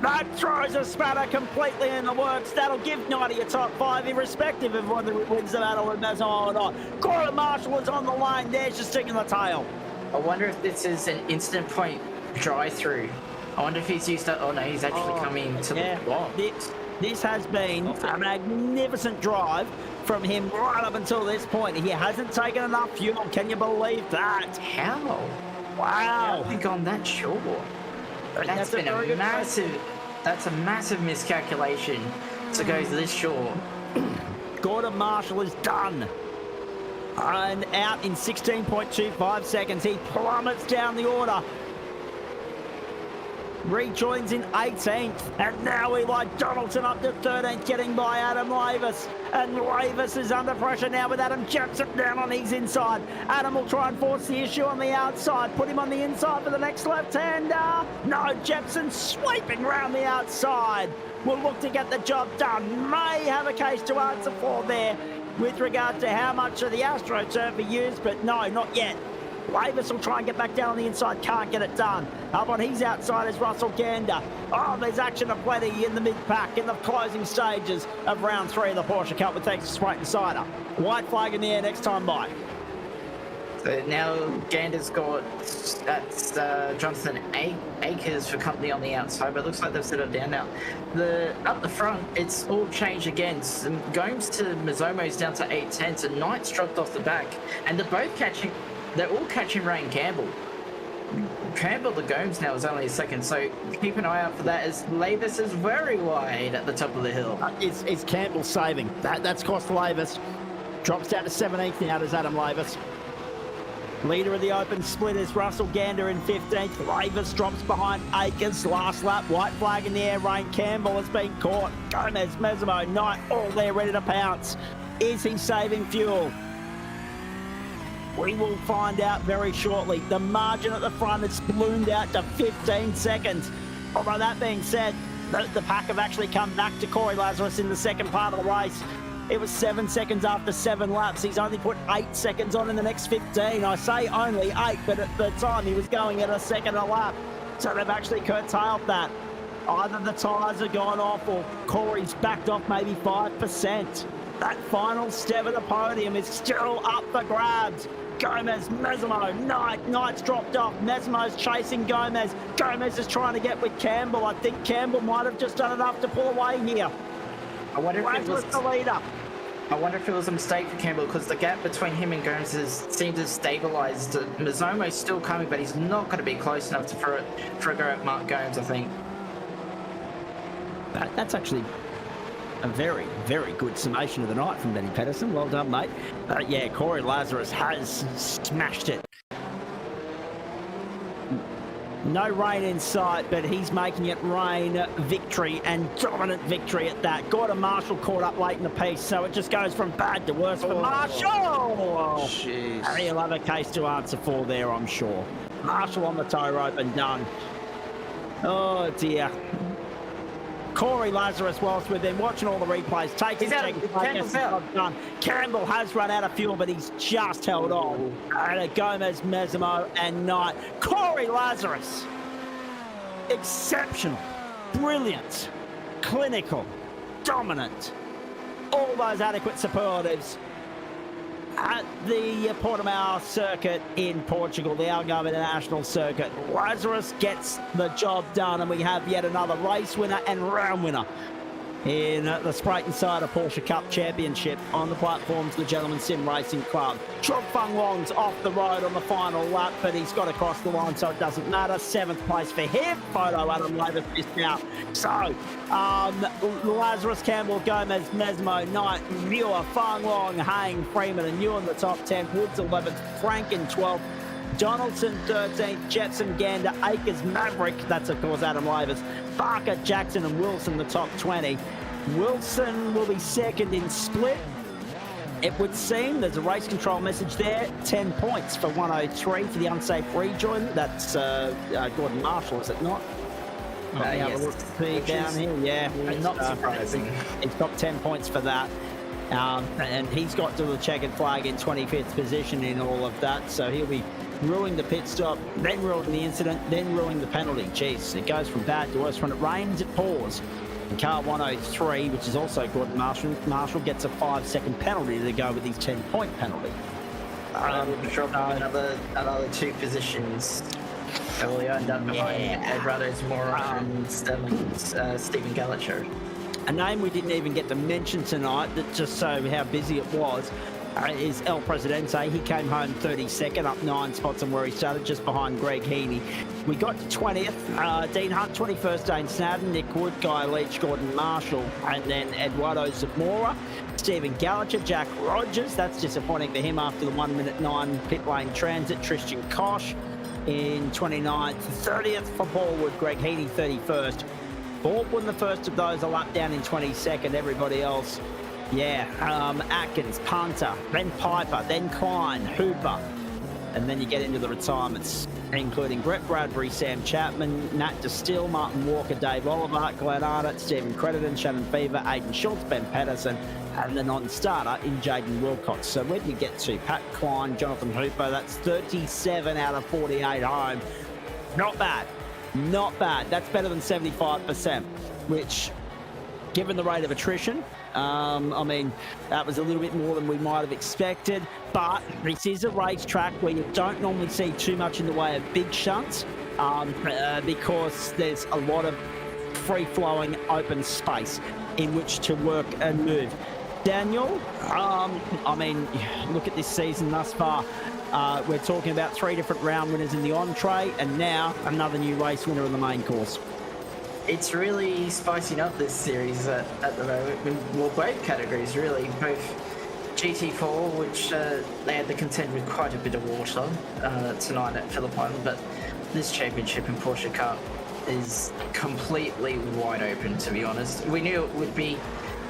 That throws a spatter completely in the works. That'll give Knighty a top 5, irrespective of whether it wins the battle with Mesmo or not. Gordon Marshall is on the line. There's just sticking the tail. I wonder if this is an instant point drive-through. I wonder if he's used that. Oh no, he's actually coming to the block. This has been a magnificent drive from him right up until this point. He hasn't taken enough fuel. Can you believe that? How? Wow. I've gone that short. That's been a massive. That's a massive miscalculation to go this short. Gordon Marshall is done. And out in 16.25 seconds. He plummets down the order. Rejoins in 18th. And now we like Donaldson up to 13th, getting by Adam Lavis. And Lavis is under pressure now with Adam Jepson down on his inside. Adam will try and force the issue on the outside. Put him on the inside for the next left-hander. No, Jepson sweeping round the outside. Will look to get the job done. May have a case to answer for there with regard to how much of the AstroTurf he used, but no, not yet. Lavis will try and get back down on the inside, can't get it done. Up on his outside is Russell Gander. Oh, there's action aplenty in the mid-pack in the closing stages of round 3 of the Porsche Cup with thanks to Spreyton Cider. White flag in the air next time by. So now Gander's got that's Jonathan Akers for company on the outside, but it looks like they've settled down now. Up the front, it's all changed again. Gomes to Mizomo's down to 8/10, and Knight's dropped off the back, and they're all catching Rain Campbell. Campbell to Gomes now is only a second, so keep an eye out for that as Lavis is very wide at the top of the hill. It's Campbell saving. That's cost Lavis. Drops down to 17th now as Adam Lavis. Leader of the open split is Russell Gander in 15th. Lavis drops behind Akers. Last lap, white flag in the air. Rain Campbell has been caught. Gomez, Mesmo, Knight, all there ready to pounce. Is he saving fuel? We will find out very shortly. The margin at the front has ballooned out to 15 seconds. Although that being said, the pack have actually come back to Corey Lazarus in the second part of the race. It was 7 seconds after 7 laps. He's only put 8 seconds on in the next 15. I say only 8, but at the time he was going at a second a lap. So they've actually curtailed that. Either the tyres have gone off or Corey's backed off maybe 5%. That final step of the podium is still up for grabs. Gomez, Mesmo, Knight's dropped off. Mesmo's chasing Gomez. Gomez is trying to get with Campbell. I think Campbell might have just done enough to pull away here. I wonder if it was the leader. I wonder if it was a mistake for Campbell because the gap between him and Gomes seems to have stabilised. Mizomo's still coming, but he's not going to be close enough for a go at Mark Gomes, I think. That's actually a very, very good summation of the night from Benny Pedersen. Well done, mate. Yeah, Corey Lazarus has smashed it. No rain in sight, but he's making it rain victory and dominant victory at that. Gordon Marshall caught up late in the piece, so it just goes from bad to worse for Marshall. Jeez. He'll have a case to answer for there, I'm sure. Marshall on the tow rope and done. Oh, dear. Corey Lazarus, whilst we've been watching all the replays, takes He's his out of- check. Campbell's out. Done. Campbell has run out of fuel, but he's just held on. And Gomez, Mesimo, and Knight. Corey Lazarus, exceptional, brilliant, clinical, dominant, all those adequate superlatives at the Portimão circuit in Portugal, the Algarve International Circuit. Lazarus gets the job done, and we have yet another race winner and round winner in the Spreyton side of Porsche Cup Championship on the platforms of the Gentleman Sim Racing Club. Chok Fung Long's off the road on the final lap, but he's got across the line, so it doesn't matter. 7th place for him. Photo Adam Labour missed out. So, Lazarus, Campbell, Gomez, Mesmo, Knight, Muir, Fung Long, Hain, Freeman, and Ewan the top 10. Woods 11th, Franken 12th. Donaldson 13th, Jetson, Gander, Akers, Maverick, that's of course Adam Lavers, Barker, Jackson and Wilson the top 20. Wilson will be second in split. It would seem there's a race control message there. 10 points for 103 for the unsafe rejoin. That's Gordon Marshall, is it not? Yes. Down here, yeah. Not surprising. He's got 10 points for that. And he's got to the checkered flag in 25th position in all of that. So he'll be ruining the pit stop, then ruining the incident, then ruining the penalty. Jeez, it goes from bad to worse. When it rains, it pours. And car 103, which is also Gordon Marshall gets a 5-second penalty to go with his 10-point penalty. Drop another 2 positions. So we end up behind Ed Rudders, Moran, and Stephen Gallacher. A name we didn't even get to mention tonight, that just so how busy it was, is El Presidente. He came home 32nd, up 9 spots on where he started, just behind Greg Heaney. We got to 20th, Dean Hunt, 21st, Dane Snadden, Nick Wood, Guy Leach, Gordon Marshall, and then Eduardo Zamora, Stephen Gallacher, Jack Rogers. That's disappointing for him after the 1 minute 9 pit lane transit. Tristan Koch in 29th, 30th for Paul Wood, Greg Heaney 31st. Baldwin, the first of those, a lap down in 22nd. Everybody else, Atkins, Punter, then Piper, then Klein, Hooper. And then you get into the retirements, including Brett Bradbury, Sam Chapman, Nat Distill, Martin Walker, Dave Oliver, Glenn Arnott, Stephen Crediton, Shannon Fever, Aidan Schultz, Ben Patterson, and the non-starter in Jaden Wilcox. So when we get to Pat Klein, Jonathan Hooper, that's 37 out of 48 home. Not bad. Not bad. That's better than 75%, which, given the rate of attrition, I mean, that was a little bit more than we might have expected. But this is a racetrack where you don't normally see too much in the way of big shunts because there's a lot of free-flowing open space in which to work and move. Daniel, I mean, look at this season thus far. We're talking about 3 different round winners in the entree, and now another new race winner in the main course. It's really spicing up this series at the moment. Well, both categories really. Both GT4, which they had to contend with quite a bit of water tonight at Phillip, but this championship in Porsche Cup is completely wide open, to be honest. We knew it would be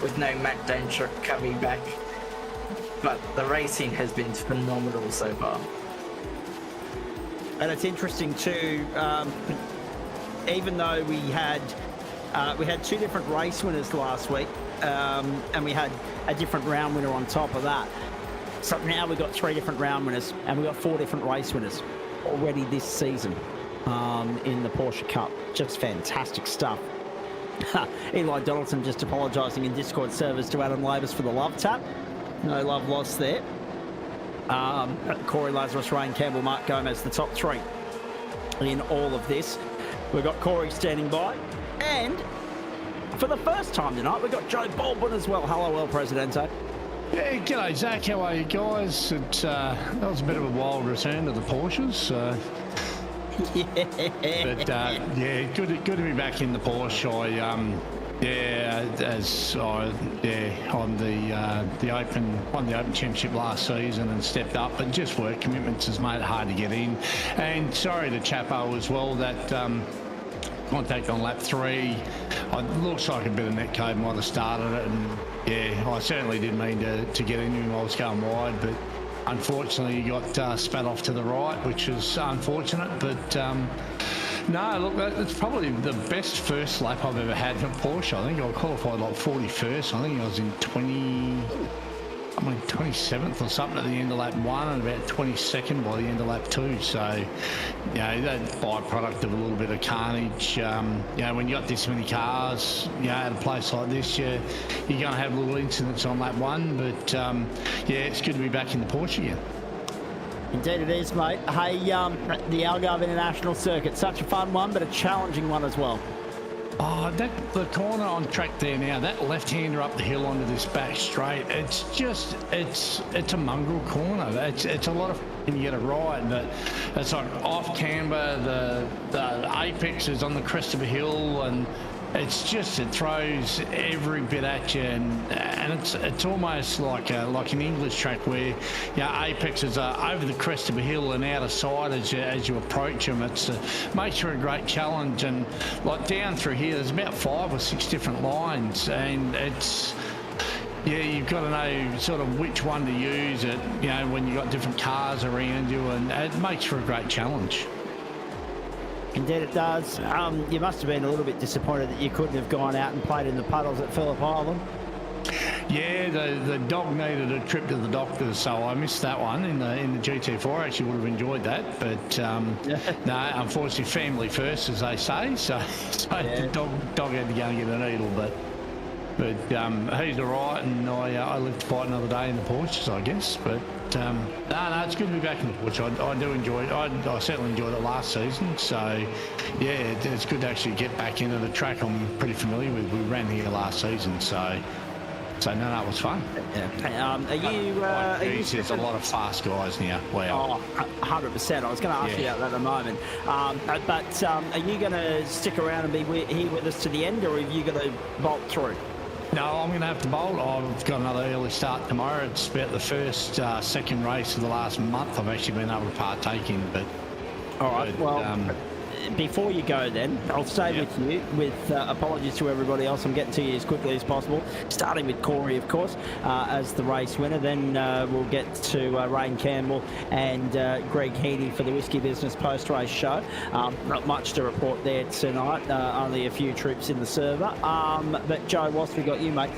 with no Matt Danger coming back, but the racing has been phenomenal so far. And it's interesting too, even though we had 2 different race winners last week, and we had a different round winner on top of that. So now we've got 3 different round winners, and we've got 4 different race winners already this season in the Porsche Cup. Just fantastic stuff. Eli Donaldson just apologising in Discord servers to Adam Labers for the love tap. No love lost there. Corey Lazarus, Rain Campbell, Mark Gomez, the top 3 in all of this. We've got Corey standing by, and for the first time tonight, we've got Joe Baldwin as well. Hello, El Presidente. Yeah, g'day Zach, how are you guys? That was a bit of a wild return to the Porsches. Yeah. But yeah, good to be back in the Porsche. On the Open Championship last season and stepped up, but just work commitments has made it hard to get in. And sorry to Chapo as well, that contact on lap 3. It looks like a bit of netcode might have started it, and yeah, I certainly didn't mean to get into him. I was going wide, but unfortunately he got spat off to the right, which is unfortunate. But No, look, that's probably the best first lap I've ever had for Porsche. I think I qualified like 41st. I think I was in 27th or something at the end of lap 1 and about 22nd by the end of lap 2. So, you know, that byproduct of a little bit of carnage. You know, when you got this many cars, you know, at a place like this, you're going to have little incidents on lap 1. But, yeah, it's good to be back in the Porsche again. Indeed it is, mate. Hey, the Algarve International Circuit, such a fun one, but a challenging one as well. Oh, the corner on track there now, that left-hander up the hill onto this back straight, it's just, it's a mongrel corner. It's a lot of fun to get it right, but it's like off camber, the apex is on the crest of a hill, and it's just, it throws every bit at you, and it's almost like an English track where, you know, apexes are over the crest of a hill and out of sight as you approach them. It makes for a great challenge, and like down through here, there's about 5 or 6 different lines, and it's, yeah, you've got to know sort of which one to use it, you know, when you've got different cars around you, and it makes for a great challenge. Indeed it does. You must have been a little bit disappointed that you couldn't have gone out and played in the puddles at Phillip Island. Yeah, the dog needed a trip to the doctor, so I missed that one in the GT4. I actually would have enjoyed that, but no, unfortunately, family first, as they say. So yeah. The dog had to go and get a needle, but he's all right, and I live to fight another day in the Porsches, I guess. But no, it's good to be back in the Porsche. I do enjoy it. I certainly enjoyed it last season. So yeah, it's good to actually get back into the track I'm pretty familiar with. We ran here last season, so no, it was fun. Yeah. There's a lot of fast guys now. Wow. Oh, 100%. I was going to ask you about that in a moment. But are you going to stick around and be here with us to the end, or are you going to bolt through? No, I'm going to have to bolt. I've got another early start tomorrow. It's about the first, second race of the last month I've actually been able to partake in. But all right, before you go then, I'll stay with you with apologies to everybody else. I'm getting to you as quickly as possible, starting with Corey, of course, as the race winner. Then we'll get to Rain Campbell and Greg Heaney for the Whiskey Business post-race show. Not much to report there tonight, only a few trips in the server. But Joe, whilst we got you, mate,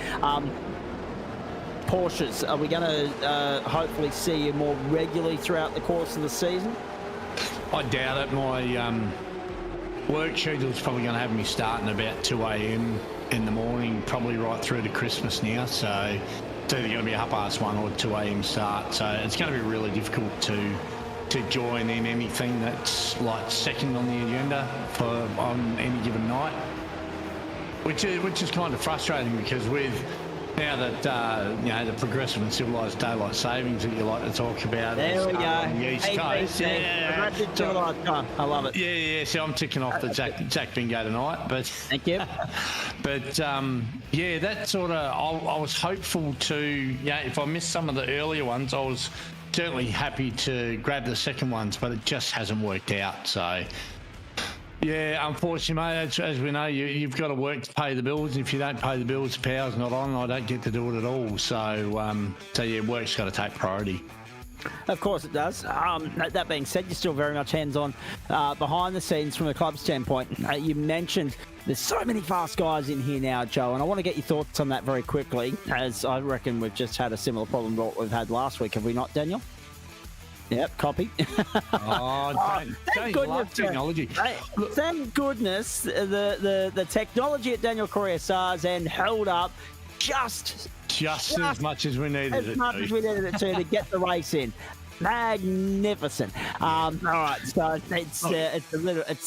Porsches, are we going to hopefully see you more regularly throughout the course of the season? I doubt it. My work schedule's probably going to have me starting about 2 a.m. in the morning, probably right through to Christmas now. So it's either going to be a 1:30 or 2 a.m. start. So it's going to be really difficult to join in anything that's like second on the agenda on any given night, which is kind of frustrating, because with now that you know, the progressive and civilised daylight savings that you like to talk about, there we go. On the East Coast, I love it. Yeah. So I'm ticking off the Zach bingo tonight, but thank you. But yeah, that sort of I was hopeful to. Yeah, if I missed some of the earlier ones, I was certainly happy to grab the second ones, but it just hasn't worked out. So. Yeah, unfortunately, mate, as we know, you've got to work to pay the bills. If you don't pay the bills, the power's not on. I don't get to do it at all. So yeah, work's got to take priority. Of course it does. That being said, you're still very much hands-on behind the scenes from the club standpoint. You mentioned there's so many fast guys in here now, Joe, and I want to get your thoughts on that very quickly, as I reckon we've just had a similar problem to what we've had last week, have we not, Daniel? Yep, copy. Thank goodness technology. Thank goodness the technology at Daniel Correa SARS and held up just as much as we needed it to get the race in. Magnificent. All right, so it's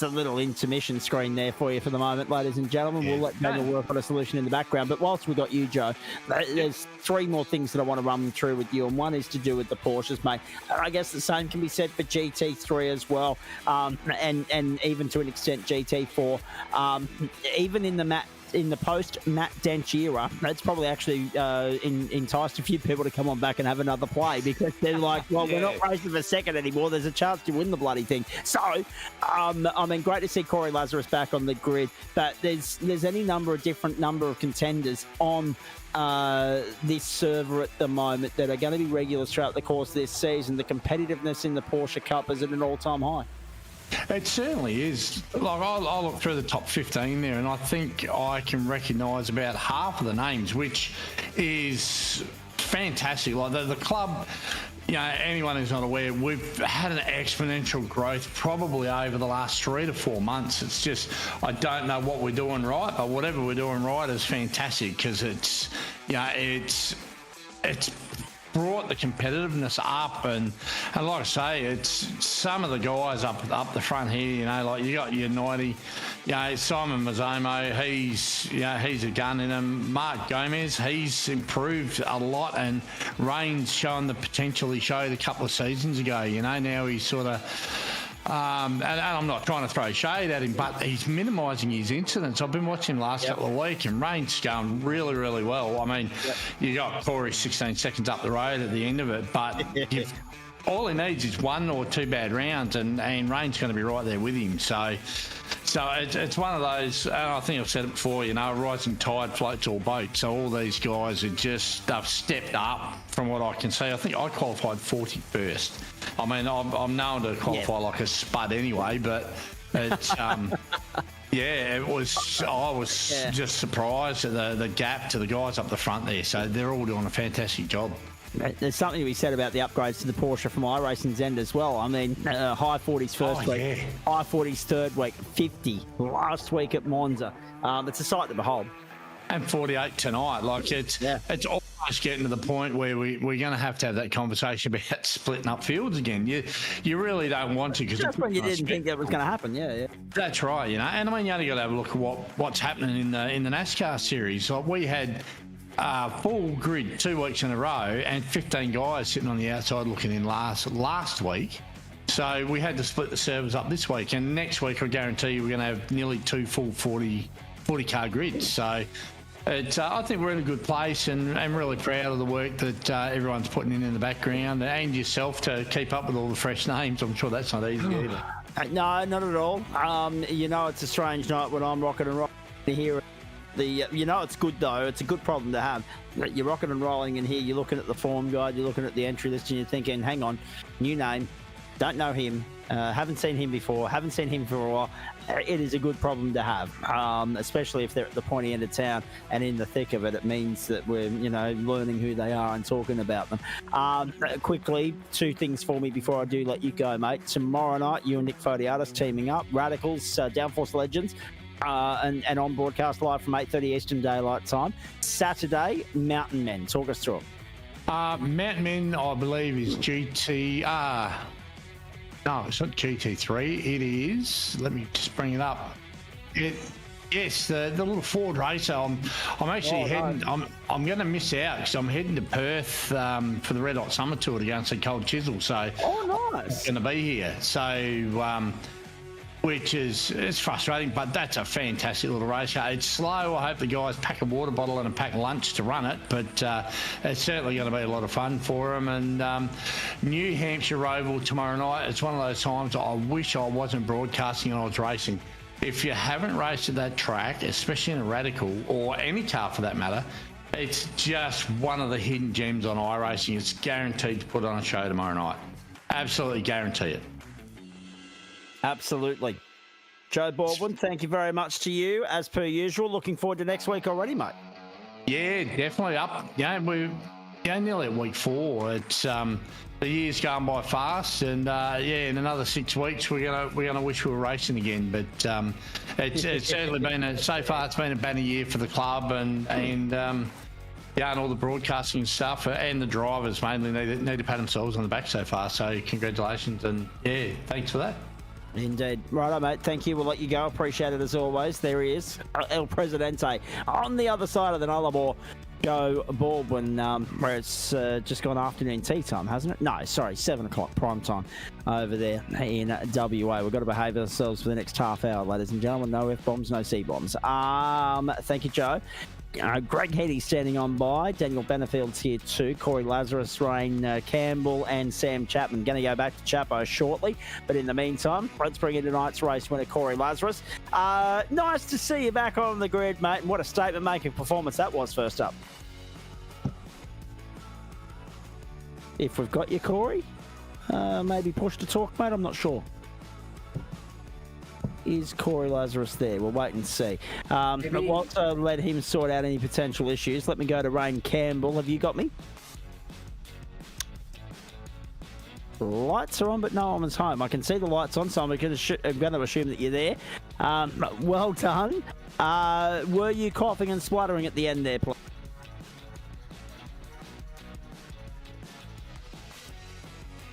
a little intermission screen there for you for the moment, ladies and gentlemen. We'll let Daniel work on a solution in the background. But whilst we got you, Joe, there's 3 more things that I want to run through with you, and one is to do with the Porsches, mate. I guess the same can be said for GT3 as well, and even to an extent GT4. Even in the post-Matt Dench era, that's probably actually enticed a few people to come on back and have another play, because they're like, well, we're not racing for second anymore. There's a chance to win the bloody thing. So, I mean, great to see Corey Lazarus back on the grid, but there's any number of contenders on this server at the moment that are going to be regulars throughout the course of this season. The competitiveness in the Porsche Cup is at an all-time high. It certainly is. Like I look through the top 15 there, and I think I can recognise about half of the names, which is fantastic. Like the club, you know, anyone who's not aware, we've had an exponential growth probably over the last 3 to 4 months. It's just, I don't know what we're doing right, but whatever we're doing right is fantastic, because it's, you know, it's brought the competitiveness up, and like I say, it's some of the guys up the front here, you know, like you got your 90, you know, Simon Mazzomo, he's a gun in him. Mark Gomez, he's improved a lot, and Rain's showing the potential he showed a couple of seasons ago, you know. Now he's sort of and I'm not trying to throw shade at him, but he's minimising his incidents. I've been watching him last couple of weeks, and Rain's going really, really well. I mean, you got Corey 16 seconds up the road at the end of it, but all he needs is 1 or 2 bad rounds, and Rain's going to be right there with him. So it's one of those, and I think I've said it before, you know, a rising tide floats all boats. So all these guys are just, they've stepped up from what I can see. I think I qualified 41st. I mean, I'm known to qualify like a spud anyway, but it's, yeah, it was, I was just surprised at the gap to the guys up the front there. So they're all doing a fantastic job. There's something to be said about the upgrades to the Porsche from iRacing's end as well. I mean, high 40s first week, high 40s third week, 50 last week at Monza. It's a sight to behold. And 48 tonight. Like, it's almost getting to the point where we're going to have that conversation about splitting up fields again. You really don't want to, because just when you didn't think that was going to happen. Yeah. That's right, you know. And I mean, you only got to have a look at what's happening in the NASCAR series. Like, we had full grid 2 weeks in a row, and 15 guys sitting on the outside looking in last week. So we had to split the servers up this week, and next week I guarantee you we're going to have nearly 2 full 40 car grids. So it's, I think we're in a good place, and I'm really proud of the work that everyone's putting in the background, and yourself to keep up with all the fresh names. I'm sure that's not easy either. No, not at all. You know, it's a strange night when I'm rocking and rolling here. You know, it's good though. It's a good problem to have. You're rocking and rolling in here. You're looking at the form guide. You're looking at the entry list, and you're thinking, "Hang on, new name, don't know him, haven't seen him before, haven't seen him for a while." It is a good problem to have, especially if they're at the pointy end of town and in the thick of it. It means that we're, you know, learning who they are and talking about them. Quickly, 2 things for me before I do let you go, mate. Tomorrow night, you and Nick Fodiatis teaming up. Radicals, Downforce Legends. And on broadcast live from 8:30 Eastern Daylight Time. Saturday, Mountain Men. Talk us through it. Mountain Men, I believe, is GT. No, it's not GT3. It is. Let me just bring it up. Yes, the little Ford racer. I'm actually heading. No. I'm going to miss out because I'm heading to Perth for the Red Hot Summer Tour to go and see Cold Chisel. So nice. I'm going to be here. So. Which is, it's frustrating, but that's a fantastic little race car. It's slow. I hope the guys pack a water bottle and a packed lunch to run it, but it's certainly going to be a lot of fun for them. And New Hampshire Oval tomorrow night, it's one of those times I wish I wasn't broadcasting and I was racing. If you haven't raced at that track, especially in a Radical or any car for that matter, it's just one of the hidden gems on iRacing. It's guaranteed to put on a show tomorrow night. Absolutely guarantee it. Absolutely. Joe Baldwin, thank you very much to you, as per usual. Looking forward to next week already, mate. Yeah, definitely up. Yeah, we're nearly at week 4. It's the year's going by fast, and in another 6 weeks we're gonna wish we were racing again. But it's certainly been so far it's been a banner year for the club, and all the broadcasting stuff, and the drivers mainly need to pat themselves on the back so far. So congratulations, and thanks for that. Indeed. Righto, mate. Thank you. We'll let you go. Appreciate it as always. There he is, El Presidente. On the other side of the Nullarbor, Joe Baldwin, where it's just gone afternoon tea time, hasn't it? No, sorry, 7 o'clock prime time over there in WA. We've got to behave ourselves for the next half hour, ladies and gentlemen. No F-bombs, no C-bombs. Thank you, Joe. Greg Heady standing on by. Daniel Benefield's here too. Corey Lazarus, Rain Campbell, and Sam Chapman. Going to go back to Chapo shortly. But in the meantime, let's bring in tonight's race winner, Corey Lazarus. Nice to see you back on the grid, mate. And what a statement-making performance that was first up. If we've got you, Corey, maybe push to talk, mate. I'm not sure. is Corey Lazarus there? We'll wait and see. But whilst I let him sort out any potential issues, let me go to Rain Campbell. Have you got me? Lights are on, but no one was home. I can see the lights on, so I'm going to assume that you're there. Well done. Were you coughing and spluttering at the end there, please?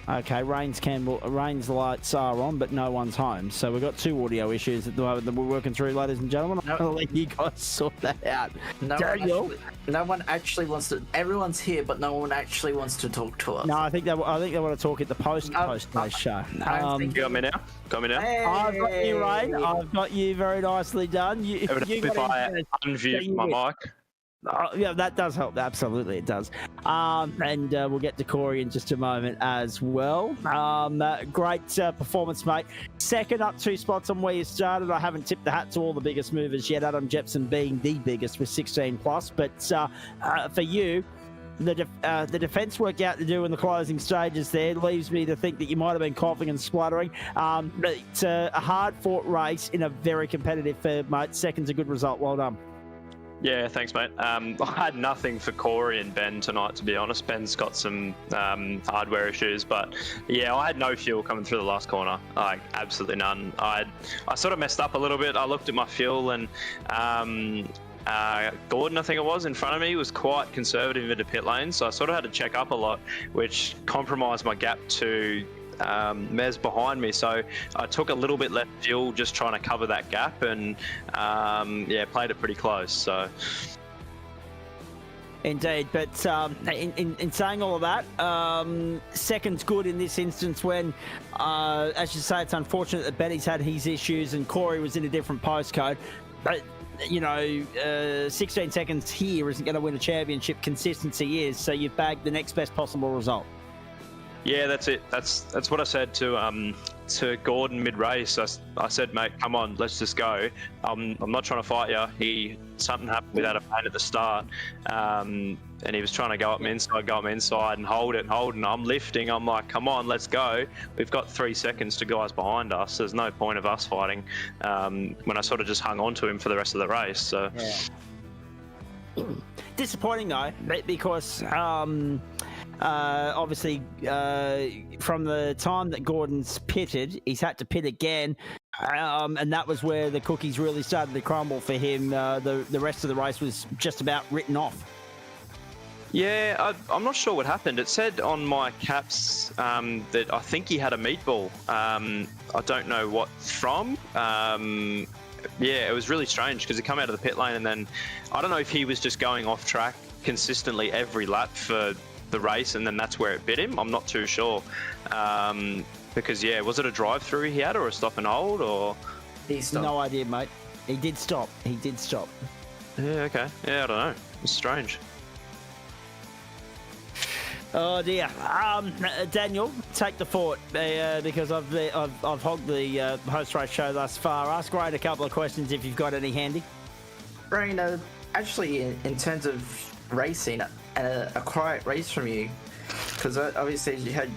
Okay, Rain's lights are on, but no one's home. So we've got 2 audio issues at the moment that we're working through, ladies and gentlemen. I'm going to let you guys sort that out. No one actually wants to. Everyone's here, but no one actually wants to talk to us. No, I think they want to talk at the post-race show. You got me now? Hey. I've got you, Rain. I've got you. Very nicely done. If I unmute my mic. Yeah, that does help. Absolutely, it does. And we'll get to Corey in just a moment as well. Great performance, mate. Second up 2 spots on where you started. I haven't tipped the hat to all the biggest movers yet. Adam Jepson being the biggest with 16 plus. But for you, the defence work out to do in the closing stages there leaves me to think that you might have been coughing and spluttering. It's a hard-fought race in a very competitive field, mate. Second's a good result. Well done. Yeah, thanks, mate. I had nothing for Corey and Ben tonight, to be honest. Ben's got some hardware issues, but yeah, I had no fuel coming through the last corner. Like, absolutely none. I sort of messed up a little bit. I looked at my fuel and Gordon, I think it was, in front of me was quite conservative into pit lane, so I sort of had to check up a lot, which compromised my gap to Mez behind me, so I took a little bit less fuel just trying to cover that gap, and yeah, played it pretty close. So indeed, but in saying all of that, second's good in this instance when, as you say, it's unfortunate that Benny's had his issues and Corey was in a different postcode, but you know, 16 seconds here isn't going to win a championship. Consistency is, so you've bagged the next best possible result. Yeah, that's it. That's what I said to Gordon mid-race. I said, mate, come on, let's just go. I'm not trying to fight you. Something happened without a pain at the start, and he was trying to go up my inside and hold it, and I'm lifting. I'm like, come on, let's go. We've got 3 seconds to guys behind us. There's no point of us fighting. When I sort of just hung on to him for the rest of the race. So yeah. Disappointing though, because obviously, from the time that Gordon's pitted, he's had to pit again, and that was where the cookies really started to crumble for him. The rest of the race was just about written off. Yeah, I'm not sure what happened. It said on my caps that I think he had a meatball. I don't know what from. Yeah, it was really strange because he come out of the pit lane and then I don't know if he was just going off track consistently every lap for the race and then that's where it bit him. I'm not too sure. Because, yeah, was it a drive-through he had or a stop and hold or? He stopped. No idea, mate. He did stop. Yeah, okay. Yeah, I don't know. It's strange. Oh dear, Daniel, take the fort because I've hogged the host race show thus far. Ask Ryan a couple of questions if you've got any handy. Ryan, actually, in terms of racing, a quiet race from you, because obviously you had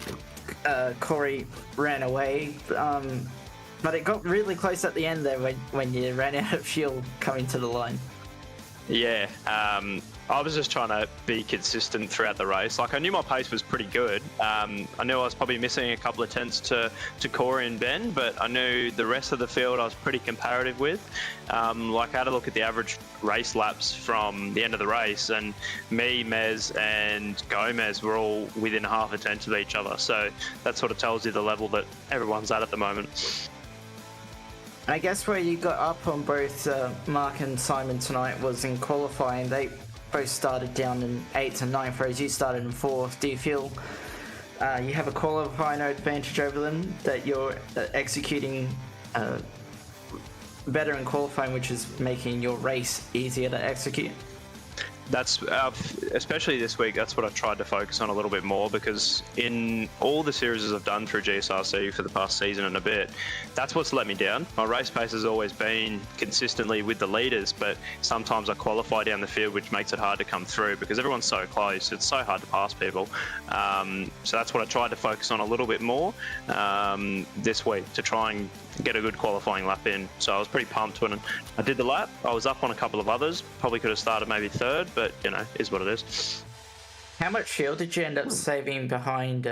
Corey ran away, but it got really close at the end there when you ran out of fuel coming to the line. Yeah, I was just trying to be consistent throughout the race. Like, I knew my pace was pretty good. I knew I was probably missing a couple of tenths to Corey and Ben, but I knew the rest of the field I was pretty comparative with. Like, I had a look at the average race laps from the end of the race, and me, Mez, and Gomez were all within half a tenth of each other. So that sort of tells you the level that everyone's at the moment. I guess where you got up on both Mark and Simon tonight was in qualifying. They both started down in 8th and 9th, whereas you started in 4th. Do you feel you have a qualifying advantage over them, that you're executing better in qualifying, which is making your race easier to execute? That's especially this week, that's what I've tried to focus on a little bit more, because in all the series I've done through GSRC for the past season and a bit, that's what's let me down. My race pace has always been consistently with the leaders, but sometimes I qualify down the field, which makes it hard to come through because everyone's so close. It's so hard to pass people. So that's what I tried to focus on a little bit more this week, to try and get a good qualifying lap in. So I was pretty pumped when I did the lap. I was up on a couple of others. Probably could have started maybe third, but is what it is. How much fuel did you end up saving behind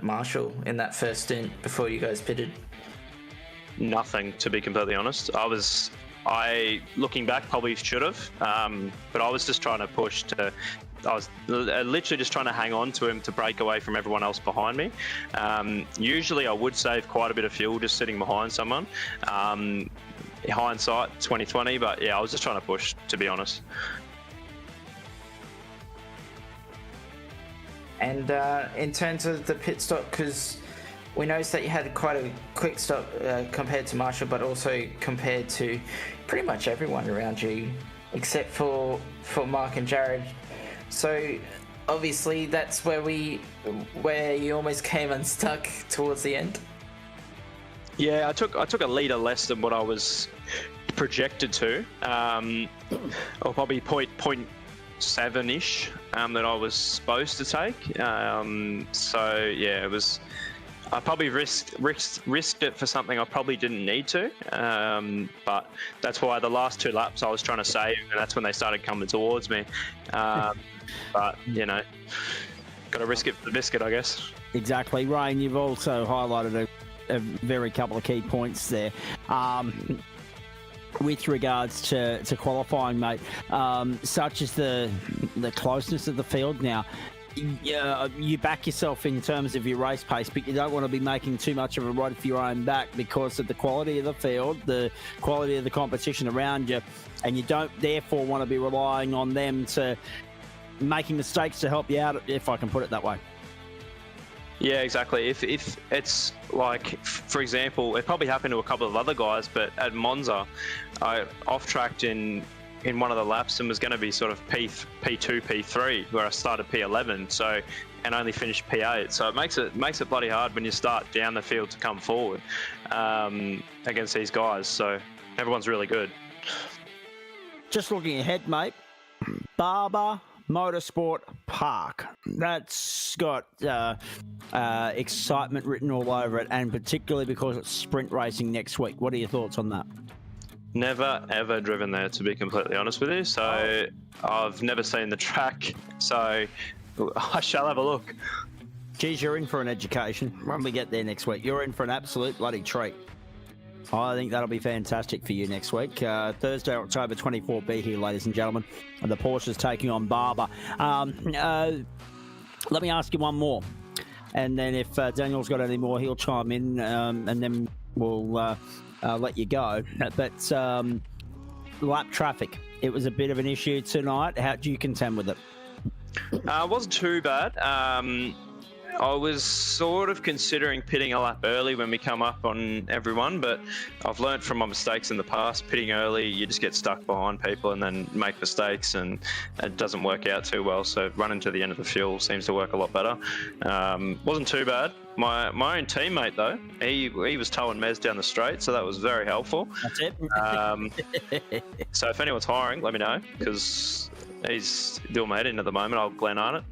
Marshall in that first stint before you guys pitted? Nothing, to be completely honest. I looking back probably should have, but I was just trying to push to. I was literally just trying to hang on to him to break away from everyone else behind me. Usually I would save quite a bit of fuel just sitting behind someone. Hindsight 2020, but yeah, I was just trying to push, to be honest. And in terms of the pit stop, because we noticed that you had quite a quick stop compared to Marshall, but also compared to pretty much everyone around you, except for Mark and Jared. So obviously that's where you almost came unstuck towards the end. Yeah, I took a litre less than what I was projected to, or probably 0.7-ish that I was supposed to take. So yeah, it was. I probably risked it for something I probably didn't need to, but that's why the last 2 laps I was trying to save, and that's when they started coming towards me. But got to risk it for the biscuit, I guess. Exactly, Rain. You've also highlighted a very couple of key points there. With regards to qualifying, mate, such as the closeness of the field now. You back yourself in terms of your race pace, but you don't want to be making too much of a rod for your own back because of the quality of the field, the quality of the competition around you, and you don't therefore want to be relying on them to making mistakes to help you out, if I can put it that way. Yeah, exactly. If it's like, for example, it probably happened to a couple of other guys, but at Monza, I off-tracked in one of the laps and was going to be sort of P2, P3, where I started P11, so and only finished P8. So it makes it bloody hard when you start down the field to come forward against these guys. So everyone's really good. Just looking ahead, mate. Barber Motorsport Park. That's got excitement written all over it, and particularly because it's sprint racing next week. What are your thoughts on that? Never ever driven there, to be completely honest with you. So I've never seen the track. So I shall have a look. Geez, you're in for an education when we get there next week. You're in for an absolute bloody treat. I think that'll be fantastic for you next week. Thursday, October 24, be here, ladies and gentlemen. And the Porsche's taking on Barber. Let me ask you one more. And then if Daniel's got any more, he'll chime in, and then we'll let you go. But lap traffic, it was a bit of an issue tonight. How do you contend with it? It wasn't too bad. I was sort of considering pitting a lap early when we come up on everyone, but I've learned from my mistakes in the past. Pitting early, you just get stuck behind people and then make mistakes, and it doesn't work out too well. So running to the end of the fuel seems to work a lot better. Wasn't too bad. My own teammate, though, he was towing Mez down the straight, so that was very helpful. That's it. So if anyone's hiring, let me know, because he's dual mating at the moment. I'll Glenarn it.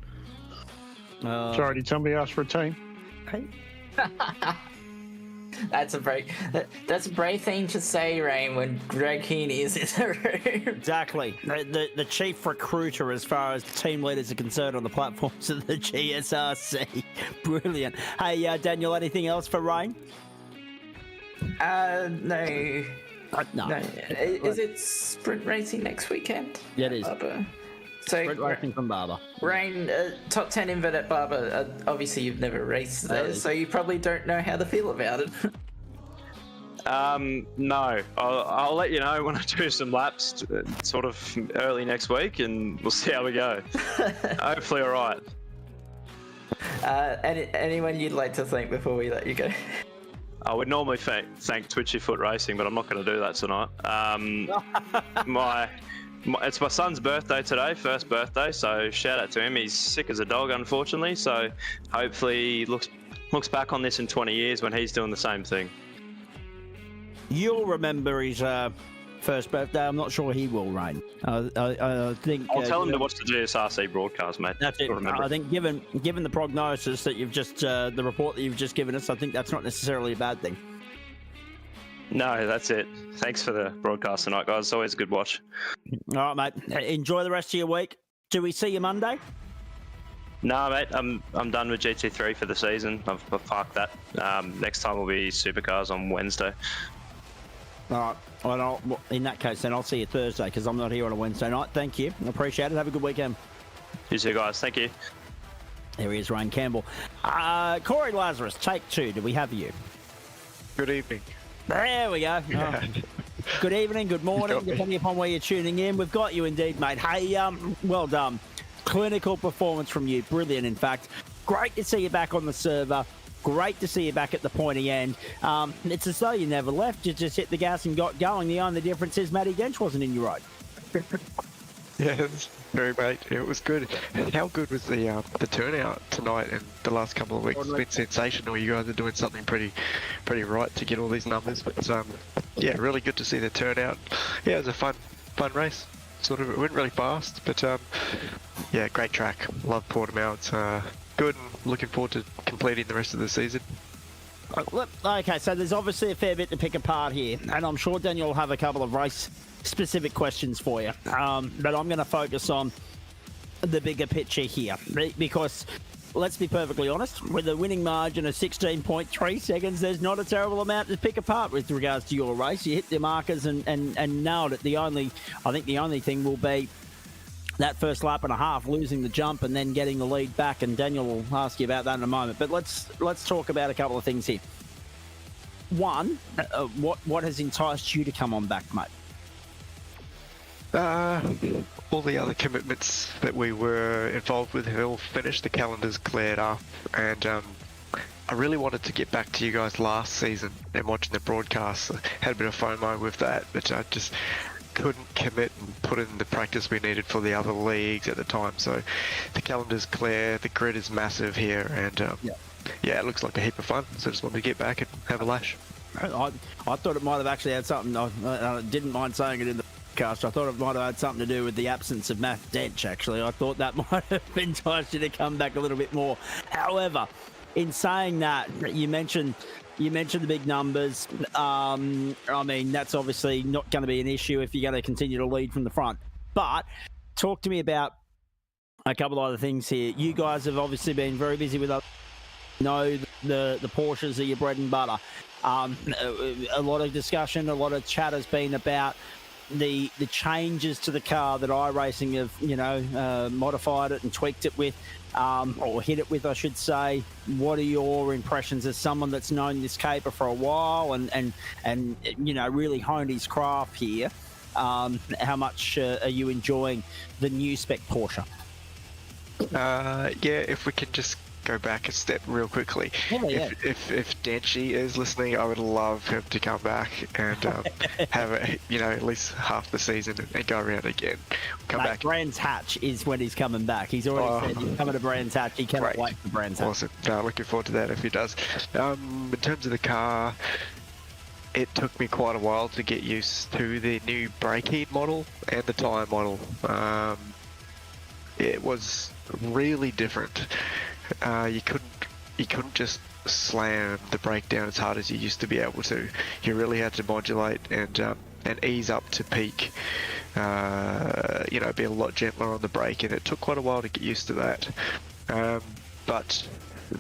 Sorry, did somebody ask for a team? That's a brave thing to say, Rain, when Greg Heaney is in the room. Exactly. The chief recruiter as far as team leaders are concerned on the platforms of the GSRC. Brilliant. Hey, Daniel, anything else for Rain? No. No. Is it sprint racing next weekend? Yeah, it is. So, Sprint racing from Barber. Rain, top 10 invert at Barber. Obviously, you've never raced there, so you probably don't know how to feel about it. No. I'll let you know when I do some laps, sort of early next week, and we'll see how we go. Hopefully, all right. Anyone you'd like to thank before we let you go? I would normally thank Twitchy Foot Racing, but I'm not going to do that tonight. It's my son's birthday today, first birthday, so shout out to him. He's sick as a dog, unfortunately, so hopefully he looks back on this in 20 years when he's doing the same thing. You'll remember his first birthday. I'm not sure he will, Rain. I think I'll tell him to watch the GSRC broadcast, mate. That's it. I think given the prognosis that you've just the report that you've just given us, I think that's not necessarily a bad thing. No, that's it. Thanks for the broadcast tonight, guys. It's always a good watch. All right, mate. Enjoy the rest of your week. Do we see you Monday? Nah, mate. I'm done with GT3 for the season. I've parked that. Next time will be supercars on Wednesday. All right. Well, in that case, then I'll see you Thursday because I'm not here on a Wednesday night. Thank you. I appreciate it. Have a good weekend. You too, guys. Thank you. There he is, Ryan Campbell. Corey Lazarus, take 2. Do we have you? Good evening. There we go. Yeah. Oh. Good evening, good morning, got me. depending upon where you're tuning in. We've got you indeed, mate. Hey, well done. Clinical performance from you. Brilliant, in fact. Great to see you back on the server. Great to see you back at the pointy end. It's as though you never left. You just hit the gas and got going. The only difference is Matty Dench wasn't in your road. Yeah, very mate. It was good. How good was the turnout tonight and the last couple of weeks? It's been sensational. You guys are doing something pretty right to get all these numbers. But yeah, really good to see the turnout. Yeah, it was a fun race. Sort of, it went really fast, but yeah, great track. Love Portimão. It's good and looking forward to completing the rest of the season. Okay, so there's obviously a fair bit to pick apart here, and I'm sure Daniel will have a couple of race-specific questions for you. But I'm going to focus on the bigger picture here, because let's be perfectly honest, with a winning margin of 16.3 seconds, there's not a terrible amount to pick apart with regards to your race. You hit the markers and nailed it. I think the only thing will be that first lap and a half, losing the jump and then getting the lead back, and Daniel will ask you about that in a moment. But let's talk about a couple of things here. One, what has enticed you to come on back, mate? All the other commitments that we were involved with have all finished. The calendar's cleared up, and I really wanted to get back to you guys last season and watching the broadcast. I had a bit of FOMO with that, but I just couldn't commit and put in the practice we needed for the other leagues at the time. So the calendar's clear, the grid is massive here, and yeah, it looks like a heap of fun. So I just wanted to get back and have a lash. I thought it might have actually had something. I didn't mind saying it in the podcast. I thought it might have had something to do with the absence of Matt Dench. Actually, I thought that might have enticed you to come back a little bit more. However, in saying that, you mentioned the big numbers. I mean, that's obviously not going to be an issue if you're going to continue to lead from the front. But talk to me about a couple of other things here. You guys have obviously been very busy with us. The Porsches are your bread and butter. A lot of discussion, a lot of chat has been about the changes to the car that iRacing have, modified it and tweaked it with, or hit it with, I should say. What are your impressions as someone that's known this caper for a while and really honed his craft here? How much are you enjoying the new spec Porsche? Yeah, if we can just go back a step real quickly. Yeah. If Denchy is listening, I would love him to come back and have at least half the season and go around again. Back. Brands Hatch is when he's coming back. He's already said he's coming to Brands Hatch. He cannot wait for Brands Hatch. Awesome. Looking forward to that if he does. In terms of the car, it took me quite a while to get used to the new brake heat model and the tyre model. It was really different. You couldn't just slam the brake down as hard as you used to be able to. You really had to modulate and ease up to peak. Be a lot gentler on the brake, and it took quite a while to get used to that. But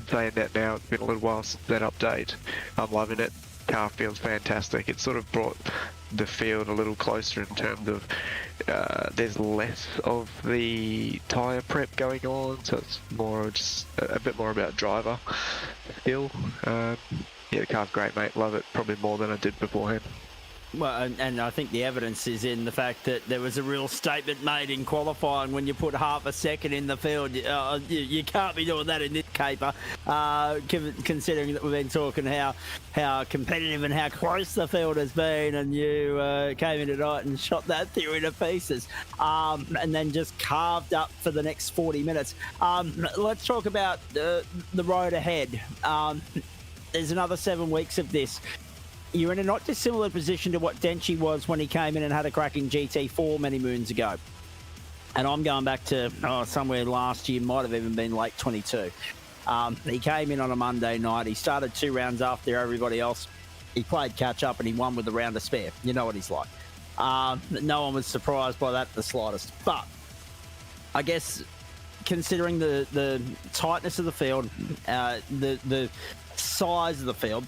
saying that now, it's been a little while since that update. I'm loving it. Car feels fantastic. It sort of brought the field a little closer in terms of there's less of the tyre prep going on, so it's more just a bit more about driver feel. The car's great, mate. Love it. Probably more than I did beforehand. Well, and I think the evidence is in the fact that there was a real statement made in qualifying when you put half a second in the field. You can't be doing that in this caper, considering that we've been talking how competitive and how close the field has been, and you came in tonight and shot that theory to pieces, and then just carved up for the next 40 minutes. Let's talk about the road ahead. There's another 7 weeks of this. You're in a not dissimilar position to what Denchy was when he came in and had a crack in GT4 many moons ago. And I'm going back to somewhere last year, might have even been late 22. He came in on a Monday night. He started 2 rounds after everybody else. He played catch up and he won with a round to spare. You know what he's like. No one was surprised by that the slightest. But I guess considering the tightness of the field, the size of the field,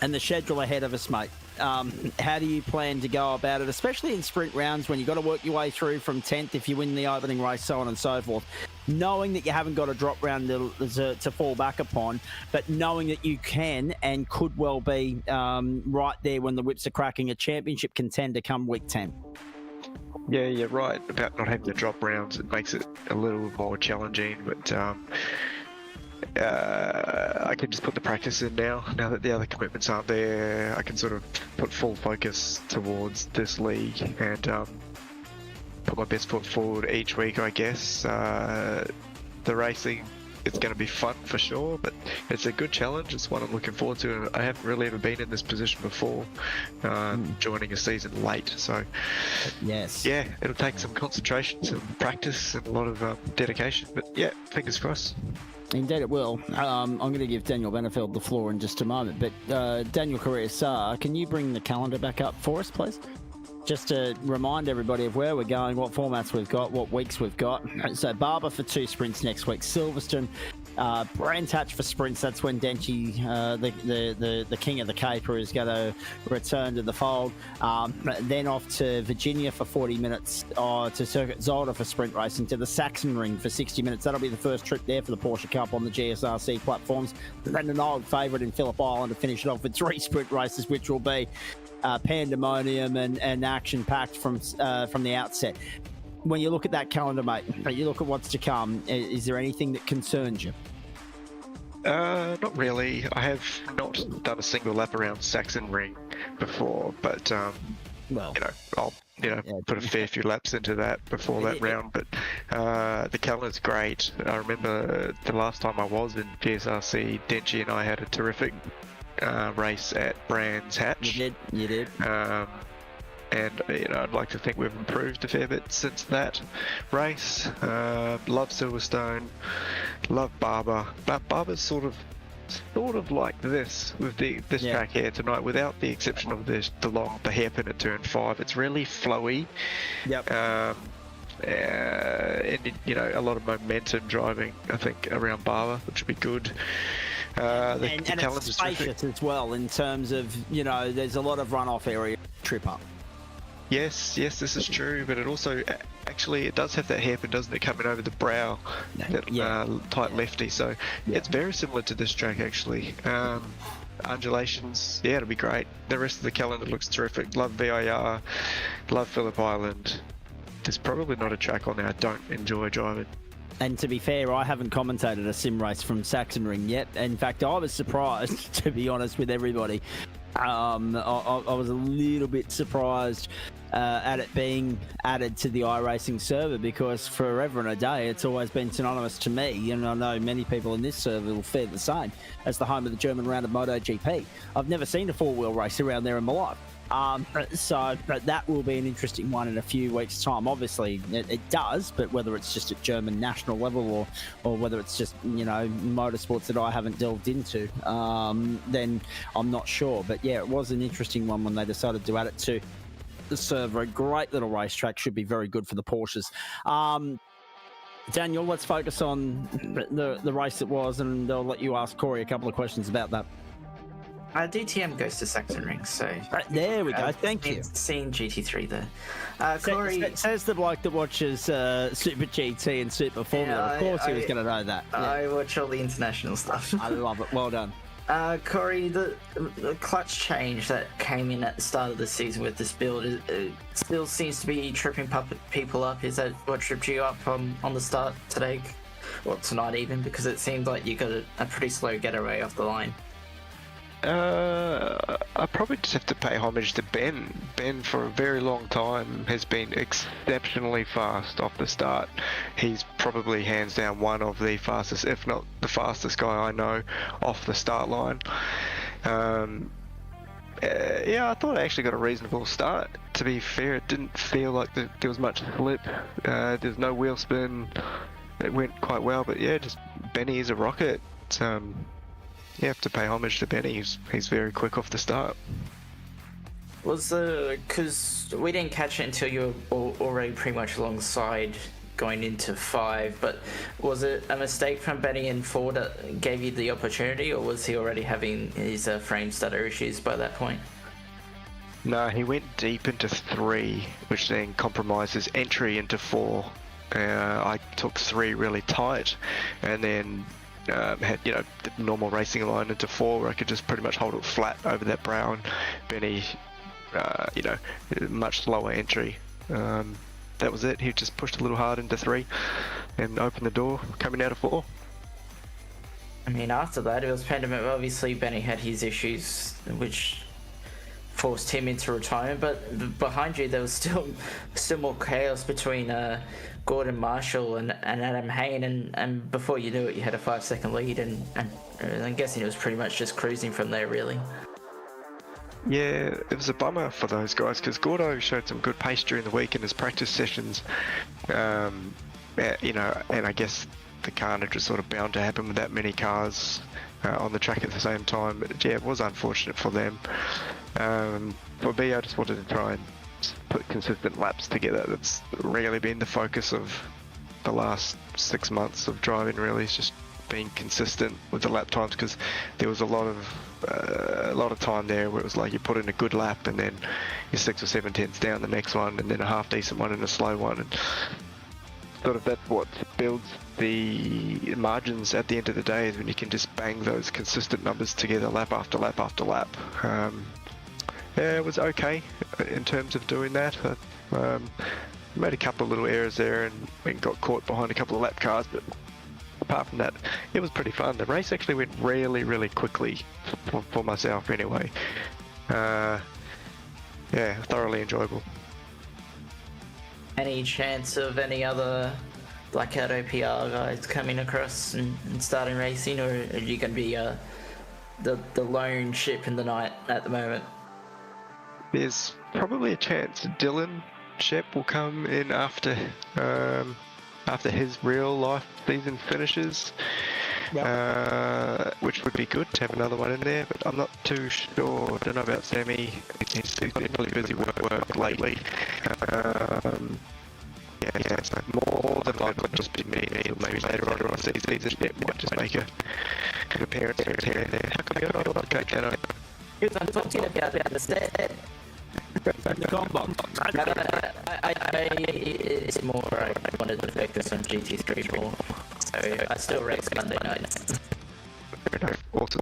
and the schedule ahead of us, mate, how do you plan to go about it, especially in sprint rounds when you've got to work your way through from 10th if you win the opening race, so on and so forth, knowing that you haven't got a drop round to fall back upon, but knowing that you can and could well be right there when the whips are cracking, a championship contender come week 10? Yeah, you're right about not having the drop rounds. It makes it a little more challenging, but I can just put the practice in now that the other commitments aren't there. I can sort of put full focus towards this league and put my best foot forward each week, I guess. The racing, it's going to be fun for sure, but it's a good challenge. It's one I'm looking forward to, and I haven't really ever been in this position before, joining a season late. So, yes, yeah, it'll take some concentration, some practice, and a lot of dedication. But yeah, fingers crossed. Indeed it will. I'm going to give Daniel Benefield the floor in just a moment, but Daniel Correa-Sar, can you bring the calendar back up for us, please? Just to remind everybody of where we're going, what formats we've got, what weeks we've got. So Barber for 2 sprints next week, Silverstone, Brands Hatch for sprints. That's when Denchi, the king of the caper, is going to return to the fold. Then off to Virginia for 40 minutes, to Circuit Zolder for sprint racing, to the Saxon Ring for 60 minutes. That'll be the first trip there for the Porsche Cup on the GSRC platforms. Then an old favourite in Phillip Island to finish it off with 3 sprint races, which will be pandemonium and action-packed from the outset. When you look at that calendar, mate, you look at what's to come, is there anything that concerns you? Not really. I have not done a single lap around Saxon Ring before, but well, I'll put a fair few laps into that before that round. But the calendar's great. I remember the last time I was in GSRC, Denchi and I had a terrific race at Brands Hatch. You did. And I'd like to think we've improved a fair bit since that race. Love Silverstone, love Barber. But Barber's sort of like this with this track here tonight, without the exception of the hairpin at turn 5. It's really flowy. Yep. And a lot of momentum driving, I think, around Barber, which would be good. And it's spacious as well in terms of, there's a lot of runoff area trip up. Yes, this is true, but it also, actually, it does have that hairpin, doesn't it, coming over the brow, tight lefty, so it's very similar to this track, actually. Undulations, it'll be great. The rest of the calendar looks terrific. Love VIR, love Phillip Island. There's probably not a track on there I don't enjoy driving. And to be fair, I haven't commentated a sim race from Saxon Ring yet. In fact, I was surprised, to be honest with everybody. I was a little bit surprised at it being added to the iRacing server, because forever and a day it's always been synonymous to me, and I know many people in this server will fare the same, as the home of the German round of MotoGP. I've never seen a 4-wheel race around there in my life. So that will be an interesting one in a few weeks' time. Obviously, it does, but whether it's just at German national level or whether it's just, motorsports that I haven't delved into, then I'm not sure. But yeah, it was an interesting one when they decided to add it to the server. A great little racetrack, should be very good for the Porsches. Daniel, let's focus on the race it was, and I'll let you ask Corey a couple of questions about that. DTM goes to Saxon Ring, so... there we go, thank you. Seeing GT3 there. Corey... Says the bloke that watches Super GT and Super Formula. Of course he was going to know that. I watch all the international stuff. I love it, well done. Corey, the clutch change that came in at the start of the season with this build still seems to be tripping people up. Is that what tripped you up on the start today? Or tonight even, because it seemed like you got a pretty slow getaway off the line. I probably just have to pay homage to Ben. Ben, for a very long time, has been exceptionally fast off the start. He's probably hands down one of the fastest, if not the fastest guy I know off the start line. I thought I actually got a reasonable start. To be fair, it didn't feel like there was much slip. There's no wheel spin. It went quite well, but yeah, just Benny is a rocket. you have to pay homage to Benny. He's very quick off the start. Was because we didn't catch it until you were already pretty much alongside going into 5, but was it a mistake from Benny in 4 that gave you the opportunity, or was he already having his frame stutter issues by that point? No, he went deep into 3, which then compromised his entry into 4. I took 3 really tight, and then had, you know, the normal racing line into 4 where I could just pretty much hold it flat over that brow. And Benny, you know, much slower entry. That was it. He just pushed a little hard into 3 and opened the door coming out of 4. I mean, after that, it was pandemic. Obviously, Benny had his issues, which forced him into retirement. But behind you, there was still more chaos between Gordon Marshall and Adam Hayne, and before you knew it, you had a 5-second lead, and I'm guessing it was pretty much just cruising from there, really. Yeah, it was a bummer for those guys because Gordo showed some good pace during the week in his practice sessions. You know, and I guess the carnage was sort of bound to happen with that many cars on the track at the same time. But yeah, it was unfortunate for them. For me, I just wanted to try and put consistent laps together. That's really been the focus of the last 6 months of driving, really. It's just being consistent with the lap times, because there was a lot of time there where it was like you put in a good lap and then you're 6 or 7 tenths down the next one, and then a half decent one and a slow one, and sort of that's what builds the margins at the end of the day, is when you can just bang those consistent numbers together lap after lap after lap. Yeah, it was okay in terms of doing that. Made a couple of little errors there and got caught behind a couple of lap cars, but apart from that, it was pretty fun. The race actually went really, really quickly for myself anyway. Yeah, thoroughly enjoyable. Any chance of any other Blackout OPR guys coming across and starting racing, or are you going to be the lone ship in the night at the moment? There's probably a chance Dylan Shep will come in after his real life season finishes, which would be good to have another one in there, but I'm not too sure. I don't know about Sammy. He's been really busy with work lately. Yeah, so more than likely just be me, or maybe later on in the season, Shep might just make an appearance here and there. How come you're not okay, can I? I'm talking about the set. The combo. It's more I wanted to focus on GT3 more, so I still race Monday nights. Awesome.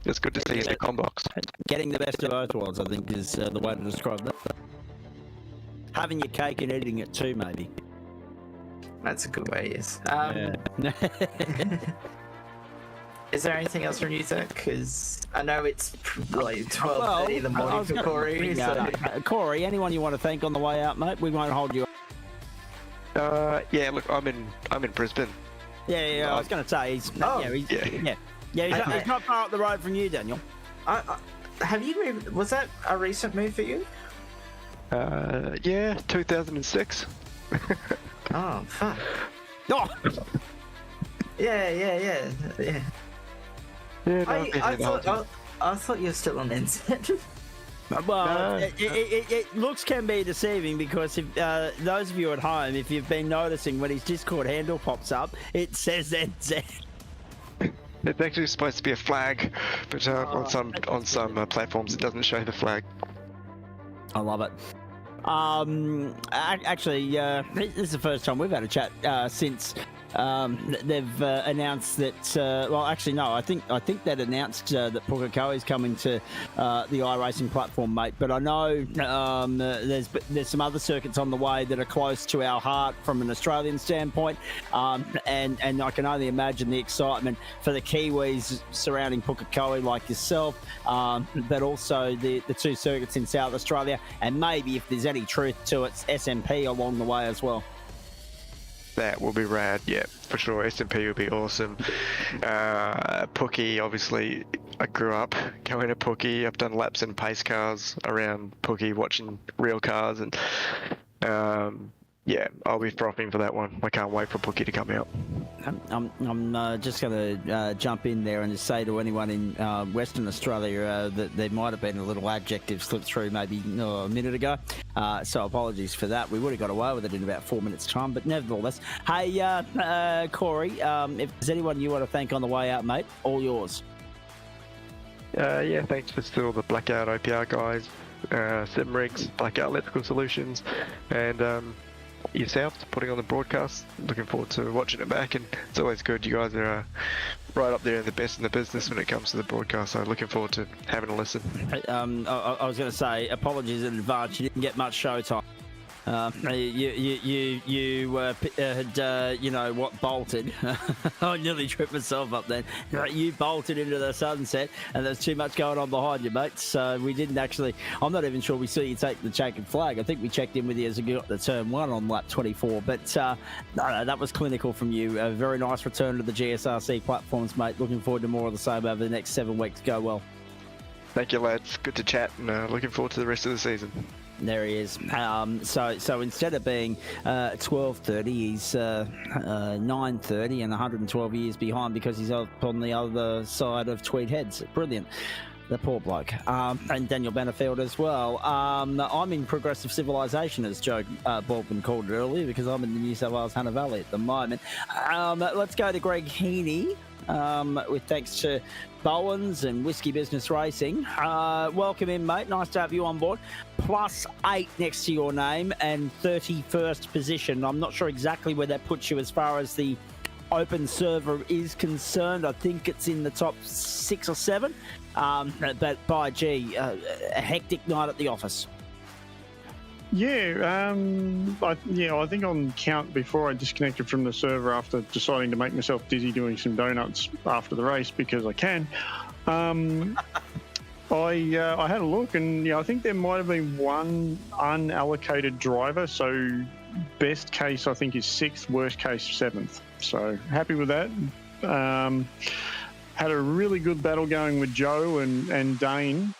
It's good to see you in the combox. Getting the best of both worlds, I think, is the way to describe that. Having your cake and eating it too, maybe. That's a good way, yes. Is there anything else from you, Zach? Because I know it's like 12:30 in the morning for Corey. Corey, anyone you want to thank on the way out, mate? We won't hold you. Yeah, look, I'm in Brisbane. Yeah, I was going to say he's he's not far up the road from you, Daniel. Have you moved? Was that a recent move for you? Yeah, 2006. Oh, fuck. Oh. Yeah. Yeah, I thought you were still on NZ. Well, it looks can be deceiving, because if those of you at home, if you've been noticing when his Discord handle pops up, it says NZ. It's actually supposed to be a flag, but on some platforms it doesn't show the flag. I love it. Actually, this is the first time we've had a chat since they've announced that. Well, actually, no. I think they'd announced that Pukekohe is coming to the iRacing platform, mate. But I know there's some other circuits on the way that are close to our heart from an Australian standpoint, and I can only imagine the excitement for the Kiwis surrounding Pukekohe, like yourself, but also the two circuits in South Australia, and maybe if there's any truth to it, SMP along the way as well. That will be rad, yeah, for sure. SMP would be awesome. Pookie, obviously, I grew up going to Pookie. I've done laps in pace cars around Pookie, watching real cars, and yeah, I'll be frothing for that one. I can't wait for Pookie to come out. I'm just going to jump in there and just say to anyone in Western Australia that there might have been a little adjective slip through maybe a minute ago. So apologies for that. We would have got away with it in about 4 minutes' time, but nevertheless. Hey, Corey, if there's anyone you want to thank on the way out, mate, all yours. Yeah, thanks for still the Blackout OPR guys, Simrigs, Blackout Electrical Solutions, and yourself putting on the broadcast. Looking forward to watching it back, and it's always good. You guys are right up there, the best in the business when it comes to the broadcast. So looking forward to having a listen. I was going to say apologies in advance. You didn't get much show time. You had bolted. I nearly tripped myself up then. You bolted into the sunset, and there's too much going on behind you, mate. So we didn't actually. I'm not even sure we saw you take the checkered flag. I think we checked in with you as you got the turn 1 on lap 24. But no, that was clinical from you. A very nice return to the GSRC platforms, mate. Looking forward to more of the same over the next 7 weeks. Go well. Thank you, lads. Good to chat, and looking forward to the rest of the season. There he is. So instead of being 12:30, he's 9:30 and 112 years behind because he's up on the other side of Tweed Heads. Brilliant. The poor bloke. And Daniel Benefield as well. I'm in progressive civilization, as Joe Baldwin called it earlier, because I'm in the New South Wales Hunter Valley at the moment. Let's go to Greg Heaney. With thanks to Bowens and Whiskey Business Racing. Welcome in, mate. Nice to have you on board. +8 next to your name and 31st position. I'm not sure exactly where that puts you as far as the open server is concerned. I think it's in the top 6 or 7. But by gee, a hectic night at the office. Yeah, I think on count before I disconnected from the server after deciding to make myself dizzy doing some donuts after the race because I can. I had a look, and I think there might have been one unallocated driver. So best case I think is 6th, worst case 7th. So happy with that. Had a really good battle going with Joe and Dane.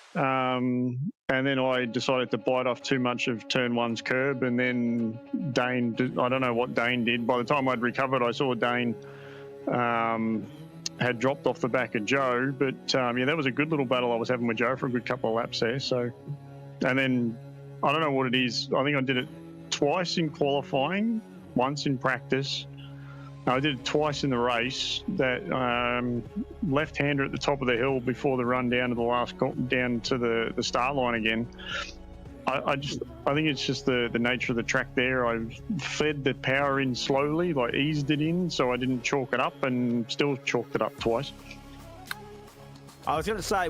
And then I decided to bite off too much of turn 1's curb, and then Dane, I don't know what Dane did. By the time I'd recovered, I saw Dane had dropped off the back of Joe. But yeah, that was a good little battle I was having with Joe for a good couple of laps there. So, and then I don't know what it is. I think I did it twice in qualifying, once in practice. I did it twice in the race. That left-hander at the top of the hill before the run down to the down to the start line again. I think it's just the nature of the track there. I fed the power in slowly, like eased it in, so I didn't chalk it up, and still chalked it up twice. I was going to say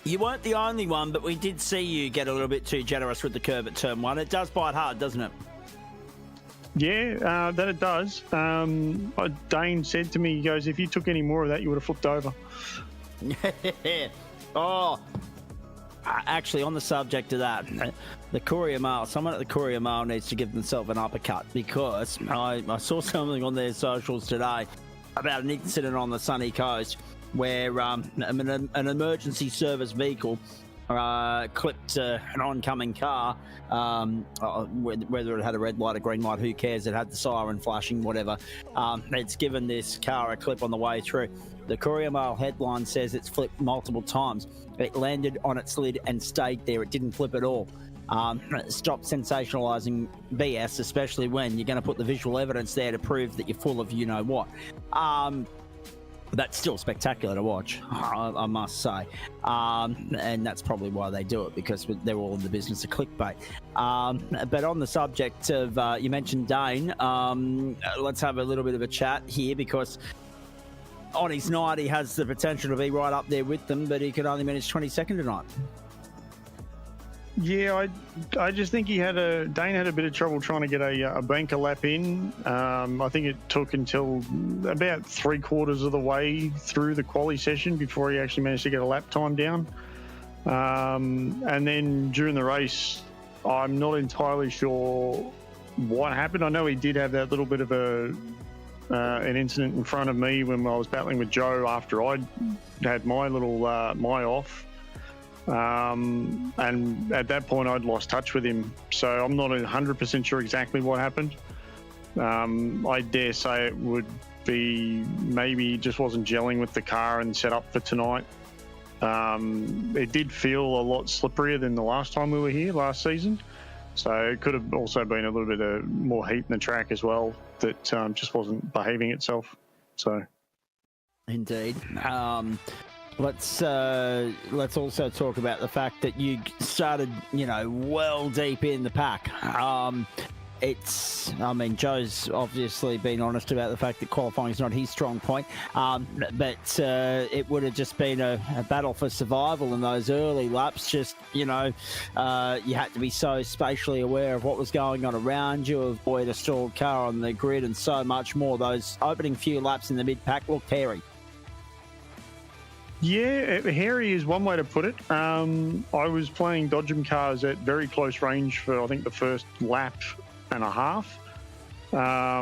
you weren't the only one, but we did see you get a little bit too generous with the curb at turn 1. It does bite hard, doesn't it? Yeah, that it does. Dane said to me, he goes, if you took any more of that, you would have flipped over. Oh, actually, on the subject of that, the Courier Mail, someone at the Courier Mail needs to give themselves an uppercut, because I saw something on their socials today about an incident on the sunny coast where an emergency service vehicle clipped an oncoming car, whether it had a red light, a green light, who cares? It had the siren flashing, whatever. It's given this car a clip on the way through. The Courier Mail headline says it's flipped multiple times. It landed on its lid and stayed there. It didn't flip at all. Stop sensationalising BS, especially when you're going to put the visual evidence there to prove that you're full of you-know-what. That's still spectacular to watch, I must say. And that's probably why they do it, because they're all in the business of clickbait. But on the subject of, you mentioned Dane, let's have a little bit of a chat here, because on his night he has the potential to be right up there with them, but he could only manage 22nd tonight. Yeah, I just think Dane had a bit of trouble trying to get a banker lap in. I think it took until about 3/4 of the way through the quali session before he actually managed to get a lap time down. And then during the race, I'm not entirely sure what happened. I know he did have that little bit of an incident in front of me when I was battling with Joe after I'd had my little my off. And at that point I'd lost touch with him, so I'm not 100% sure exactly what happened. I dare say it would be maybe he just wasn't gelling with the car and set up for tonight. It did feel a lot slipperier than the last time we were here last season. So it could have also been a little bit of more heat in the track as well that just wasn't behaving itself. So, indeed. Let's also talk about the fact that you started, well deep in the pack. Joe's obviously been honest about the fact that qualifying is not his strong point, but it would have just been a battle for survival in those early laps. Just, you had to be so spatially aware of what was going on around you, avoid a stalled car on the grid and so much more. Those opening few laps in the mid-pack looked hairy. Yeah, hairy is one way to put it. I was playing Dodgem cars at very close range for, I think, the first lap and a half. I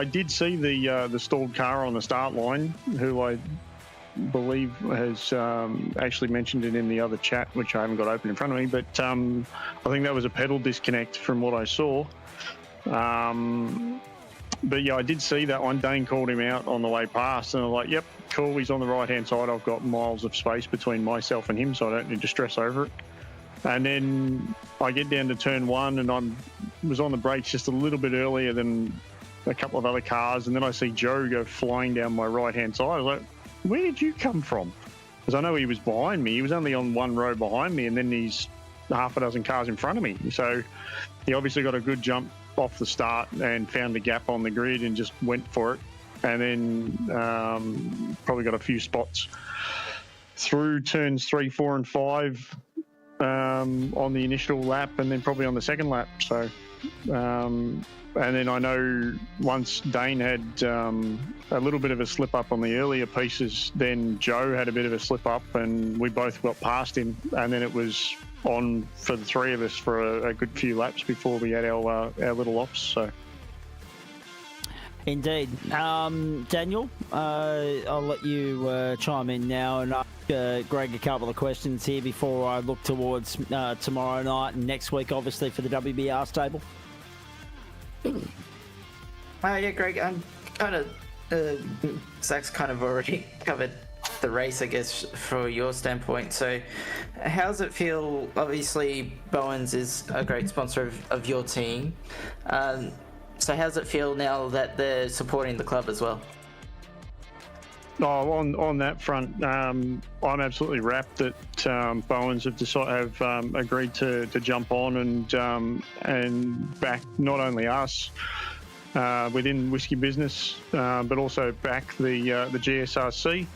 did see the stalled car on the start line, who I believe has actually mentioned it in the other chat, which I haven't got open in front of me, but I think that was a pedal disconnect from what I saw. But yeah, I did see that one. Dane called him out on the way past, and I'm like, yep, cool, he's on the right-hand side. I've got miles of space between myself and him, so I don't need to stress over it. And then I get down to turn one, and I was on the brakes just a little bit earlier than a couple of other cars, and then I see Joe go flying down my right-hand side. I was like, where did you come from? Because I know he was behind me. He was only on one row behind me, and then he's half a dozen cars in front of me. So he obviously got a good jump off the start and found the gap on the grid and just went for it. And then probably got a few spots through turns 3, 4, and 5 on the initial lap, and then probably on the second lap. So, and then I know once Dane had a little bit of a slip up on the earlier pieces, then Joe had a bit of a slip up, and we both got past him, and then it was on for the three of us for a good few laps before we had our little ops. So. Indeed. Daniel, I'll let you chime in now and ask Greg a couple of questions here before I look towards tomorrow night and next week, obviously, for the WBR stable. Yeah, Greg, I'm kind of... Zach's kind of already covered the race, I guess, for your standpoint. So how does it feel? Obviously, Bowens is a great sponsor of your team. So how does it feel now that they're supporting the club as well? Oh, on that front, I'm absolutely rapt that Bowens have agreed to jump on and back not only us within Whiskey Business, but also back the GSRC.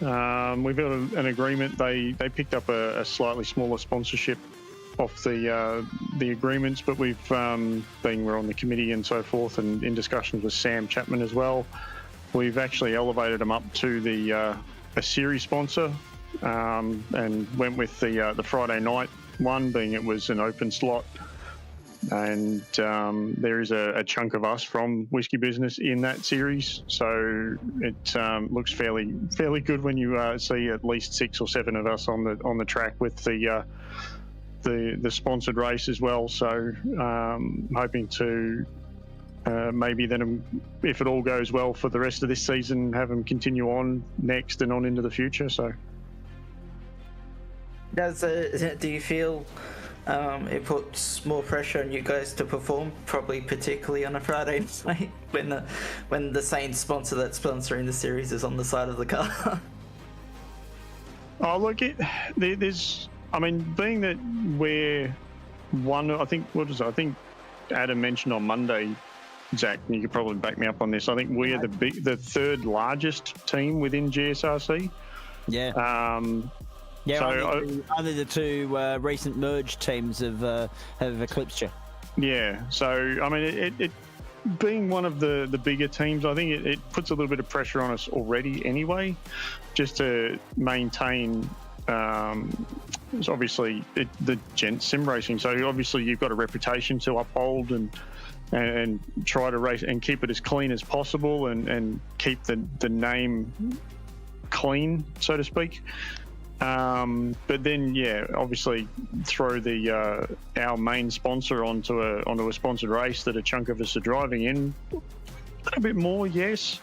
We've got an agreement. They picked up a slightly smaller sponsorship off the agreements, but we're on the committee and so forth, and in discussions with Sam Chapman as well. We've actually elevated them up to a series sponsor, and went with the Friday night one, being it was an open slot, and there is a chunk of us from Whiskey Business in that series, so it looks fairly good when you see at least 6 or 7 of us on the track with the sponsored race as well. So hoping to maybe then, if it all goes well for the rest of this season, have them continue on next and on into the future. So do you feel it puts more pressure on you guys to perform, probably particularly on a Friday night when the same sponsor that's sponsoring the series is on the side of the car? Oh, look, being that we're one, I think Adam mentioned on Monday, Zach, and you could probably back me up on this, I think we're the third largest team within GSRC. Yeah. Only the two recent merged teams have eclipsed you. Yeah, so, it being one of the bigger teams, I think it puts a little bit of pressure on us already anyway, just to maintain... it's obviously the gent sim racing, so obviously you've got a reputation to uphold and try to race and keep it as clean as possible and keep the name clean, so to speak. But then, yeah, obviously throw the our main sponsor onto a sponsored race that a chunk of us are driving in a bit more. Yes,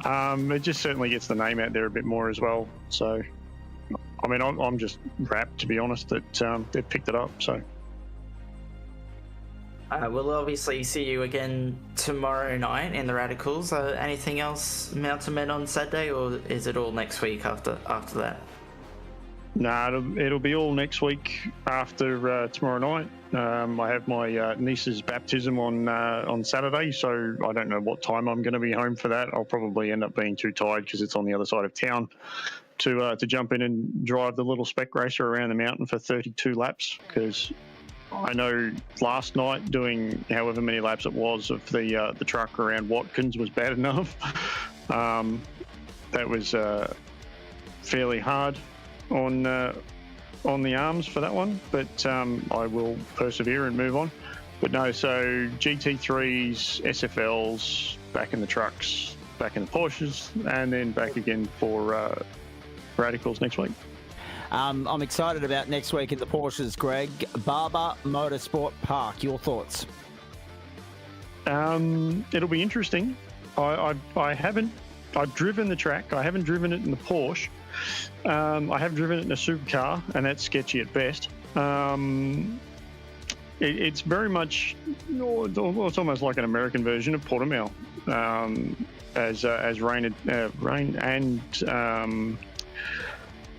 it just certainly gets the name out there a bit more as well. So, I mean, I'm just rapt, to be honest, that they've picked it up. So. We'll obviously see you again tomorrow night in the Radicals. Anything else Mountain Men on Saturday, or is it all next week after that? No, it'll be all next week after tomorrow night. I have my niece's baptism on Saturday, so I don't know what time I'm going to be home for that. I'll probably end up being too tired because it's on the other side of town to jump in and drive the little spec racer around the mountain for 32 laps, because I know last night doing however many laps it was of the truck around Watkins was bad enough. That was fairly hard on the arms for that one, but I will persevere and move on. But no, so GT3s, SFLs, back in the trucks, back in the Porsches, and then back again for Radicals next week. I'm excited about next week in the Porsches, Greg. Barber Motorsport Park, your thoughts? It'll be interesting. I've driven the track. I haven't driven it in the Porsche. I have driven it in a supercar, and that's sketchy at best. It's very much, it's almost like an American version of Portimão, as Rain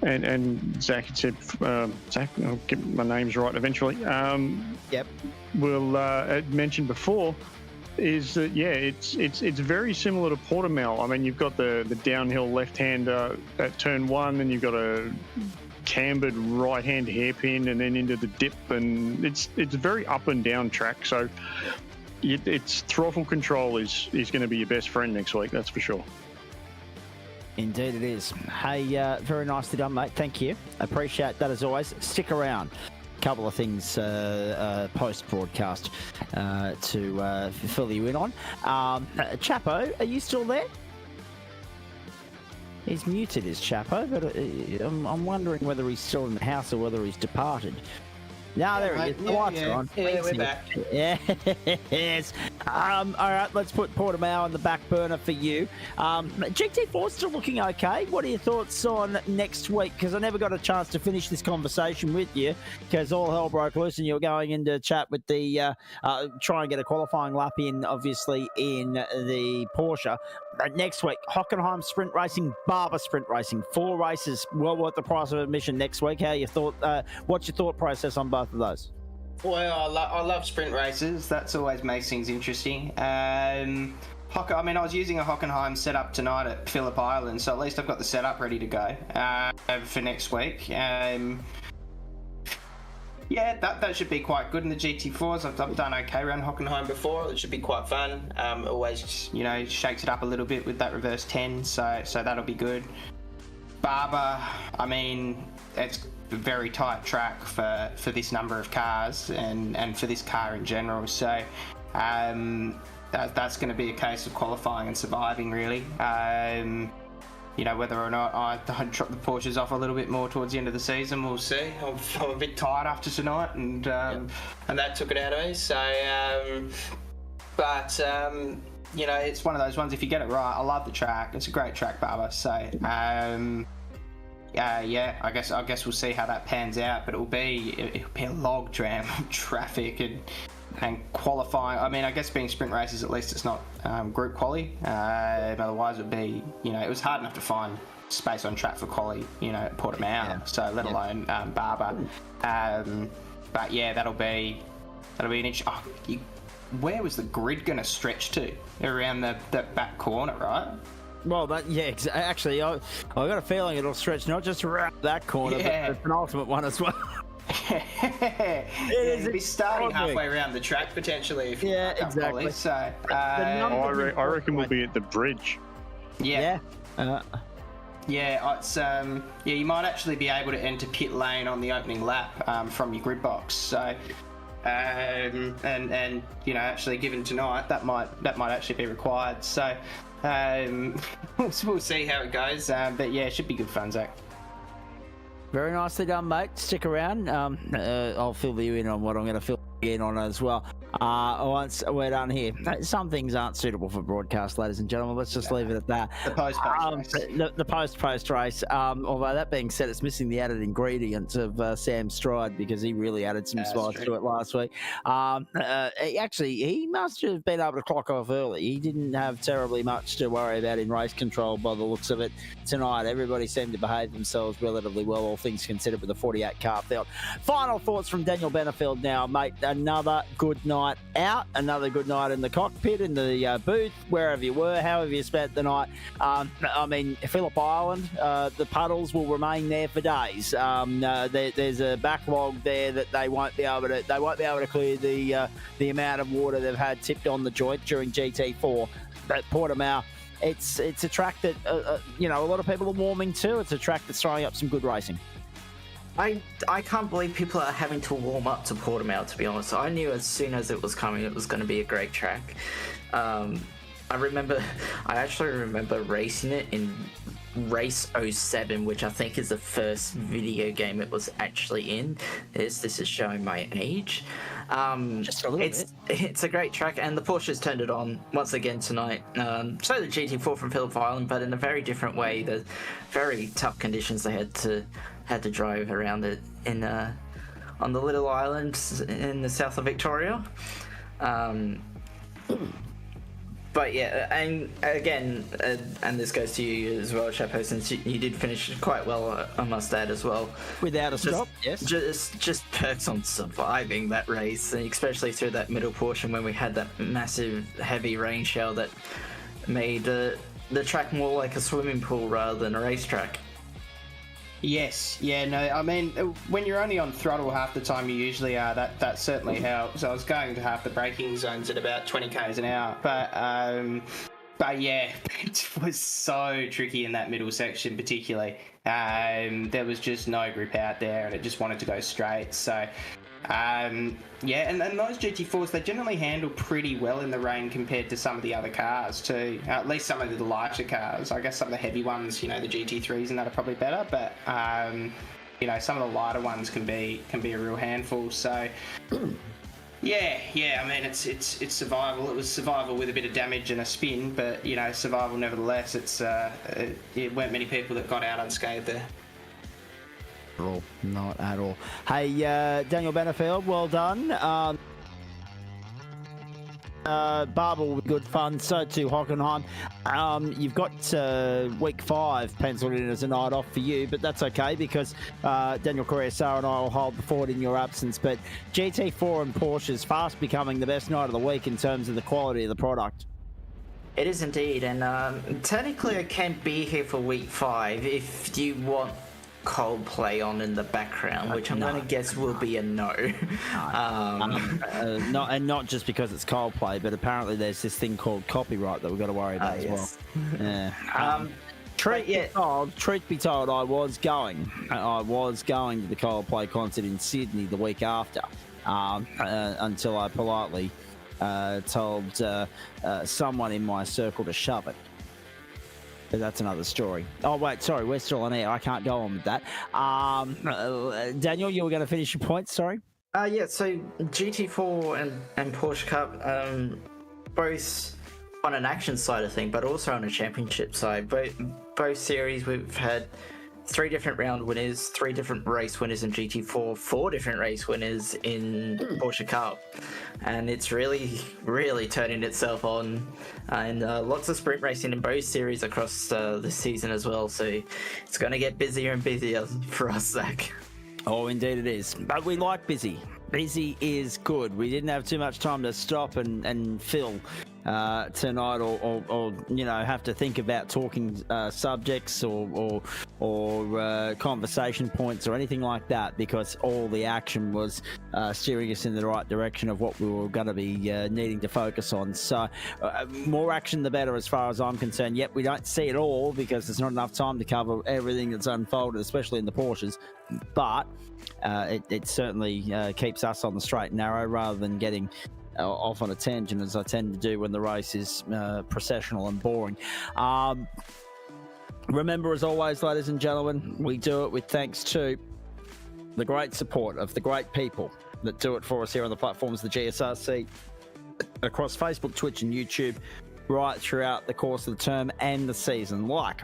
and Zach had said, Zach, I'll get my names right eventually. Yep. Will mentioned before, is that it's very similar to Portimão. I mean, you've got the downhill left-hander at turn one, and you've got a cambered right-hand hairpin, and then into the dip, and it's a very up and down track. So its throttle control is going to be your best friend next week. That's for sure. Indeed it is. Hey, very nicely done, mate. Thank you. Appreciate that as always. Stick around. Couple of things post-broadcast to fill you in on. Chapo, are you still there? He's muted, is Chapo, but I'm wondering whether he's still in the house or whether he's departed. No, there he is. The lights are on. Yeah, we're back. Yes. All right, let's put Portimão on the back burner for you. GT4 still looking okay. What are your thoughts on next week? Because I never got a chance to finish this conversation with you because all hell broke loose and you were going into chat with the try and get a qualifying lap in, obviously, in the Porsche. Next week, Hockenheim sprint racing, Barber sprint racing, 4 races, well worth the price of admission next week. What's your thought process on both of those? Well, I love sprint races. That's always makes things interesting. I was using a Hockenheim setup tonight at Phillip Island, so at least I've got the setup ready to go for next week. Yeah, that should be quite good in the GT4s. I've done okay around Hockenheim before. It should be quite fun. Always, shakes it up a little bit with that reverse 10, so that'll be good. Barber, I mean, it's a very tight track for this number of cars and for this car in general. So that's going to be a case of qualifying and surviving, really. Whether or not I drop the Porsches off a little bit more towards the end of the season, we'll see. I'm a bit tired after tonight, and that took it out of me. So, it's one of those ones. If you get it right, I love the track. It's a great track, Barber. So, I guess we'll see how that pans out. But it'll be a log jam of traffic and qualifying. I mean, I guess being sprint races, at least it's not group quali. Otherwise, it would be, it was hard enough to find space on track for quali, at Portimão. Yeah. So let alone Barber. But yeah, that'll be an interesting. Where was the grid going to stretch to? Around the back corner, right? Well, actually, I got a feeling it'll stretch not just around that corner, but the penultimate one as well. It'll be starting halfway around the track potentially. If you exactly. So, I reckon we'll be at the bridge. Yeah. It's you might actually be able to enter pit lane on the opening lap from your grid box. So, actually given tonight, that might actually be required. So, we'll see how it goes. But yeah, it should be good fun, Zach. Very nicely done, mate. Stick around. I'll fill you in on what I'm going to fill you in on as well. Once we're done here, some things aren't suitable for broadcast, ladies and gentlemen. Let's just leave it at that. The post-post race. The post-post race. Although that being said, it's missing the added ingredients of Sam Stride, because he really added some spice to it last week. He must have been able to clock off early. He didn't have terribly much to worry about in race control by the looks of it tonight. Everybody seemed to behave themselves relatively well, all things considered, with the 48 car field. Final thoughts from Daniel Benefield now, mate. Another good night out, another good night in the cockpit, in the booth, wherever you were, however you spent the night. I mean, Phillip Island, the puddles will remain there for days. There's a backlog there that they won't be able to clear the amount of water they've had tipped on the joint during GT4 at Portimão. It's a track that a lot of people are warming to. It's a track that's throwing up some good racing. I can't believe people are having to warm up to Portimão, to be honest. I knew as soon as it was coming, it was going to be a great track. I actually remember racing it in Race 07, which I think is the first video game it was actually in. This is showing my age. Just a little bit. It's a great track, and the Porsches turned it on once again tonight. So the GT4 from Phillip Island, but in a very different way. The very tough conditions they had to drive around it on the little island in the south of Victoria. But yeah, and again, and this goes to you as well, Chapo, since you did finish quite well, I must add as well. Without a stop, yes. Just perks on surviving that race, especially through that middle portion when we had that massive heavy rain shower that made the track more like a swimming pool rather than a racetrack. Yes, yeah, no, I mean, when you're only on throttle half the time you usually are, that certainly helps. I was going to half the braking zones at about 20 k's an hour, but yeah, it was so tricky in that middle section particularly. There was just no grip out there, and it just wanted to go straight, so... and those GT4s, they generally handle pretty well in the rain compared to some of the other cars too. At least some of the lighter cars. I guess some of the heavy ones, the GT3s and that are probably better, but some of the lighter ones can be a real handful. So yeah. I mean, it's survival. It was survival with a bit of damage and a spin, but survival nevertheless. It weren't many people that got out unscathed there. Not at all. Hey, Daniel Benefield, well done. Barber will be good fun. So too Hockenheim. You've got week 5 penciled in as a night off for you, but that's okay because Daniel Correa-Sar and I will hold the fort in your absence. But GT4 and Porsche is fast becoming the best night of the week in terms of the quality of the product. It is indeed, and technically I can be here for week 5 if you want Coldplay on in the background, which I'm going to guess will be a no. Not just because it's Coldplay, but apparently there's this thing called copyright that we've got to worry about as well. Yeah. Truth be told, I was going to the Coldplay concert in Sydney the week after, until I politely told someone in my circle to shove it. But that's another story. Oh, wait, sorry, we're still on air. I can't go on with that. Daniel, you were going to finish your point, sorry? Yeah, so GT4 and Porsche Cup, both on an action side of things, but also on a championship side. Both series, we've had 3 different round winners, 3 different race winners in GT4, 4 different race winners in Porsche Cup. And it's really, really turning itself on. And lots of sprint racing in both series across this season as well. So it's going to get busier and busier for us, Zach. Oh, indeed it is. But we like busy. Busy is good. We didn't have too much time to stop and fill tonight, or have to think about talking subjects or conversation points or anything like that, because all the action was steering us in the right direction of what we were going to be needing to focus on. So more action the better as far as I'm concerned. Yet we don't see it all because there's not enough time to cover everything that's unfolded, especially in the Porsches, but it certainly keeps us on the straight and narrow rather than getting off on a tangent, as I tend to do when the race is processional and boring. Remember, as always, ladies and gentlemen, we do it with thanks to the great support of the great people that do it for us here on the platforms of the GSRC, across Facebook, Twitch and YouTube, right throughout the course of the term and the season, like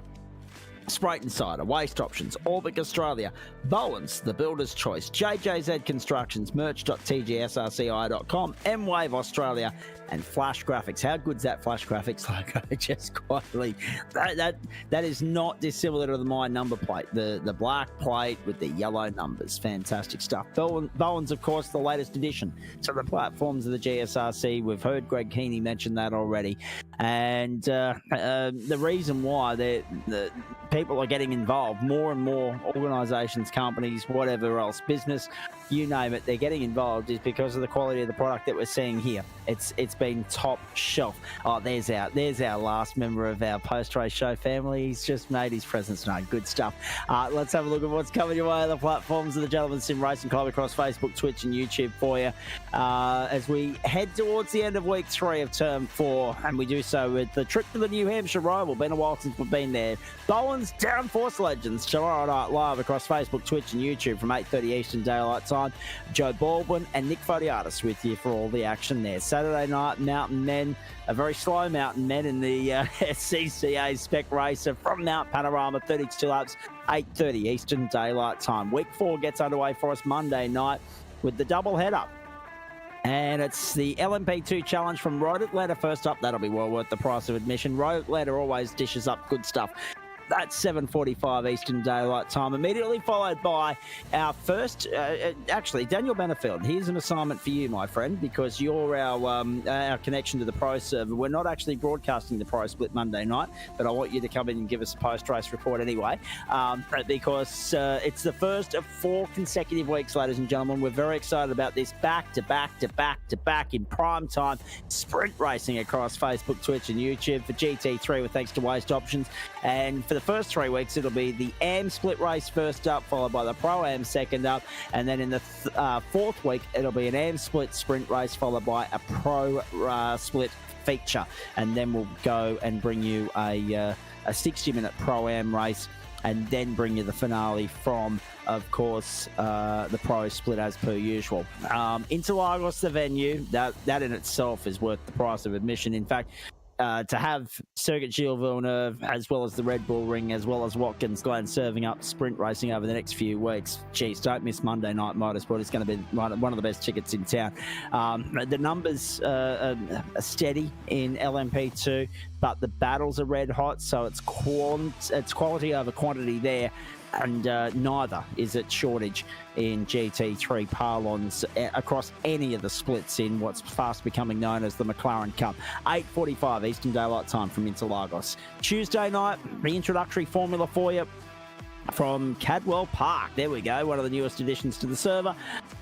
Spreyton Cider, Waste Options, Orbic Australia, Bowens, The Builder's Choice, JJZ Constructions, merch.tgsrci.com, M-Wave Australia, and Flash Graphics. How good's that Flash Graphics logo? Just quietly. That is not dissimilar to my number plate. The black plate with the yellow numbers. Fantastic stuff. Bowens, of course, the latest addition to the platforms of the GSRC. We've heard Greg Keeney mention that already. And the reason why the people are getting involved, more and more organisations, companies, whatever else, business, you name it, they're getting involved, is because of the quality of the product that we're seeing here. It's been top shelf. Oh, there's our last member of our post-race show family. He's just made his presence known. Good stuff. Let's have a look at what's coming your way on the platforms of the Gentleman's Sim Racing Club across Facebook, Twitch and YouTube for you as we head towards the end of week 3 of term 4, and we do so with the trip to the New Hampshire Roval. Been a while since we've been there. Bowens Downforce Legends tomorrow night live across Facebook, Twitch and YouTube from 8:30 Eastern Daylight Time. Joe Baldwin and Nick Fodiatis with you for all the action there. Saturday night, Mountain Men, a very slow Mountain Men in the CCA Spec Racer from Mount Panorama, 32 laps, 8:30 Eastern Daylight Time. Week 4 gets underway for us Monday night with the double header. And it's the LMP2 challenge from Road Atlanta first up. That'll be well worth the price of admission. Road Atlanta always dishes up good stuff. That's 7:45 Eastern Daylight Time. Immediately followed by our first, actually, Daniel Benefield. Here's an assignment for you, my friend, because you're our connection to the Pro server. We're not actually broadcasting the Pro Split Monday night, but I want you to come in and give us a post-race report anyway, because it's the first of 4 consecutive weeks, ladies and gentlemen. We're very excited about this back-to-back in prime time sprint racing across Facebook, Twitch and YouTube for GT3 with thanks to Waste Options. And for the first 3 weeks, it'll be the AM split race first up, followed by the Pro-Am second up. And then in the 4th week, it'll be an AM split sprint race, followed by a Pro split feature. And then we'll go and bring you a 60-minute Pro-Am race, and then bring you the finale from, of course, the Pro Split as per usual. Interlagos, the venue, that in itself is worth the price of admission. In fact, to have Circuit Gilles Villeneuve, as well as the Red Bull Ring, as well as Watkins Glen serving up sprint racing over the next few weeks. Geez, don't miss Monday Night Motorsport. It's going to be one of the best tickets in town. The numbers are steady in LMP2, but the battles are red hot, so it's quality over quantity there. And neither is it shortage in GT3 parlance across any of the splits in what's fast becoming known as the McLaren Cup. 8:45 Eastern Daylight Time from Interlagos. Tuesday night, the introductory formula for you from Cadwell Park. There we go, one of the newest additions to the server.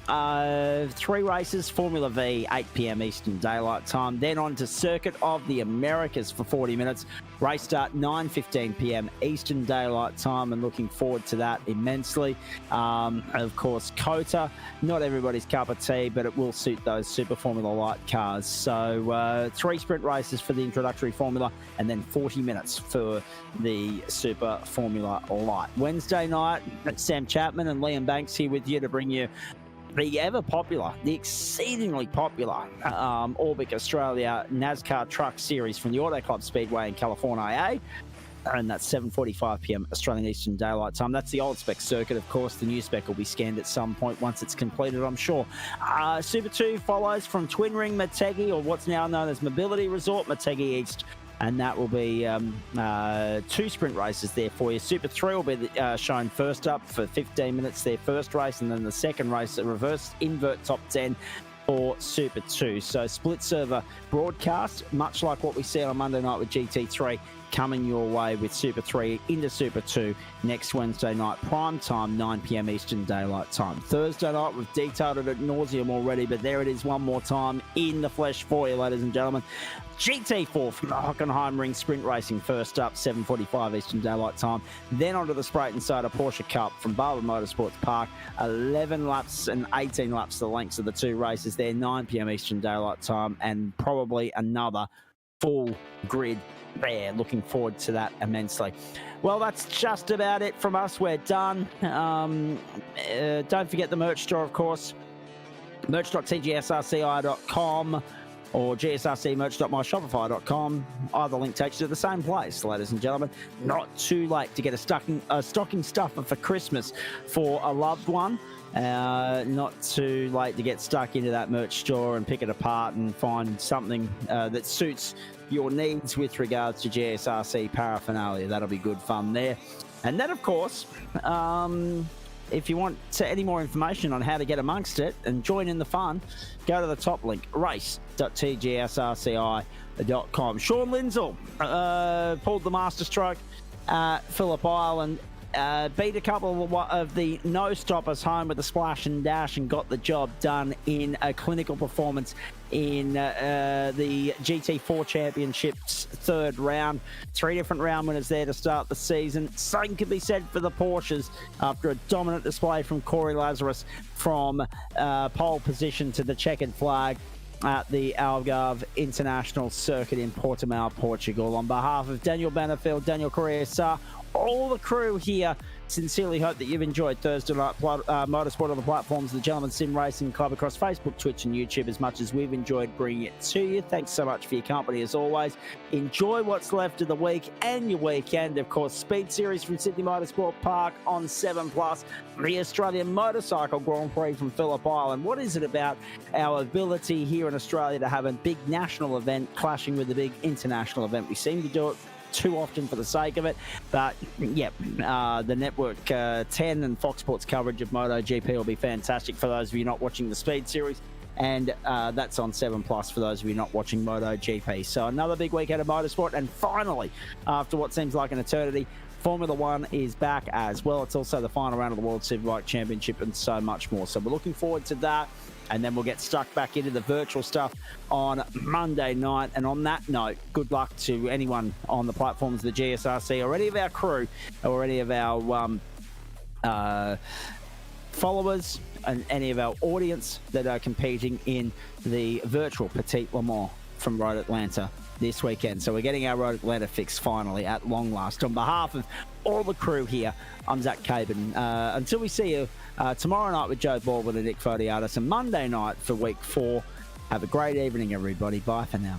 3 races, Formula V, 8 p.m. Eastern Daylight Time. Then on to Circuit of the Americas for 40 minutes. Race start 9:15 p.m. Eastern Daylight Time, and looking forward to that immensely. Of course, COTA, not everybody's cup of tea, but it will suit those Super Formula Light cars. So 3 sprint races for the introductory formula, and then 40 minutes for the Super Formula Light. Wednesday night, Sam Chapman and Liam Banks here with you to bring you the ever popular, the exceedingly popular Orbic Australia NASCAR Truck Series from the Auto Club Speedway in California, and that's 7:45 p.m. Australian Eastern Daylight Time. That's the old spec circuit, of course. The new spec will be scanned at some point once it's completed, I'm sure. Super 2 follows from Twin Ring Motegi, or what's now known as Mobility Resort Motegi East, and that will be 2 sprint races there for you. Super 3 will be shown first up for 15 minutes, their first race, and then the second race, a reverse invert top 10 for Super 2. So split server broadcast, much like what we see on Monday night with GT3, coming your way with Super 3 into Super 2 next Wednesday night, prime time, 9 p.m. Eastern Daylight Time. Thursday night, we've detailed it ad nauseum already, but there it is one more time in the flesh for you, ladies and gentlemen. GT4 from the Hockenheimring Sprint Racing first up, 7:45 Eastern Daylight Time. Then onto the Spreyton Cider Porsche Cup from Barber Motorsports Park. 11 laps and 18 laps the lengths of the 2 races there, 9 p.m. Eastern Daylight Time, and probably another full grid there. Looking forward to that immensely. Well, that's just about it from us. We're done. Don't forget the merch store, of course. merch.tgsrci.com or gsrcmerch.myshopify.com. Either link takes you to the same place, ladies and gentlemen. Not too late to get a stocking stuffer for Christmas for a loved one. Not too late to get stuck into that merch store and pick it apart and find something that suits your needs with regards to GSRC paraphernalia. That'll be good fun there. And then, of course, if you want any more information on how to get amongst it and join in the fun, go to the top link, race.tgsrci.com. Sean Lindsell pulled the masterstroke at Phillip Island, beat a couple of the no-stoppers home with a splash and dash and got the job done in a clinical performance in the GT4 Championships third round. 3 different round winners there to start the season. Same could be said for the Porsches after a dominant display from Corey Lazarus from pole position to the checkered flag at the Algarve International Circuit in Portimão, Portugal. On behalf of Daniel Benefield, Daniel Correa-Sar, all the crew here, sincerely hope that you've enjoyed Thursday Night Motorsport on the platforms of the Gentleman Sim Racing Club across Facebook, Twitch and YouTube as much as we've enjoyed bringing it to you. Thanks so much for your company as always. Enjoy what's left of the week and your weekend. Of course, Speed Series from Sydney Motorsport Park on 7+, the Australian Motorcycle Grand Prix from Phillip Island. What is it about our ability here in Australia to have a big national event clashing with a big international event? We seem to do it too often for the sake of it, but yeah, the Network 10 and Fox Sports coverage of MotoGP will be fantastic for those of you not watching the Speed Series, and that's on 7+ for those of you not watching MotoGP. So another big weekend of motorsport, and finally, after what seems like an eternity, Formula One is back as well. It's also the final round of the World Superbike Championship and so much more. So we're looking forward to that. And then we'll get stuck back into the virtual stuff on Monday night. And on that note, good luck to anyone on the platforms of the GSRC or any of our crew or any of our followers and any of our audience that are competing in the virtual Petit Le Mans from Road Atlanta this weekend. So we're getting our Road Atlanta fix finally at long last. On behalf of all the crew here, I'm Zach Caben. Until we see you tomorrow night with Joe Baldwin and Nick Fodiatis and Monday night for week 4, have a great evening, everybody. Bye for now.